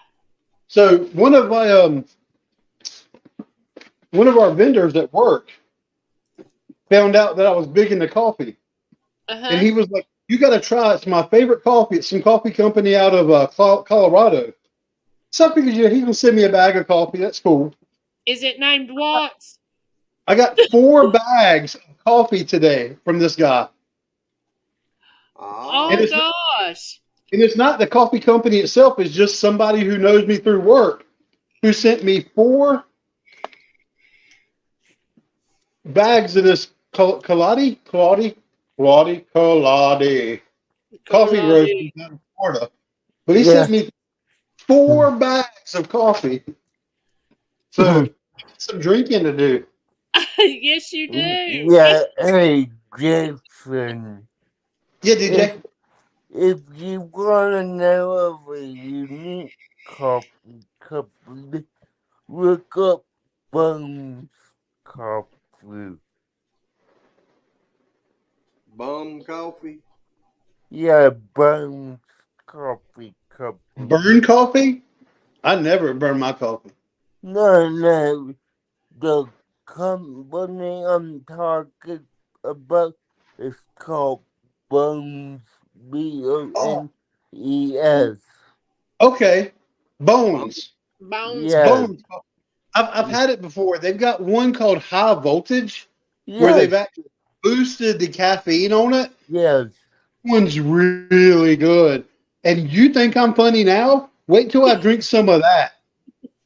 So one of our vendors at work found out that I was big into coffee, and he was like, "You got to try it. It's my favorite coffee. It's some coffee company out of Colorado." So I figured, he can send me a bag of coffee. That's cool. Is it named Watts? I got 4 bags of coffee today from this guy. Oh, gosh. And it's not the coffee company itself. It's just somebody who knows me through work who sent me 4 bags of this Kaladi coffee roast in Florida. But he sent me 4 bags of coffee. So some drinking to do. Yes, you do. Yeah, hey, Jason. Yeah, DJ. If you want to know of a unique coffee company, look up Bones Coffee. Bum coffee? Yeah, Bones Coffee Company. Burn coffee? I never burn my coffee. No. The company I'm talking about is called Bones, B-O-N-E-S. Okay. Bones. Bones. Yes. Bones. I've had it before. They've got one called High Voltage where they've actually boosted the caffeine on it. Yes. One's really good. And you think I'm funny now? Wait till I drink some of that.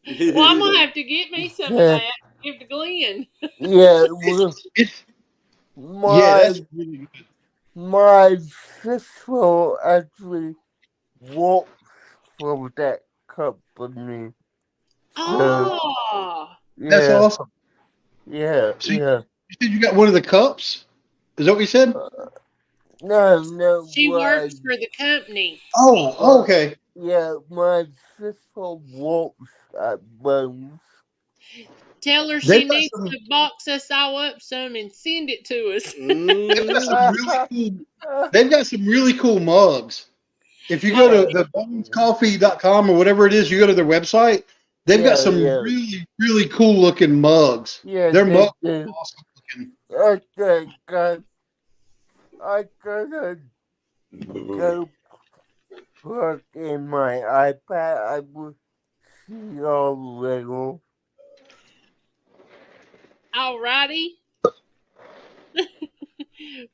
Well, I'm going to have to get me some of that. Give to Glenn. Yeah, well, that's really good. My sister actually works for that company. Oh. That's awesome. Yeah, so you said you got one of the cups? Is that what you said? No. She works for the company. Oh, okay. Yeah, my sister works at Bones. Tell her she needs to box us all up some and send it to us. They've got some really cool mugs. If you go to the bonescoffee.com or whatever it is, you go to their website, they've got some really, really cool looking mugs. Yeah, their mugs are awesome looking. Okay, guys. I gotta go plug in my iPad. I will see y'all later. Alrighty.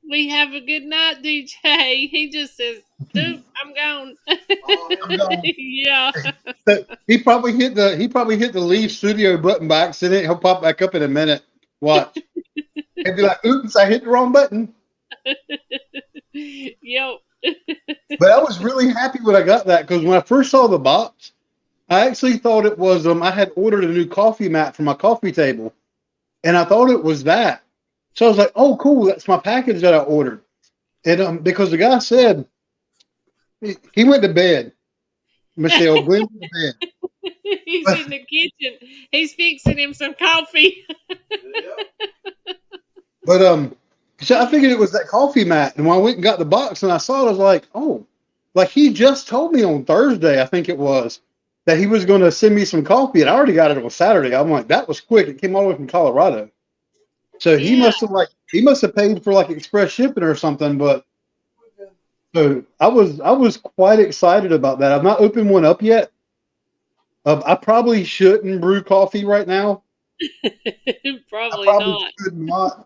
We have a good night, DJ. He just says, "Dude, I'm gone." I'm gone. Yeah. He probably hit the leave studio button by accident. He'll pop back up in a minute. Watch. He'll be like, "Oops, I hit the wrong button." Yo. But I was really happy when I got that because when I first saw the box, I actually thought it was I had ordered a new coffee mat for my coffee table, and I thought it was that. So I was like, "Oh, cool, that's my package that I ordered." And because the guy said he went to bed. Michelle, Glenn went to bed. He's in the kitchen. He's fixing him some coffee. But so I figured it was that coffee mat, and when I went and got the box and I saw it, I was like, "Oh, like he just told me on Thursday, I think it was, that he was going to send me some coffee, and I already got it on Saturday." I'm like, "That was quick. It came all the way from Colorado." So he must have paid for like express shipping or something. But so I was quite excited about that. I've not opened one up yet. I probably shouldn't brew coffee right now. Probably I should not.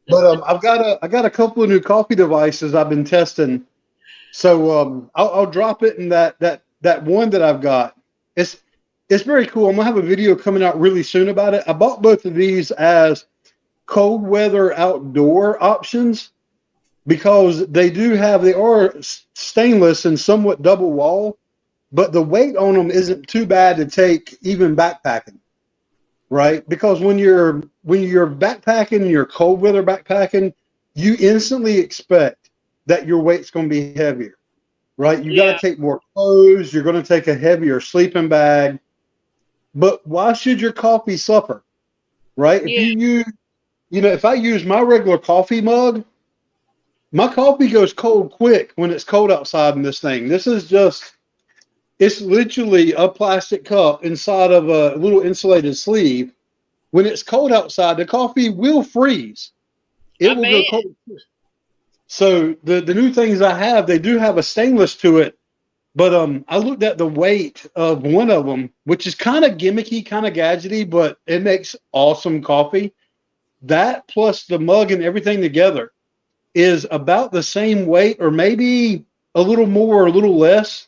But I got a couple of new coffee devices I've been testing. So I'll drop it in that one that I've got. It's very cool. I'm gonna have a video coming out really soon about it. I bought both of these as cold weather outdoor options because they are stainless and somewhat double wall, but the weight on them isn't too bad to take even backpacking. Right? Because when you're backpacking, you're cold weather backpacking, you instantly expect that your weight's going to be heavier, right? You got to take more clothes. You're going to take a heavier sleeping bag. But why should your coffee suffer, right? If you use, if I use my regular coffee mug, my coffee goes cold quick when it's cold outside in this thing. This is it's literally a plastic cup inside of a little insulated sleeve. When it's cold outside, the coffee will freeze. It will go cold. So the new things I have, they do have a stainless to it. But I looked at the weight of one of them, which is kind of gimmicky, kind of gadgety, but it makes awesome coffee. That plus the mug and everything together is about the same weight, or maybe a little more or a little less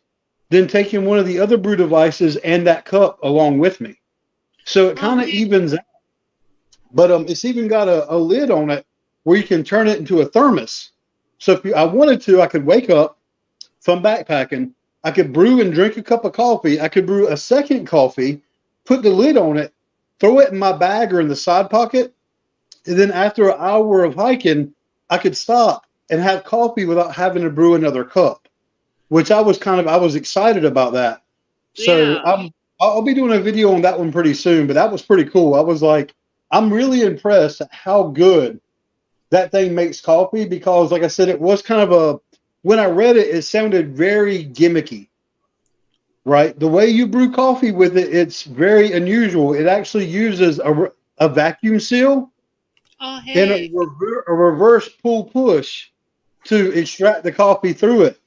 than taking one of the other brew devices and that cup along with me. So it kind of evens out. But it's even got a lid on it where you can turn it into a thermos. So if I wanted to, I could wake up from backpacking, I could brew and drink a cup of coffee. I could brew a second coffee, put the lid on it, throw it in my bag or in the side pocket. And then after an hour of hiking, I could stop and have coffee without having to brew another cup, which I was excited about that. So I'll be doing a video on that one pretty soon, but that was pretty cool. I was like, I'm really impressed at how good that thing makes coffee because, like I said, it was kind of when I read it, it sounded very gimmicky, right? The way you brew coffee with it, it's very unusual. It actually uses a vacuum seal and a reverse pull push to extract the coffee through it.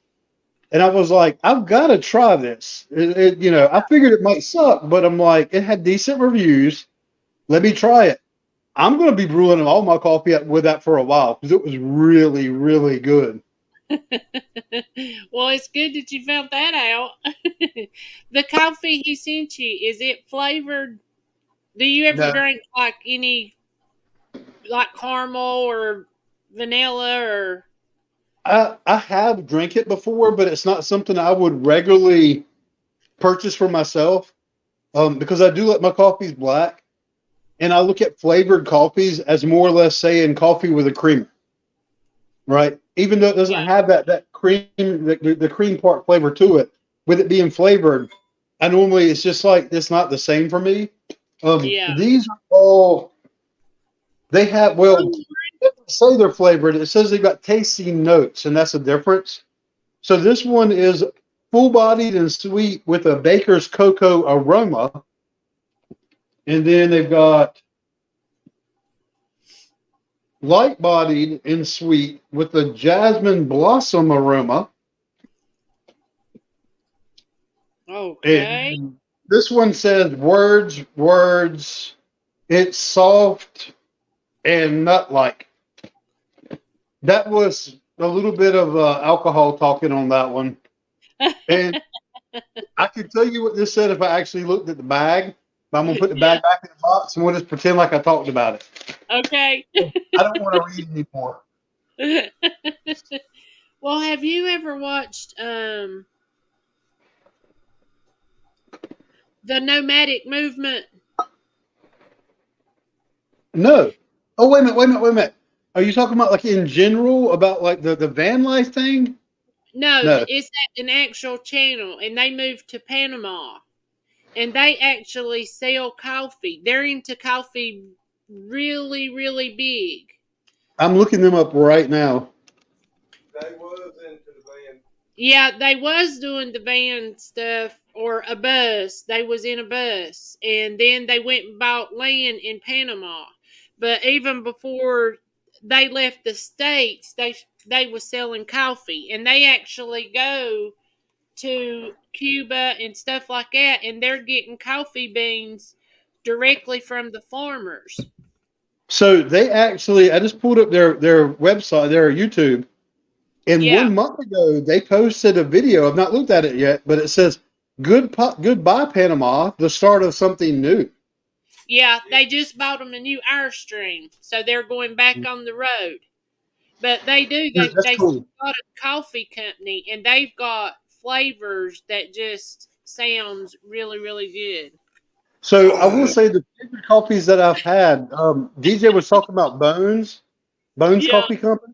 And I was like, I've got to try this. I figured it might suck, but I'm like, it had decent reviews. Let me try it. I'm going to be brewing all my coffee with that for a while because it was really, really good. Well, it's good that you found that out. The coffee he sent you, is it flavored? Do you ever drink like any, like caramel or vanilla or? I have drank it before, but it's not something I would regularly purchase for myself because I do like my coffees black. And I look at flavored coffees as more or less saying coffee with a creamer, right? Even though it doesn't have that cream, the cream part flavor to it, with it being flavored, it's just like, it's not the same for me. These are all, they have, say they're flavored. It says they've got tasting notes, and that's a difference. So this one is full-bodied and sweet with a baker's cocoa aroma. And then they've got light-bodied and sweet with a jasmine blossom aroma. Okay. And this one says words. It's soft and nut-like. That was a little bit of alcohol talking on that one. And I can tell you what this said if I actually looked at the bag. But I'm going to put the bag back in the box and we'll just pretend like I talked about it. Okay. I don't want to read anymore. Well, have you ever watched the nomadic movement? No. Oh, wait a minute. Are you talking about like in general about like the van life thing? No, No. it's an actual channel, and they moved to Panama, and they actually sell coffee. They're into coffee really, really big. I'm looking them up right now. They was into the van. Yeah, they was doing the van stuff or a bus. They was in a bus, and then they went and bought land in Panama. But even before they left the States, they was selling coffee, and they actually go to Cuba and stuff like that, and they're getting coffee beans directly from the farmers. So they actually, I just pulled up their website, their YouTube, and 1 month ago they posted a video. I've not looked at it yet, but it says, "Goodbye Panama, the start of something new." Yeah, they just bought them a new Airstream, so they're going back on the road. But they do. They cool. got a coffee company, and they've got flavors that just sounds really, really good. So I will say the favorite coffees that I've had. DJ was talking about Bones Coffee Company.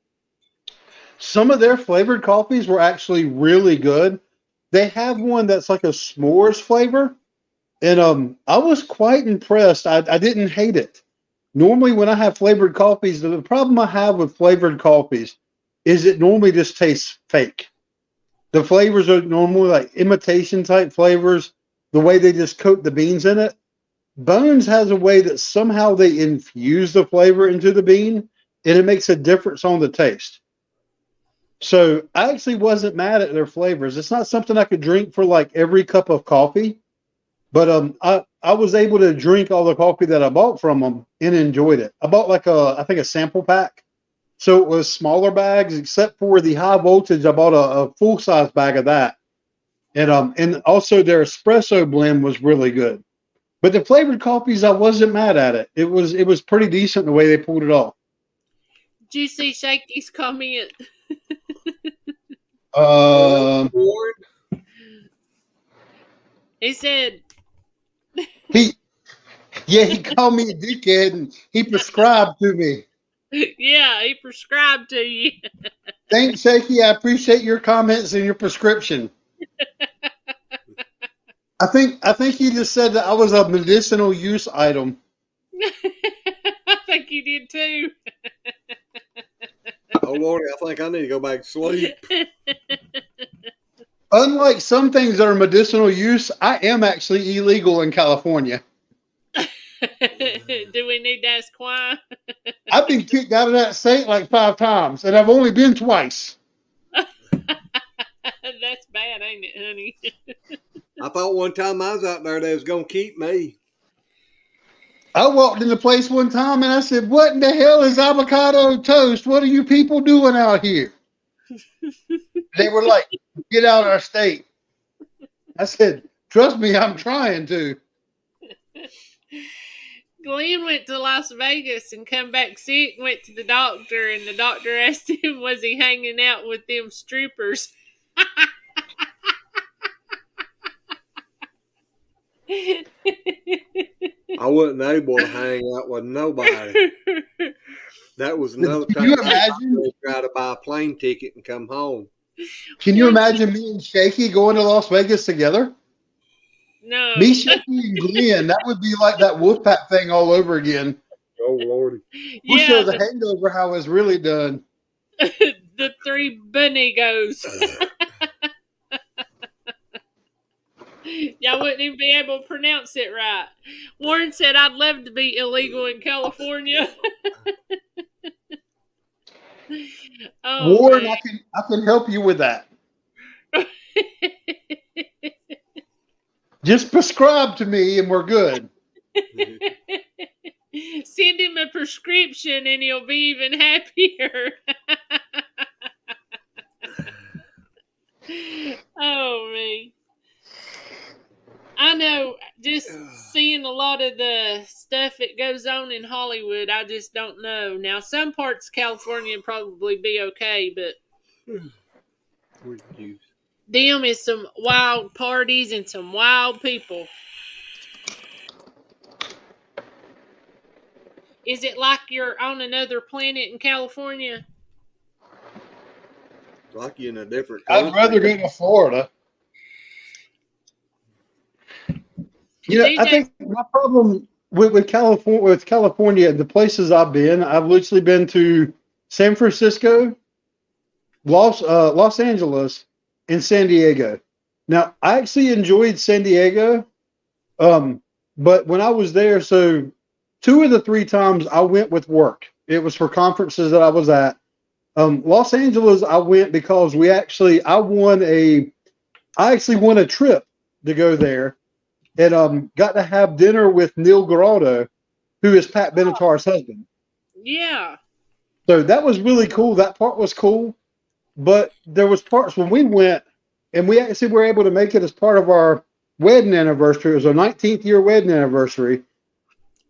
Some of their flavored coffees were actually really good. They have one that's like a s'mores flavor, and I was quite impressed. I didn't hate it. Normally, when I have flavored coffees, the problem I have with flavored coffees is it normally just tastes fake. The flavors are normally like imitation type flavors, the way they just coat the beans in it. Bones has a way that somehow they infuse the flavor into the bean, and it makes a difference on the taste. So I actually wasn't mad at their flavors. It's not something I could drink for like every cup of coffee, but I was able to drink all the coffee that I bought from them and enjoyed it. I bought like I think a sample pack. So it was smaller bags, except for the high voltage. I bought a full size bag of that. And also their espresso blend was really good. But the flavored coffees, I wasn't mad at it. It was pretty decent the way they pulled it off. Did you see Shaky's comment? He said he called me a dickhead and he prescribed to me. Yeah, he prescribed to you. Thanks, Shaky. I appreciate your comments and your prescription. I think he just said that I was a medicinal use item. I think you did too. Oh Lord, I think I need to go back to sleep. Unlike some things that are medicinal use, I am actually illegal in California. Do we need to ask why? I've been kicked out of that state like 5 times, and I've only been twice. That's bad, ain't it, honey? I thought one time I was out there they was going to keep me. I walked in the place one time and I said, "What in the hell is avocado toast? What are you people doing out here?" They were like, "Get out of our state." I said, "Trust me, I'm trying to." Glenn went to Las Vegas and come back sick, went to the doctor, and the doctor asked him, was he hanging out with them strippers? I wasn't able to hang out with nobody. That was another Can time you imagine? I tried to buy a plane ticket and come home. Can you imagine me and Shaky going to Las Vegas together? No. Me, Shaky, and Glenn. That would be like that Wolfpack thing all over again. Oh, Lordy. We'll Yeah, show the hangover how it's really done. the 3 bunny-goes. Y'all wouldn't even be able to pronounce it right. Warren said, I'd love to be illegal in California. Oh, Warren, man. I can help you with that. Just prescribe to me and we're good. Send him a prescription and he'll be even happier. I know, just seeing a lot of the stuff that goes on in Hollywood, I just don't know. Now, some parts of California would probably be okay, but them is some wild parties and some wild people. Is it like you're on another planet in California? Like you in a different I'd country. rather go to Florida. You know, I DJ, think my problem with California, the places I've been, I've literally been to San Francisco, Los Angeles, and San Diego. Now, I actually enjoyed San Diego, but when I was there, so 2 of the 3 times I went with work. It was for conferences that I was at. Los Angeles, I went because I actually won a trip to go there, and got to have dinner with Neil Garaldo, who is Pat Benatar's husband. yeah. So that was really cool. That part was cool. But there was parts when we went, and we actually were able to make it as part of our wedding anniversary. It was our 19th year wedding anniversary,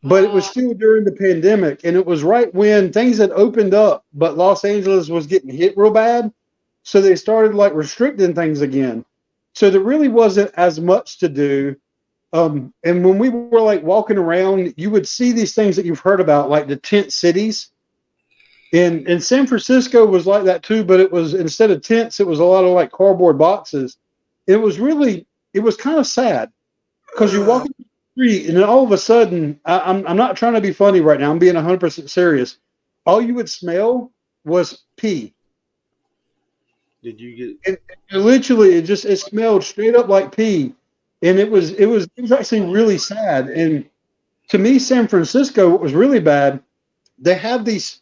but it was still during the pandemic, and it was right when things had opened up, but Los Angeles was getting hit real bad. So they started like restricting things again. So there really wasn't as much to do. And when we were like walking around, you would see these things that you've heard about, like the tent cities. And San Francisco was like that too, but it was, instead of tents, it was a lot of like cardboard boxes. It was kind of sad because you're walking down the street and then all of a sudden, I'm not trying to be funny right now. I'm being 100% serious. All you would smell was pee. Did you get? And literally, it smelled straight up like pee, and it was actually really sad. And to me, San Francisco, what was really bad, they have these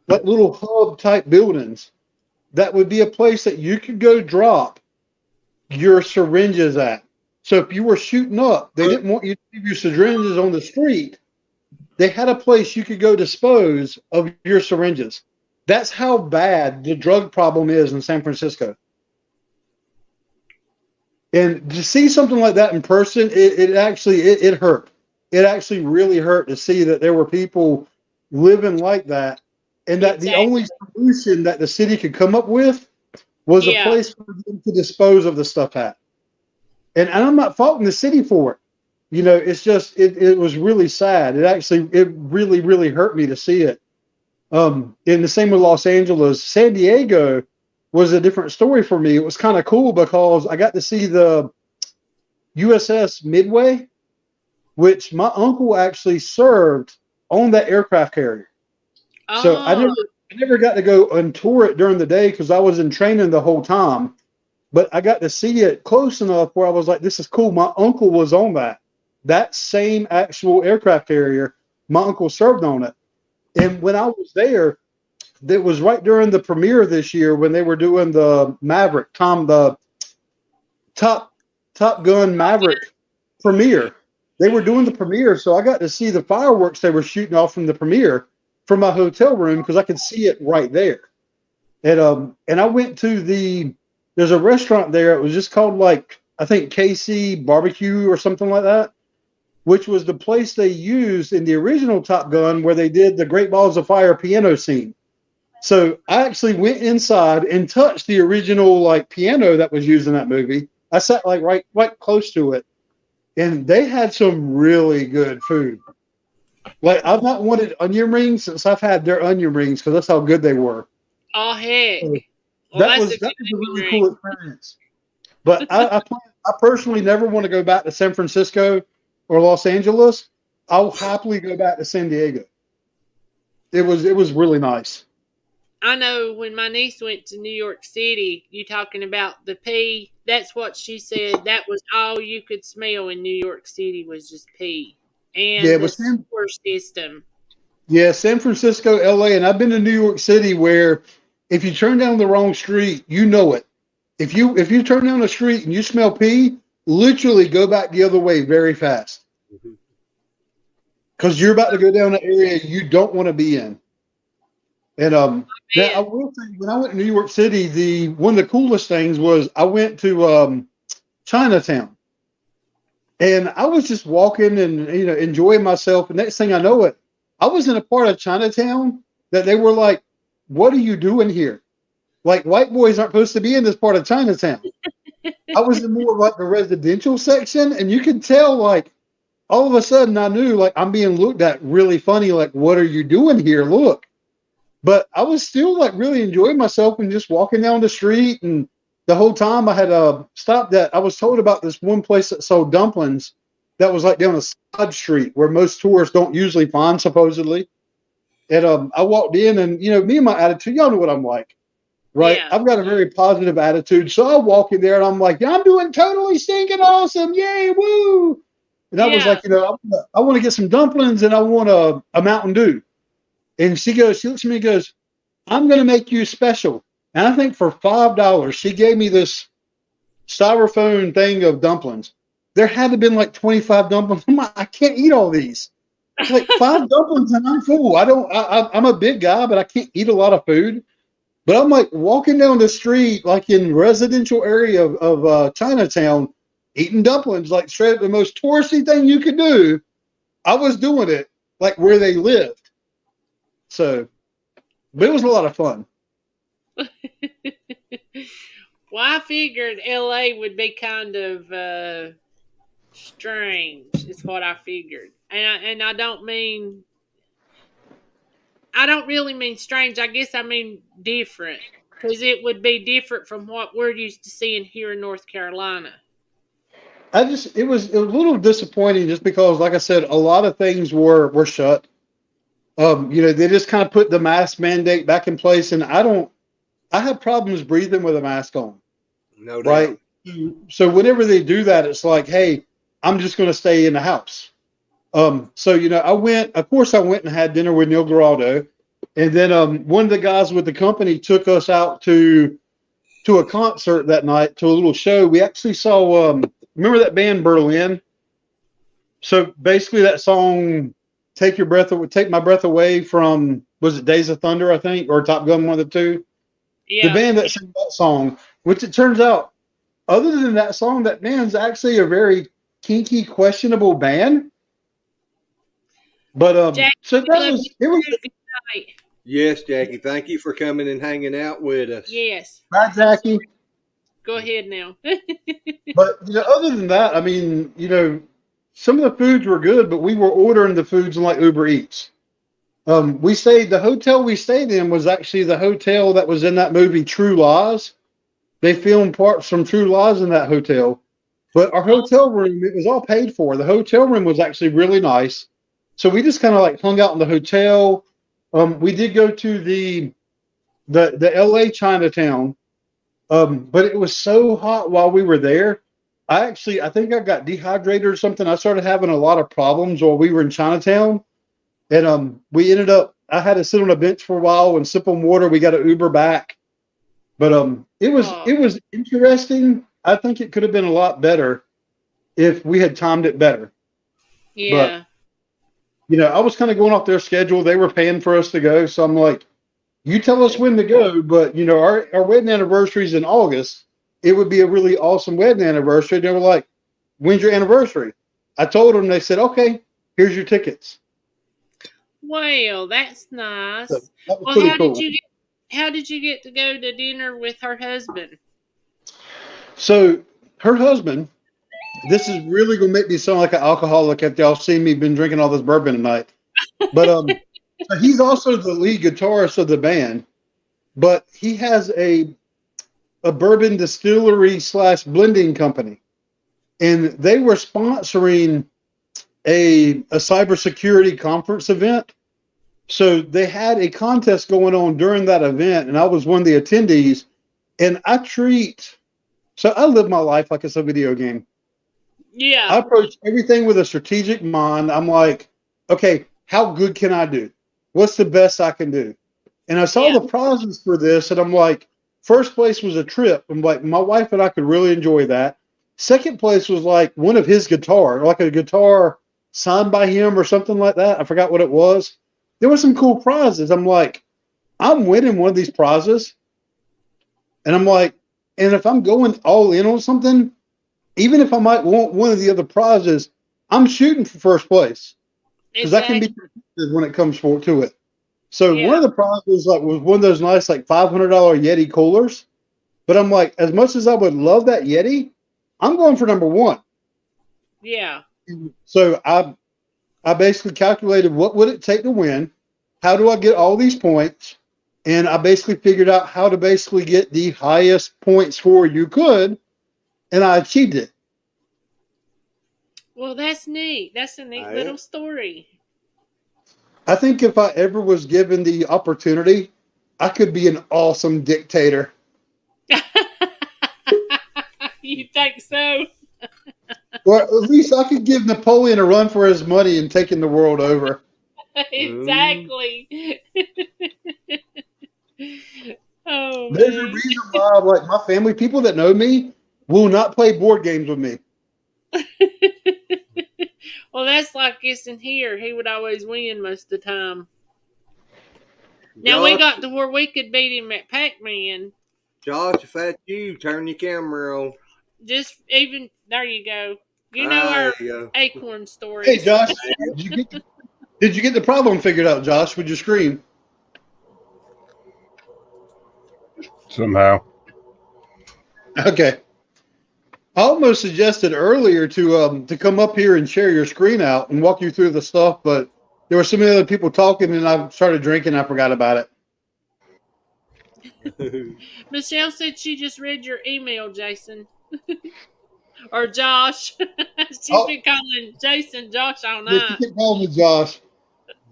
like little hub type buildings that would be a place that you could go drop your syringes at. So if you were shooting up, they didn't want you to leave your syringes on the street. They had a place you could go dispose of your syringes. That's how bad the drug problem is in San Francisco. And to see something like that in person, it actually hurt. It actually really hurt to see that there were people living like that, and that the only solution that the city could come up with was a place for them to dispose of the stuff at. And I'm not faulting the city for it. You know, it's just it was really sad. It really, really hurt me to see it. And the same with Los Angeles. San Diego was a different story for me. It was kind of cool because I got to see the USS Midway, which my uncle actually served on that aircraft carrier. So I never got to go and tour it during the day because I was in training the whole time. But I got to see it close enough where I was like, this is cool. My uncle was on that same actual aircraft carrier. My uncle served on it. And when I was there, it was right during the premiere this year when they were doing the Maverick, the Top Gun Maverick premiere. They were doing the premiere, so I got to see the fireworks they were shooting off from the premiere from my hotel room because I could see it right there. And I went to there's a restaurant there. It was just called like, I think KC Barbecue or something like that, which was the place they used in the original Top Gun where they did the Great Balls of Fire piano scene. So I actually went inside and touched the original like piano that was used in that movie. I sat like right close to it, and they had some really good food. Like I've not wanted onion rings since I've had their onion rings because that's how good they were. Oh heck! So Well, that was a really cool experience. But I personally never want to go back to San Francisco or Los Angeles. I'll happily go back to San Diego. It was really nice. I know when my niece went to New York City, you talking about the pee. That's what she said. That was all you could smell in New York City was just pee. And Yeah, the sewer system. Yeah, San Francisco, LA, and I've been to New York City where if you turn down the wrong street, you know it. If you turn down a street and you smell pee, literally go back the other way very fast. Because you're about to go down an area you don't want to be in. And now I will say, when I went to New York City, one of the coolest things was I went to Chinatown. And I was just walking and enjoying myself. And next thing I know, I was in a part of Chinatown that they were like, "What are you doing here? Like, white boys aren't supposed to be in this part of Chinatown." I was in more like the residential section, and you can tell like all of a sudden I knew like I'm being looked at really funny. Like, what are you doing here? Look. But I was still like really enjoying myself and just walking down the street. And the whole time I had stopped at, I was told about this one place that sold dumplings that was like down a side street where most tourists don't usually find, supposedly. And I walked in, and me and my attitude, y'all know what I'm like, right? Yeah. I've got a very positive attitude. So I walk in there and I'm like, yeah, I'm doing totally stinking awesome. Yay, woo. And I was like, I want to get some dumplings and I want a Mountain Dew. And she looks at me and goes, I'm going to make you special. And I think for $5, she gave me this styrofoam thing of dumplings. There had to have been like 25 dumplings. I'm like, I can't eat all these. Like 5 dumplings and I'm full. I'm a big guy, but I can't eat a lot of food. But I'm like walking down the street, like in residential area of Chinatown, eating dumplings, like straight up the most touristy thing you could do. I was doing it like where they lived. So, but it was a lot of fun. Well, I figured LA would be kind of strange, is what I figured. And I don't really mean strange. I guess I mean different. Because it would be different from what we're used to seeing here in North Carolina. It was a little disappointing just because, like I said, a lot of things were shut. They just kind of put the mask mandate back in place, and I have problems breathing with a mask on. No doubt. Right. So whenever they do that, it's like, hey, I'm just going to stay in the house. So I went and had dinner with Neil Garaldo, and then one of the guys with the company took us out to a concert that night, to a little show. We actually saw remember that band Berlin? So basically that song, Take My Breath Away, from, was it Days of Thunder, I think, or Top Gun, one of the two? Yeah. The band that sang that song, which it turns out, other than that song, that band's actually a very kinky, questionable band. But Jackie, so that was it. Was good night. Yes, Jackie. Thank you for coming and hanging out with us. Yes. Bye, Jackie. Go ahead now. But other than that, I mean, some of the foods were good, but we were ordering the foods in like Uber Eats. The hotel we stayed in was actually the hotel that was in that movie True Lies. They filmed parts from True Lies in that hotel. But our hotel room, it was all paid for. The hotel room was actually really nice. So we just kind of like hung out in the hotel. We did go to the LA Chinatown. But it was so hot while we were there. I think I got dehydrated or something. I started having a lot of problems while we were in Chinatown. And we ended up, I had to sit on a bench for a while and sip on water. We got an Uber back. But it was interesting. I think it could have been a lot better if we had timed it better. Yeah. But, I was kind of going off their schedule. They were paying for us to go. So I'm like, you tell us when to go. But, our wedding anniversary is in August. It would be a really awesome wedding anniversary. They were like, when's your anniversary? I told them. They said, okay, here's your tickets. Well, that's nice. So that was Well, pretty how cool. did you get to go to dinner with her husband? So her husband, this is really going to make me sound like an alcoholic after y'all see me been drinking all this bourbon tonight. But he's also the lead guitarist of the band, but he has a bourbon distillery / blending company, and they were sponsoring a cybersecurity conference event. So they had a contest going on during that event, and I was one of the attendees. And so I live my life like it's a video game. Yeah. I approach everything with a strategic mind. I'm like, okay, how good can I do? What's the best I can do? And I saw the prizes for this, and I'm like, first place was a trip. I'm like, my wife and I could really enjoy that. Second place was like one of his guitar, like a guitar signed by him or something like that. I forgot what it was. There were some cool prizes. I'm like, I'm winning one of these prizes. And I'm like, and if I'm going all in on something, even if I might want one of the other prizes, I'm shooting for first place because I can be competitive when it comes to it. So one of the prizes was one of those nice $500 Yeti coolers. But I'm like, as much as I would love that Yeti, I'm going for number one. Yeah. So I basically calculated what would it take to win, how do I get all these points, and I basically figured out how to basically get the highest point score you could, and I achieved it. Well, that's neat. That's a neat little story. I think if I ever was given the opportunity, I could be an awesome dictator. You think so? Well, at least I could give Napoleon a run for his money in taking the world over. Exactly. Oh, There's a man. reason why, my family, people that know me, will not play board games with me. Well, that's like this in here. He would always win most of the time. Now we got to where we could beat him at Pac-Man. Josh, if that's you, turn your camera on. Just even there you go. You know our acorn stories. Hey, Josh, did you get the problem figured out, Josh, with your screen? Somehow. Okay. I almost suggested earlier to come up here and share your screen out and walk you through the stuff, but there were so many other people talking, and I started drinking. I forgot about it. Michelle said she just read your email, Jason. Or Josh. She's been calling Jason Josh all night. You can call me Josh.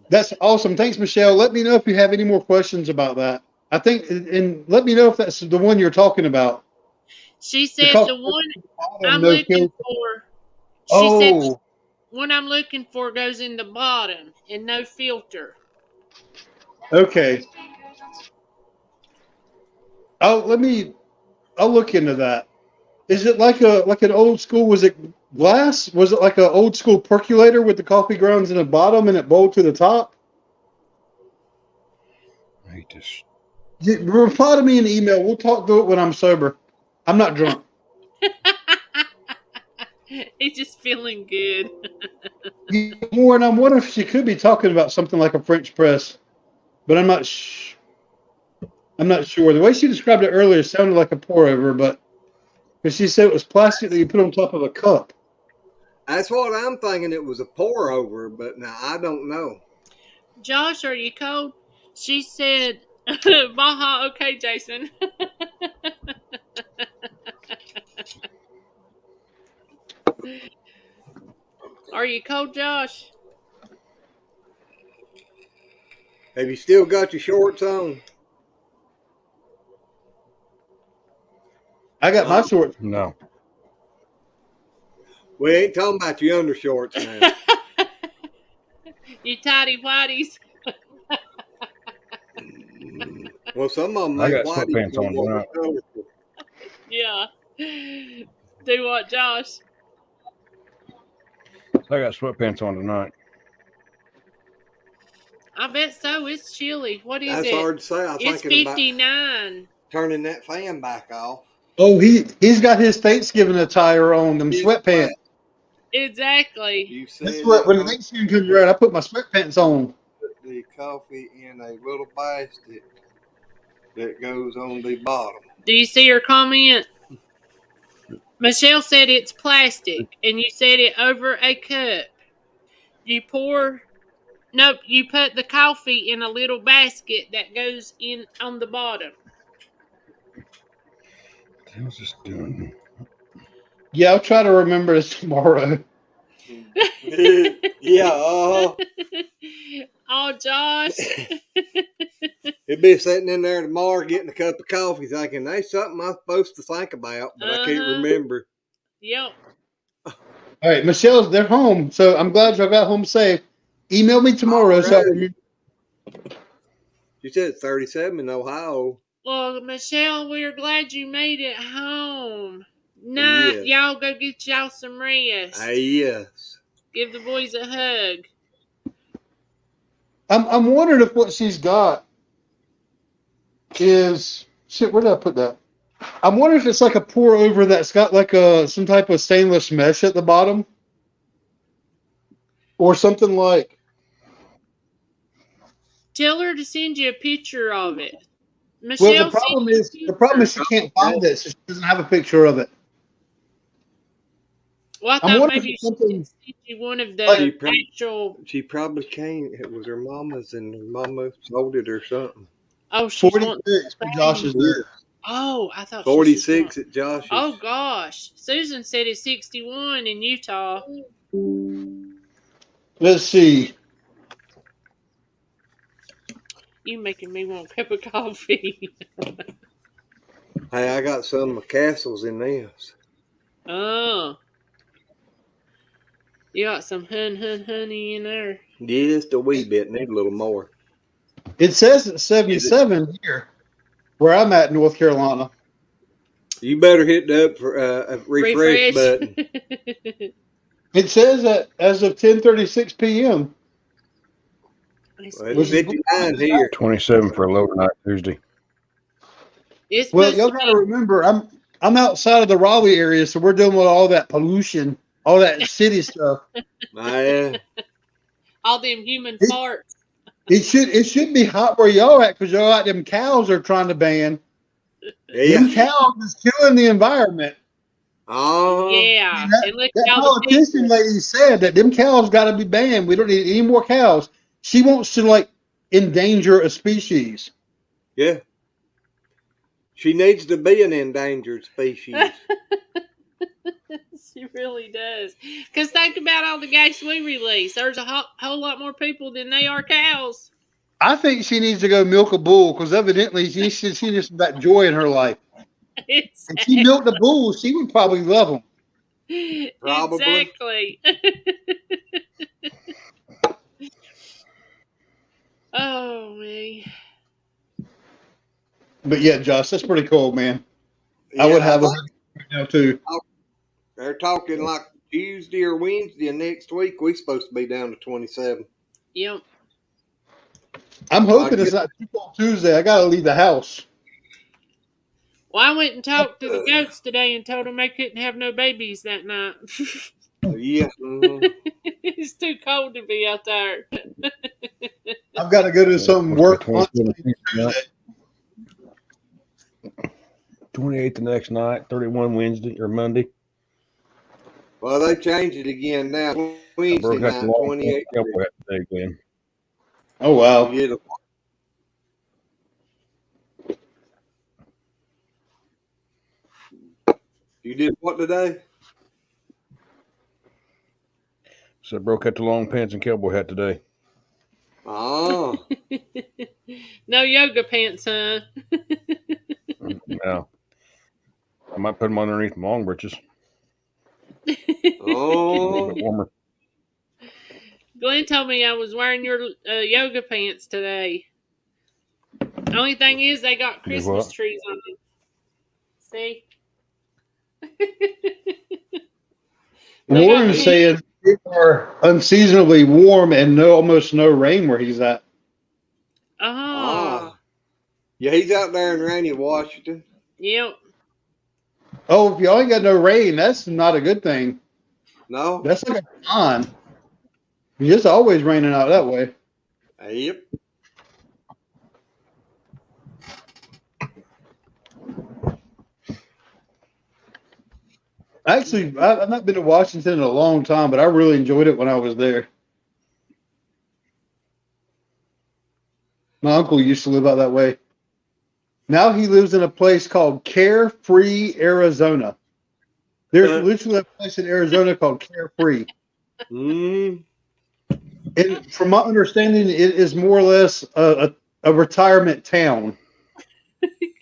That's awesome. Thanks, Michelle. Let me know if you have any more questions about that. I think, and let me know if that's the one you're talking about. She said the one I'm looking for. She said one I'm looking for goes in the bottom and no filter. Okay. I'll look into that. Is it like an old school? Was it glass? Was it like an old school percolator with the coffee grounds in the bottom and it bowled to the top? I hate this. Reply to me in email. We'll talk through it when I'm sober. I'm not drunk. He's just feeling good. More, and I'm wondering if she could be talking about something like a French press, but I'm not sure. The way she described it earlier sounded like a pour over, but because she said it was plastic that you put on top of a cup. That's what I'm thinking. It was a pour over, but now I don't know. Josh, are you cold? She said, Baja, okay, Jason. Are you cold, Josh? Have you still got your shorts on? I got my shorts. No. We ain't talking about your undershorts now. You tidy whities. Well, some of them I make got whitey. sweatpants on tonight. Yeah. Do what, Josh? I got sweatpants on tonight. I bet so. It's chilly. What is That's it? hard to say. It's 59. Turning that fan back off. Oh, he's got his Thanksgiving attire on, them sweatpants. Exactly. You said when Thanksgiving comes around, I put my sweatpants on. Put the coffee in a little basket that goes on the bottom. Do you see her comment? Michelle said it's plastic, and you said it over a cup. You put the coffee in a little basket that goes in on the bottom. What the hell's this doing? Yeah, I'll try to remember this tomorrow. Yeah. Oh, Josh. He'll be sitting in there tomorrow getting a cup of coffee thinking, there's something I'm supposed to think about, but I can't remember. Yep. All right, Michelle's, they're home, so I'm glad you got home safe. Email me tomorrow. So You said 37 in Ohio. Well, Michelle, we're glad you made it home. Night, y'all go get y'all some rest. Yes. Give the boys a hug. I'm wondering if what she's got is shit. Where did I put that? I'm wondering if it's like a pour over that's got like some type of stainless mesh at the bottom, or something like. Tell her to send you a picture of it. Well, Michelle sent you a the problem is picture. she can't find it, so she doesn't have a picture of it. Well, I I'm thought wondering maybe if she it's could something. send you one of Like, the actual. She probably can't. It was her mama's, and her mama sold it or something. Oh, she's 46 for Josh's there. Oh, I thought 46 at Josh's. Oh gosh, Susan said it's 61 in Utah. Let's see. You making me want a cup of coffee. Hey, I got some castles in this. Oh, you got some honey in there. Just a wee bit. Need a little more. It says it's 77 here, where I'm at in North Carolina. You better hit the up for a refresh button. It says that as of 10:36 p.m. Well, it's 59 here. 27 for a low night Tuesday. Well, y'all got to remember, I'm outside of the Raleigh area, so we're dealing with all that pollution, all that city stuff. All them human farts. It should be hot where y'all at, because y'all got them cows are trying to ban. Yeah. Them cows is killing the environment. Oh. Yeah. That politician lady said that them cows got to be banned. We don't need any more cows. She wants to like endanger a species. Yeah. She needs to be an endangered species. She really does. Because think about all the gas we release. There's a whole lot more people than they are cows. I think she needs to go milk a bull, because evidently she just got joy in her life. If she milked a bull, she would probably love them. Probably. Exactly. Oh, me. But yeah, Josh, that's pretty cool, man. Yeah, I would have a right now too. They're talking like Tuesday or Wednesday and next week. We're supposed to be down to 27. Yep. I'm hoping it's not too cold Tuesday. I got to leave the house. Well, I went and talked to the goats today and told them they couldn't have no babies that night. Yeah. It's too cold to be out there. I've got to go to some work. 28 the next night, 31 Wednesday or Monday. Well, they changed it again now. Wednesday night, 28. Today, Glenn. Oh, wow. You did what today? So I broke out the long pants and cowboy hat today. Oh. No yoga pants, huh? No. I might put them underneath my long breeches. Oh. A bit warmer. Glenn told me I was wearing your yoga pants today. Only thing is, they got Christmas trees on them. See? Warren's saying it are unseasonably warm and almost no rain where he's at. Oh. Yeah, he's out there in rainy Washington. Yep. Oh, if y'all ain't got no rain, that's not a good thing. No. That's like a con. It's always raining out that way. Yep. Actually, I've not been to Washington in a long time, but I really enjoyed it when I was there. My uncle used to live out that way. Now he lives in a place called Carefree, Arizona. There's literally a place in Arizona called Carefree. And from my understanding, it is more or less a retirement town.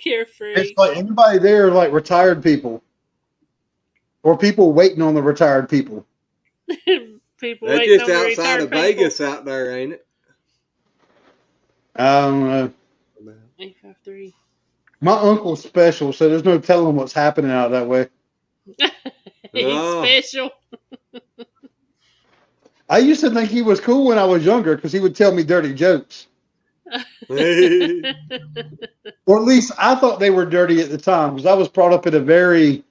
Carefree. It's like everybody there are like retired people. Or people waiting on the retired people. People That's waiting just on the outside retired of Vegas out there, ain't it? I don't know. 853. My uncle's special, so there's no telling what's happening out that way. He's special. I used to think he was cool when I was younger because he would tell me dirty jokes. Or at least I thought they were dirty at the time because I was brought up in a very,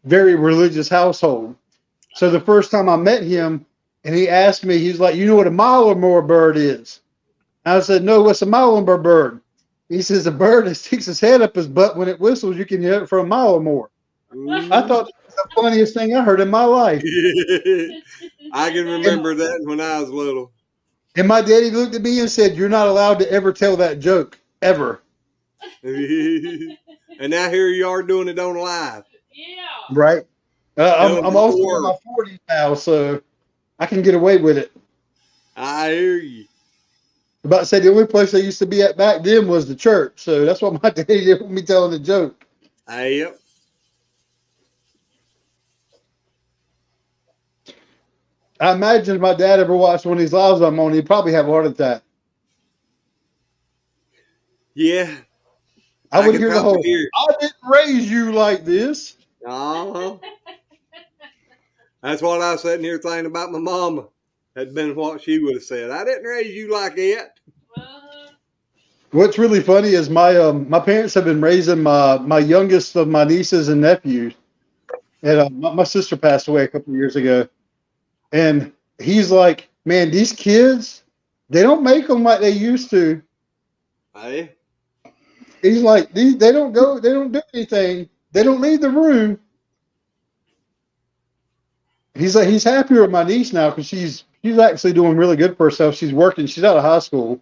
very religious household. So the first time I met him and he asked me, he's like, you know what a Malamore bird is? I said, no, what's a Malamore bird? He says, a bird that sticks his head up his butt when it whistles, you can hear it for a mile or more. I thought that was the funniest thing I heard in my life. I can remember that when I was little. And my daddy looked at me and said, you're not allowed to ever tell that joke, ever. And now here you are doing it on live. Yeah. Right? I'm also in work. my 40s now, so I can get away with it. I hear you. About to say the only place I used to be at back then was the church, so that's what my daddy did with me telling the joke. Yep. I imagine if my dad ever watched one of these lives I'm on, he'd probably have a heart attack. Yeah. I would could hear the probably whole, hear. I didn't raise you like this. Uh-huh. That's what I was sitting here thinking about my mama. Had been what she would have said. I didn't raise you like that. What's really funny is my parents have been raising my youngest of my nieces and nephews. And my sister passed away a couple of years ago. And he's like, man, these kids, they don't make them like they used to. Hey. He's like, they don't do anything. They don't leave the room. He's like, he's happier with my niece now because she's actually doing really good for herself. She's working. She's out of high school.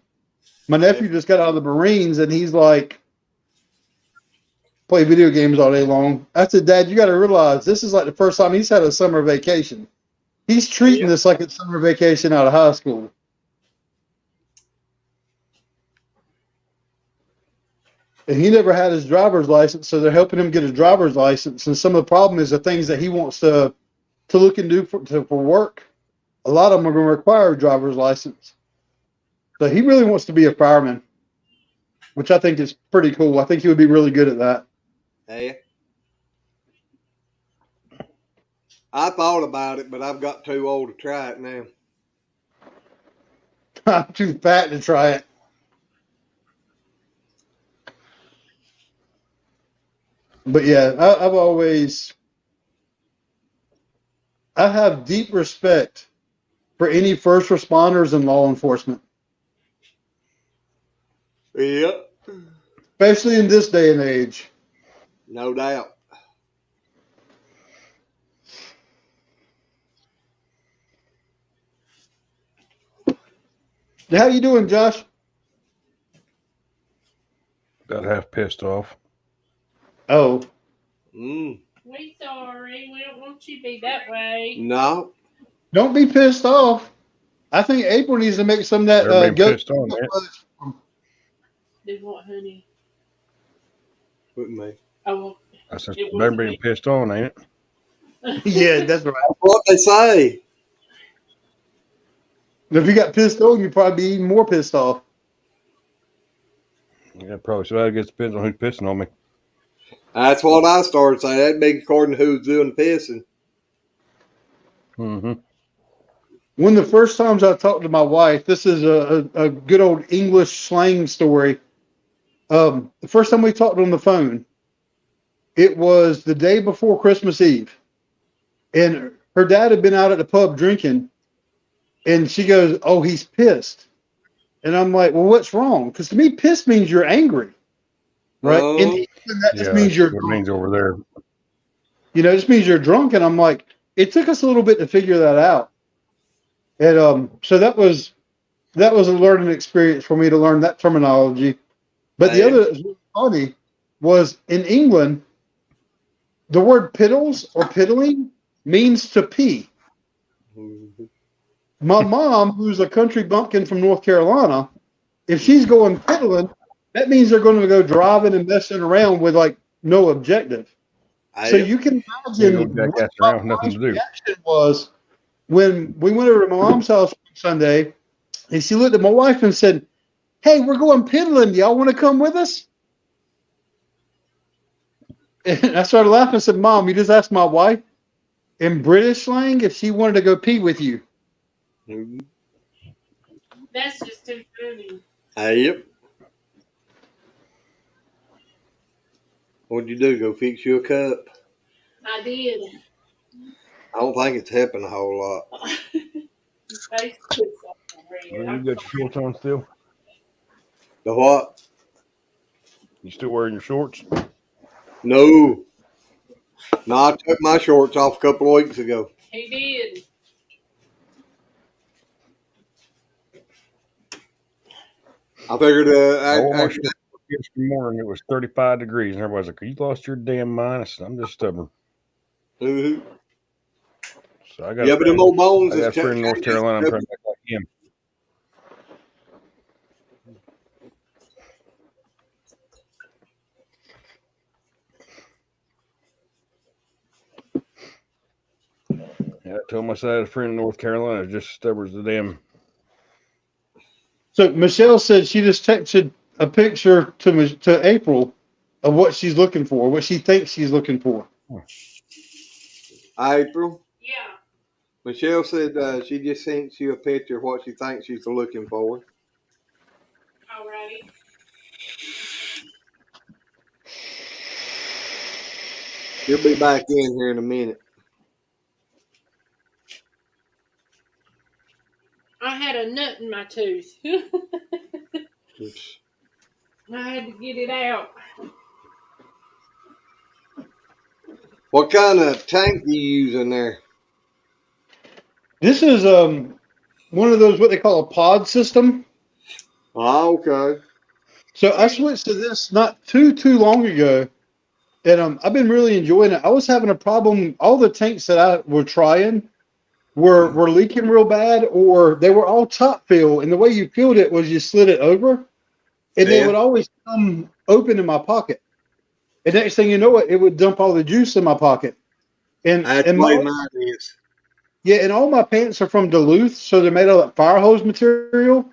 My nephew just got out of the Marines, and he's like, play video games all day long. I said, Dad, you got to realize this is like the first time he's had a summer vacation. He's treating this like it's summer vacation out of high school. And he never had his driver's license, so they're helping him get his driver's license. And some of the problem is the things that he wants to look and do for work. A lot of them are going to require a driver's license. So he really wants to be a fireman, which I think is pretty cool. I think he would be really good at that. Hey. I thought about it, but I've got too old to try it now. I'm too fat to try it. But yeah, I have deep respect for any first responders and law enforcement. Yep. Especially in this day and age. No doubt. How you doing, Josh? Got half pissed off. Oh. Mm. We sorry. We don't want you to be that way. No. Don't be pissed off. I think April needs to make some of that They're being goat. pissed on, man. Do what, honey? With me. Oh, I said they're being pissed on, ain't it? Yeah, that's right. That's what they say. If you got pissed on, you'd probably be even more pissed off. Yeah, probably. So I guess it depends on who's pissing on me. That's what I started saying. That'd be according to who's doing the pissing. Mm-hmm. One of the first times I talked to my wife, this is a good old English slang story. The first time we talked on the phone, it was the day before Christmas Eve. And her dad had been out at the pub drinking. And she goes, oh, he's pissed. And I'm like, well, what's wrong? Because to me, pissed means you're angry. Right? And that just means you're drunk. It means over there. You know, it just means you're drunk. And I'm like, it took us a little bit to figure that out. And so that was a learning experience for me to learn that terminology. But the other that was really funny was in England, the word piddles or piddling means to pee. My mom, who's a country bumpkin from North Carolina, if she's going piddling, that means they're going to go driving and messing around with like no objective. So you can imagine what my mom's reaction was when we went over to my mom's house one Sunday, and she looked at my wife and said, hey, we're going piddling. Y'all want to come with us? And I started laughing and said, Mom, you just asked my wife in British slang if she wanted to go pee with you. That's just too funny. Yep. What'd you do? Go fix you a cup? I did. I don't think it's helping a whole lot. You got your shorts on still? The what? You still wearing your shorts? No. No, I took my shorts off a couple of weeks ago. He did. I figured I wore my shorts yesterday morning. It was 35 degrees, and everybody's like, "You lost your damn mind." I said, "I'm just stubborn." Mm-hmm. So I got yeah, a but friend, them old bones I got is a friend in North Carolina. I'm trying to act like him. Yeah, I told my side of a friend in North Carolina just stubborn as the damn. So Michelle said she just texted a picture to April of what she's looking for, what she thinks she's looking for. April. Yeah. Michelle said she just sent you a picture of what she thinks she's looking for. Alrighty. She'll be back in here in a minute. I had a nut in my tooth. I had to get it out. What kind of tank do you use in there? This is one of those what they call a pod system. Oh, okay. So I switched to this not too long ago, and I've been really enjoying it. I was having a problem. All the tanks that I were trying were leaking real bad, or they were all top fill. And the way you filled it was you slid it over, and they would always come open in my pocket. And next thing you know, it would dump all the juice in my pocket. And That's the way mine is. Yeah, and all my pants are from Duluth, so they're made of that fire hose material,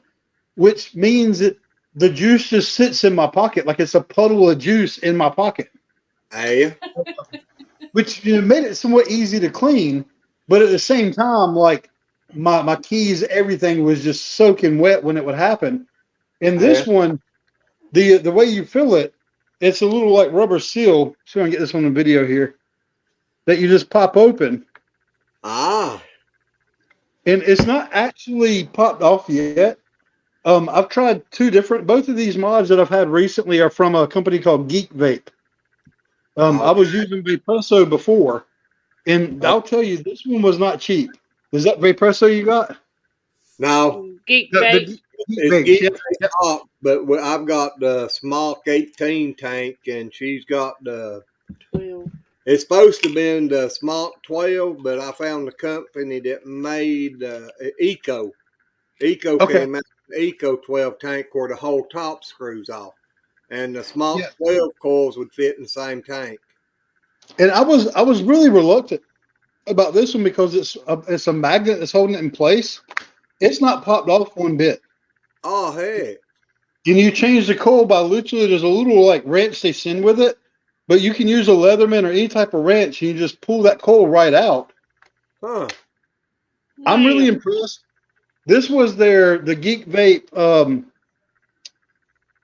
which means that the juice just sits in my pocket like it's a puddle of juice in my pocket. Hey. Which made it somewhat easy to clean, but at the same time, like my keys, everything was just soaking wet when it would happen. And this one, the way you fill it, it's a little like rubber seal. So I can get this on the video here. That you just pop open. Ah. And it's not actually popped off yet. I've tried both of these mods that I've had recently are from a company called Geek Vape. I was using Vapresso before, and I'll tell you, this one was not cheap. Is that Vapresso you got? No. Geek Vape. It's Geek Vape, but I've got the small 18 tank, and she's got the 12. It's supposed to be the Smart 12, but I found the company that made Eco. Eco came out with the Eco 12 tank where the whole top screws off. And the Smart 12 coils would fit in the same tank. And I was really reluctant about this one because it's a magnet that's holding it in place. It's not popped off one bit. Oh, heck. And you change the coil by literally, there's a little like wrench they send with it. But you can use a Leatherman or any type of wrench, and you just pull that coil right out. Huh. I'm really impressed. This was the Geek Vape.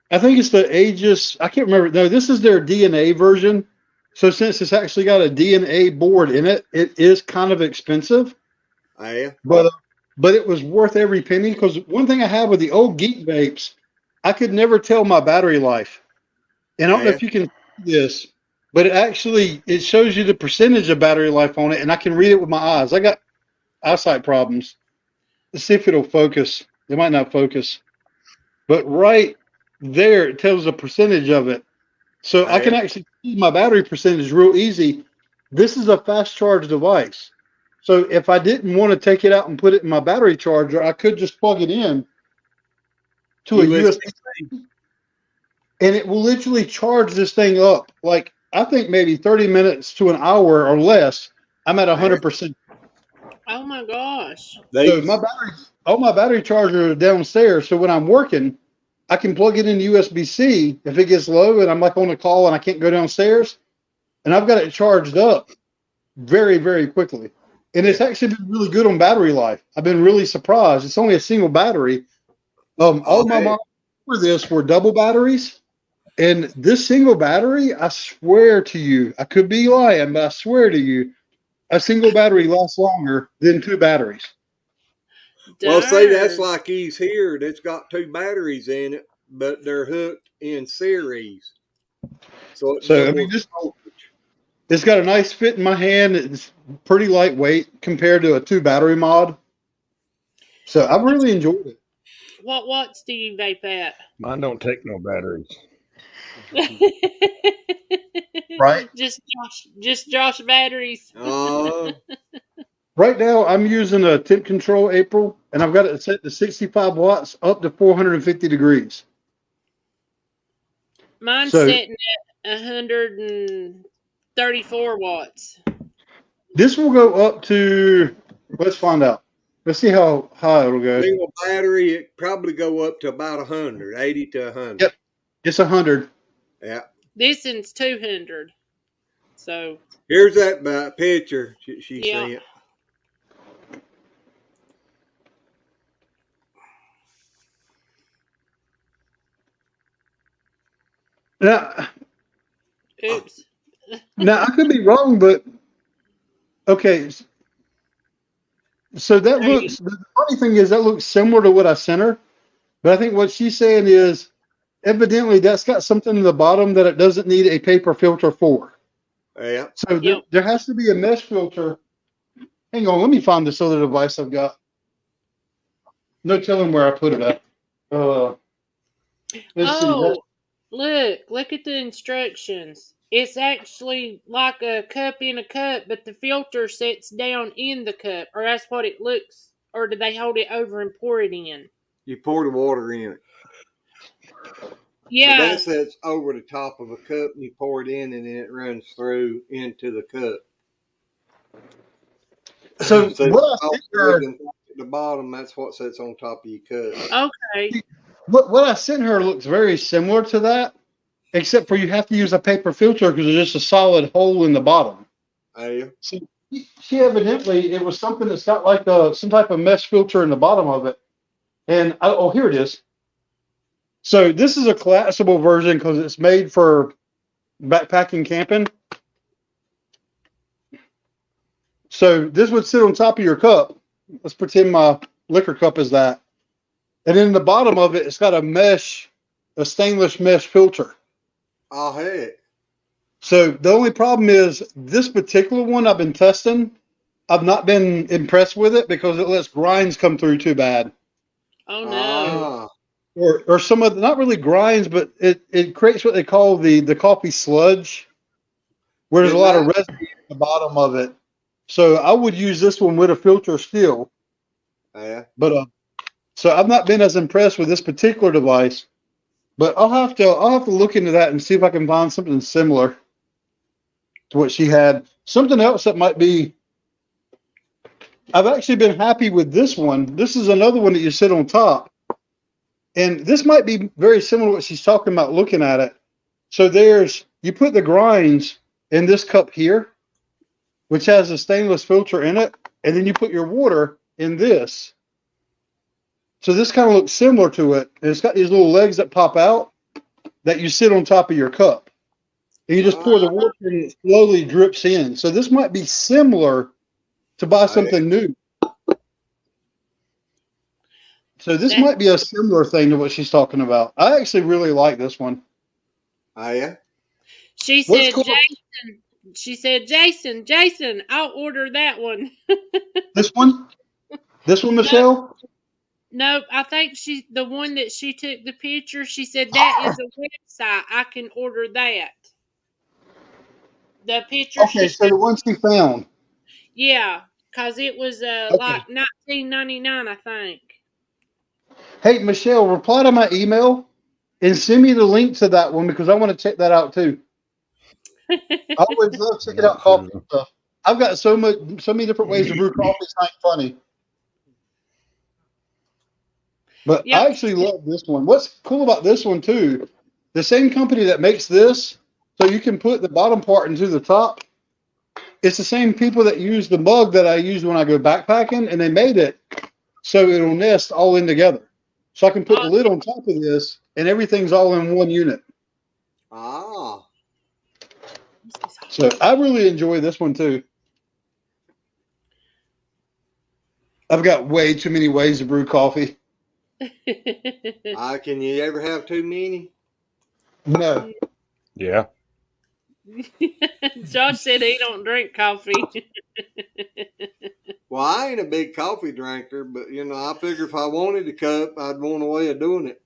I think it's the Aegis. I can't remember. No, this is their DNA version. So since it's actually got a DNA board in it, it is kind of expensive. Yeah. But it was worth every penny because one thing I had with the old Geek Vapes, I could never tell my battery life. And I don't know if you can see this. But it shows you the percentage of battery life on it, and I can read it with my eyes. I got eyesight problems. Let's see if it'll focus. It might not focus. But right there, it tells the percentage of it. So I can actually see my battery percentage real easy. This is a fast charge device. So if I didn't want to take it out and put it in my battery charger, I could just plug it in to a USB. And it will literally charge this thing up. Like, I think maybe 30 minutes to an hour or less, I'm at 100%. Oh my gosh. So all my battery chargers are downstairs. So when I'm working, I can plug it in USB-C if it gets low and I'm like on a call and I can't go downstairs. And I've got it charged up very, very quickly. And it's actually been really good on battery life. I've been really surprised. It's only a single battery. All my models for this were double batteries. And this single battery, I swear to you, I could be lying, but I swear to you, a single battery lasts longer than 2 batteries. Well, see, that's Darn. like he's here. It's got 2 batteries in it, but they're hooked in series. So it So, I doubles mean, the voltage. it's got a nice fit in my hand. It's pretty lightweight compared to a 2 battery mod. So I've really enjoyed it. What watts do you vape at? Mine don't take no batteries. Right. Just Josh batteries. Right now, I'm using a temp control April, and I've got it set to 65 watts up to 450 degrees. Mine's So sitting at 134 watts. this will go up to, let's find out. Let's see how high it'll go. Single battery, it probably go up to about 100, 80 to 100. Yep, it's 100. Yeah. This one's 200. So here's that picture she yeah. sent. Now, oops. Now I could be wrong, but okay. So that looks. The funny thing is that looks similar to what I sent her, but I think what she's saying is evidently that's got something in the bottom that it doesn't need a paper filter for. Yeah. So there has to be a mesh filter. Hang on, let me find this other device I've got. No telling where I put it at. Let's see. Look at the instructions. It's actually like a cup in a cup, but the filter sits down in the cup, or that's what it looks. Or do they hold it over and pour it in? You pour the water in it. Yeah. So that sits over the top of a cup, and you pour it in, and then it runs through into the cup. So what I sent her, at the bottom, that's what sits on top of your cup. Okay. What I sent her looks very similar to that, except for you have to use a paper filter because there's just a solid hole in the bottom. Yeah. So she evidently, it was something that's got like some type of mesh filter in the bottom of it. And here it is. So this is a collapsible version because it's made for backpacking camping. So this would sit on top of your cup. Let's pretend my liquor cup is that. And in the bottom of it, it's got a stainless mesh filter. Oh, hey. So the only problem is this particular one I've been testing. I've not been impressed with it because it lets grinds come through too bad. Oh no. Or some of the, not really grinds, but it creates what they call the coffee sludge, where there's a lot of residue at the bottom of it. So I would use this one with a filter still. Yeah. But so I've not been as impressed with this particular device. But I'll have to look into that and see if I can find something similar to what she had. Something else that might be. I've actually been happy with this one. This is another one that you sit on top. And this might be very similar to what she's talking about looking at it. So you put the grinds in this cup here, which has a stainless filter in it, and then you put your water in this. So this kind of looks similar to it. And it's got these little legs that pop out that you sit on top of your cup. And you just pour the water in and it slowly drips in. So this might be similar to buy something new. So this might be a similar thing to what she's talking about. I actually really like this one. Oh, yeah? She said, Jason, I'll order that one. This one? This one, Michelle? Nope, I think the one that she took the picture, she said that is a website. I can order that. The picture Okay, so the one she found. Yeah, because it was like $19.99, I think. Hey, Michelle, reply to my email and send me the link to that one because I want to check that out too. I always love checking out coffee stuff. I've got so many different ways to brew coffee. It's not funny. But I actually love this one. What's cool about this one too, the same company that makes this, so you can put the bottom part into the top. It's the same people that use the mug that I use when I go backpacking, and they made it so it'll nest all in together. So I can put the lid on top of this, and everything's all in one unit. Ah. So I really enjoy this one too. I've got way too many ways to brew coffee. Can you ever have too many? No. Yeah. Josh said he don't drink coffee. Well, I ain't a big coffee drinker, but you know, I figure if I wanted a cup, I'd want a way of doing it.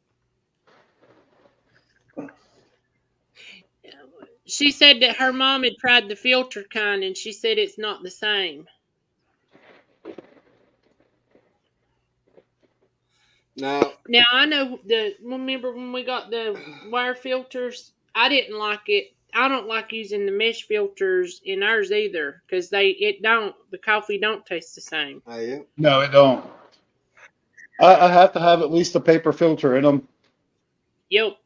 She said that her mom had tried the filter kind, and she said it's not the same. Now I know remember when we got the wire filters? I didn't like it. I don't like using the mesh filters in ours either because the coffee don't taste the same. Oh, yeah. No, it don't. I have to have at least a paper filter in them. Yep.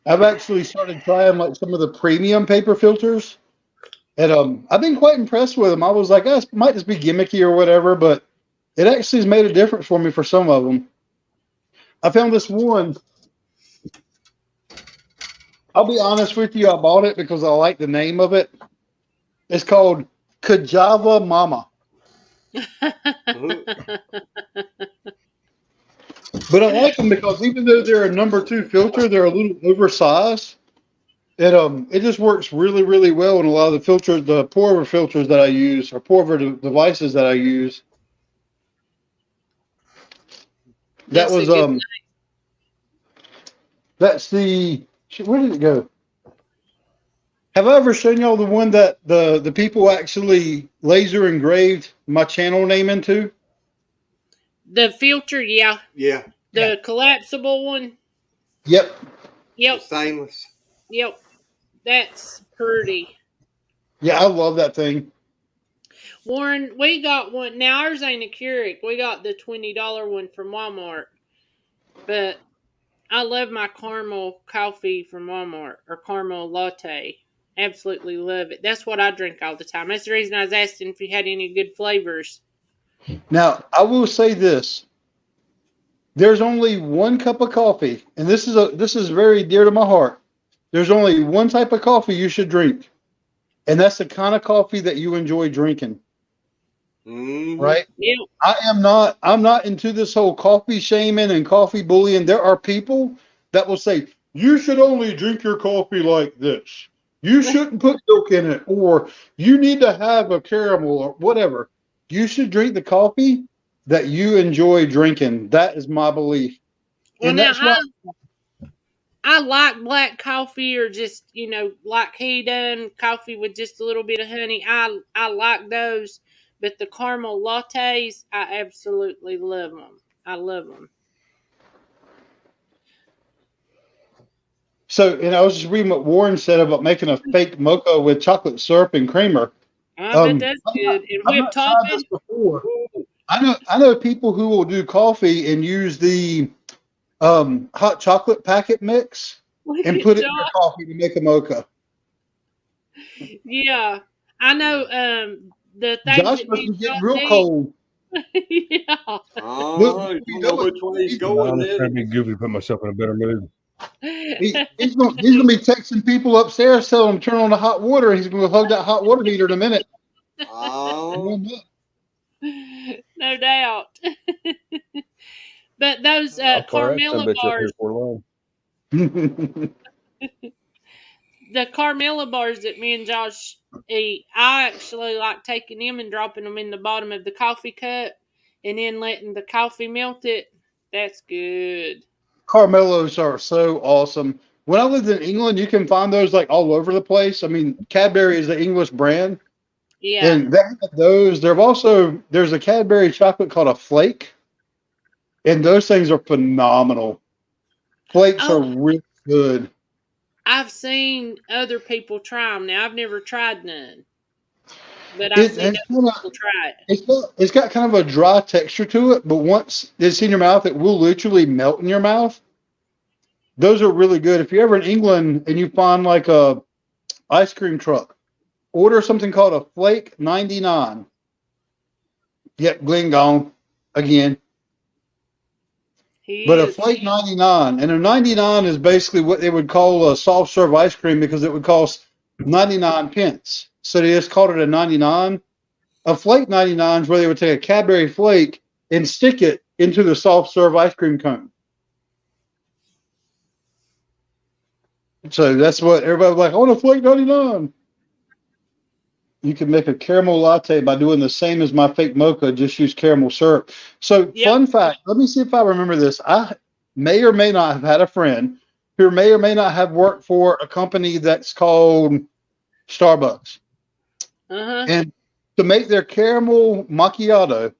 I've actually started trying like some of the premium paper filters, and I've been quite impressed with them. I was like, oh, it might just be gimmicky or whatever, but it actually has made a difference for me for some of them. I found this one. I'll be honest with you, I bought it because I like the name of it. It's called Kajava Mama. But I like them because even though they're a number 2 filter, they're a little oversized. It just works really, really well in a lot of the filters, the pour over filters that I use, or pour over devices that I use. That was that's the where did it go? Have I ever shown y'all the one that the people actually laser engraved my channel name into? The filter, yeah. Yeah. The collapsible one. Yep. Yep. The stainless. Yep. That's pretty. Yeah, I love that thing. Warren, we got one. Now ours ain't a Keurig. We got the $20 one from Walmart. But I love my caramel coffee from Walmart or caramel latte. Absolutely love it. That's what I drink all the time. That's the reason I was asking if you had any good flavors. Now, I will say this. There's only one cup of coffee, and this is very dear to my heart. There's only one type of coffee you should drink, and that's the kind of coffee that you enjoy drinking. Mm-hmm. Right? Yeah. I'm not into this whole coffee shaming and coffee bullying. There are people that will say, you should only drink your coffee like this. You shouldn't put milk in it, or you need to have a caramel or whatever. You should drink the coffee that you enjoy drinking. That is my belief. Well, And now that's why I like black coffee or just, like he done, coffee with just a little bit of honey. I like those. But the caramel lattes, I absolutely love them. I love them. So, and I was just reading what Warren said about making a fake mocha with chocolate syrup and creamer. I bet that's good. And I've whipped not tried this topping. before. I know people who will do coffee and use the hot chocolate packet mix and put it in their coffee to make a mocha. Yeah, I know. The things Josh that must me be getting and real Josh cold. eat. Yeah. Oh, you know which way he's going. I'm Then trying to be goofy to put myself in a better mood. He's gonna be texting people upstairs, telling them to turn on the hot water. He's gonna hug that hot water heater in a minute. Oh, no doubt. But those Carmela bars, the Carmela bars that me and Josh eat, I actually like taking them and dropping them in the bottom of the coffee cup and then letting the coffee melt it. That's good. Carmelos are so awesome. When I lived in England, you can find those like all over the place. I mean, Cadbury is the English brand. Yeah. And they have those. There's a Cadbury chocolate called a flake. And those things are phenomenal. Flakes are really good. I've seen other people try them. Now, I've never tried none. But I've seen other people try it. It's got kind of a dry texture to it, but once it's in your mouth, it will literally melt in your mouth. Those are really good. If you're ever in England and you find like a ice cream truck, order something called a Flake 99. Yep, Glenn gone again. He But a is. Flake 99, and a 99 is basically what they would call a soft serve ice cream because it would cost 99 pence. So they just called it a 99. A Flake 99 is where they would take a Cadbury flake and stick it into the soft serve ice cream cone. So that's what everybody was like, I want a Flake 99. You can make a caramel latte by doing the same as my fake mocha, just use caramel syrup. So, fun fact, let me see if I remember this. I may or may not have had a friend who may or may not have worked for a company that's called Starbucks. Uh-huh. And to make their caramel macchiato,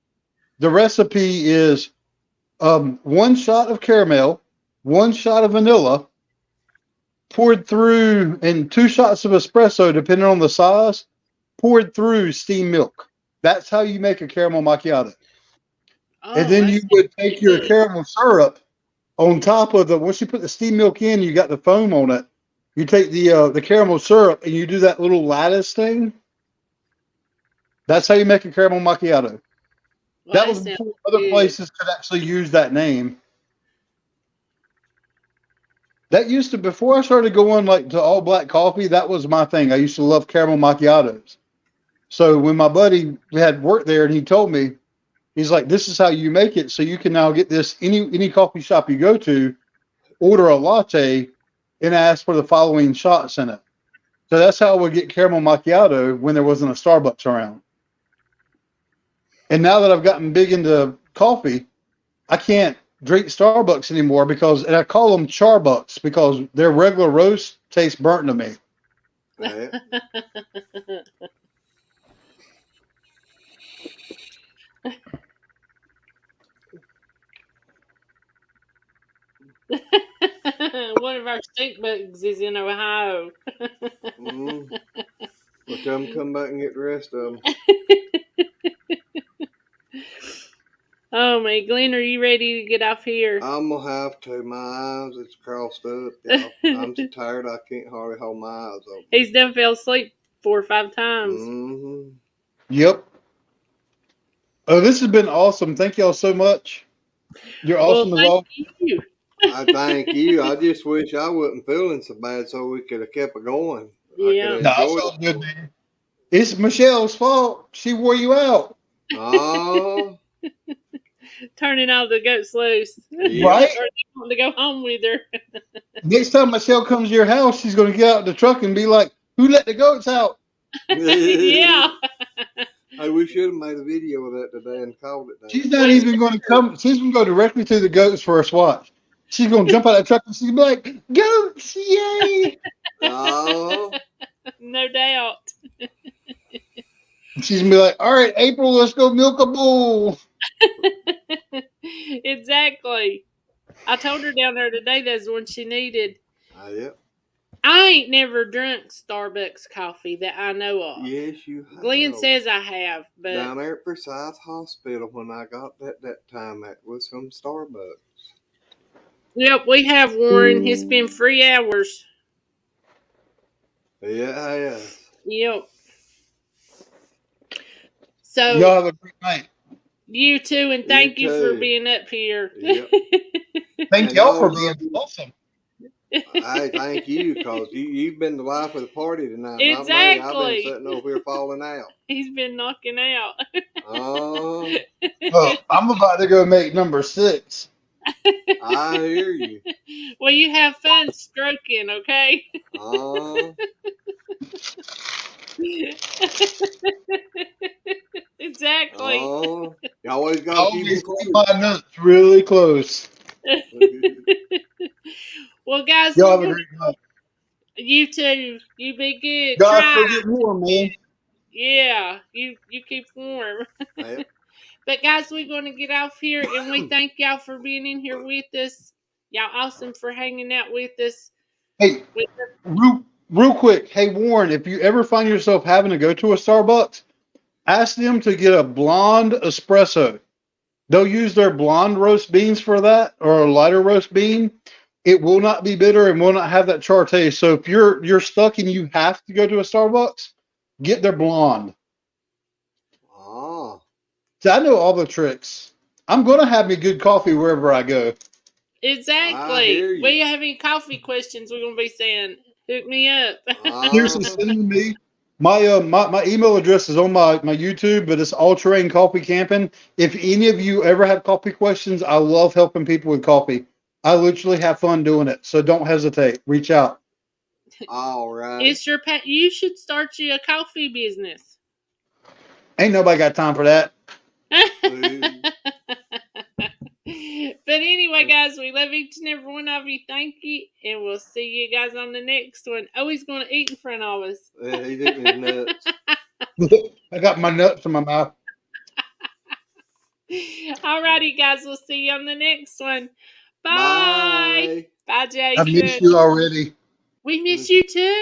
the recipe is 1 shot of caramel, 1 shot of vanilla, poured through, and 2 shots of espresso, depending on the size, poured through steamed milk. That's how you make a caramel macchiato. And then you would take your caramel syrup on top of the, once you put the steamed milk in, you got the foam on it. You take the caramel syrup and you do that little lattice thing. That's how you make a caramel macchiato. Well, That was before other places could actually use that name. That used to, before I started going like to all black coffee, that was my thing. I used to love caramel macchiatos. So when my buddy had worked there and he told me, he's like, this is how you make it. So you can now get this any coffee shop you go to, order a latte and ask for the following shots in it. So that's how I would get caramel macchiato when there wasn't a Starbucks around. And now that I've gotten big into coffee, I can't drink Starbucks anymore because, and I call them Charbucks because their regular roast tastes burnt to me. One of our stink bugs is in Ohio. Well, tell them come back and get the rest of them. Oh my, Glenn, are you ready to get off here? I'm gonna have to. My eyes, it's crossed up, y'all. I'm so tired I can't hardly hold my eyes open. He's done fell asleep 4 or 5 times. Mm-hmm. Yep. Oh, this has been awesome. Thank y'all so much. You're awesome as all. You. I thank you. I just wish I wasn't feeling so bad so we could have kept it going. Yeah. No, I felt good, man. It's Michelle's fault. She wore you out. Oh. Turning all the goats loose. Right? Or they want to go home with her. Next time Michelle comes to your house, she's going to get out the truck and be like, who let the goats out? Yeah. Hey, we should have made a video of that today and called it. She's not even going to come. She's going to go directly to the goats for a swatch. She's going to jump out of that truck and she's going to be like, goats, yay. Oh. No doubt. She's going to be like, all right, April, let's go milk a bull. Exactly. I told her down there today that's what she needed. Yep. I ain't never drunk Starbucks coffee that I know of. Yes, you have. Glenn says I have, but down there at Forsyth Hospital when I got that time, that was from Starbucks. Yep, we have Warren. It's been 3 hours. Yeah. Yep. So y'all have a great night. You too, and thank you for being up here. Yep. Thank y'all for being awesome. Hey, thank you, because you've been the life of the party tonight. Exactly. Not me. I've been sitting over here falling out. He's been knocking out. I'm about to go make number 6. I hear you. Well, you have fun stroking, okay? Exactly. You always got to keep my nuts really close. Well, guys, y'all have a great night. You too. You be good. God, still get warm, man. Yeah, you keep warm. But guys, we're going to get off here, and we thank y'all for being in here with us. Y'all awesome for hanging out with us. Hey, real quick. Hey, Warren, if you ever find yourself having to go to a Starbucks, ask them to get a blonde espresso. They'll use their blonde roast beans for that, or a lighter roast bean. It will not be bitter and will not have that char taste. So if you're stuck and you have to go to a Starbucks, get their blonde. So I know all the tricks. I'm going to have me good coffee wherever I go. Exactly. hear you. We have any coffee questions, we're going to be saying, hook me up. Seriously, send them to me. My email address is on my YouTube, but it's All Terrain Coffee Camping. If any of you ever have coffee questions, I love helping people with coffee. I literally have fun doing it, so don't hesitate. Reach out. All right. It's your you should start you a coffee business. Ain't nobody got time for that. But anyway, guys, we love each and every one of you. Thank you, and we'll see you guys on the next one. Oh, he's going to eat in front of us. Yeah, he's eating his nuts. I got my nuts in my mouth. Alrighty, guys, we'll see you on the next one. Bye. Bye, Jason. I miss you already. We miss you too.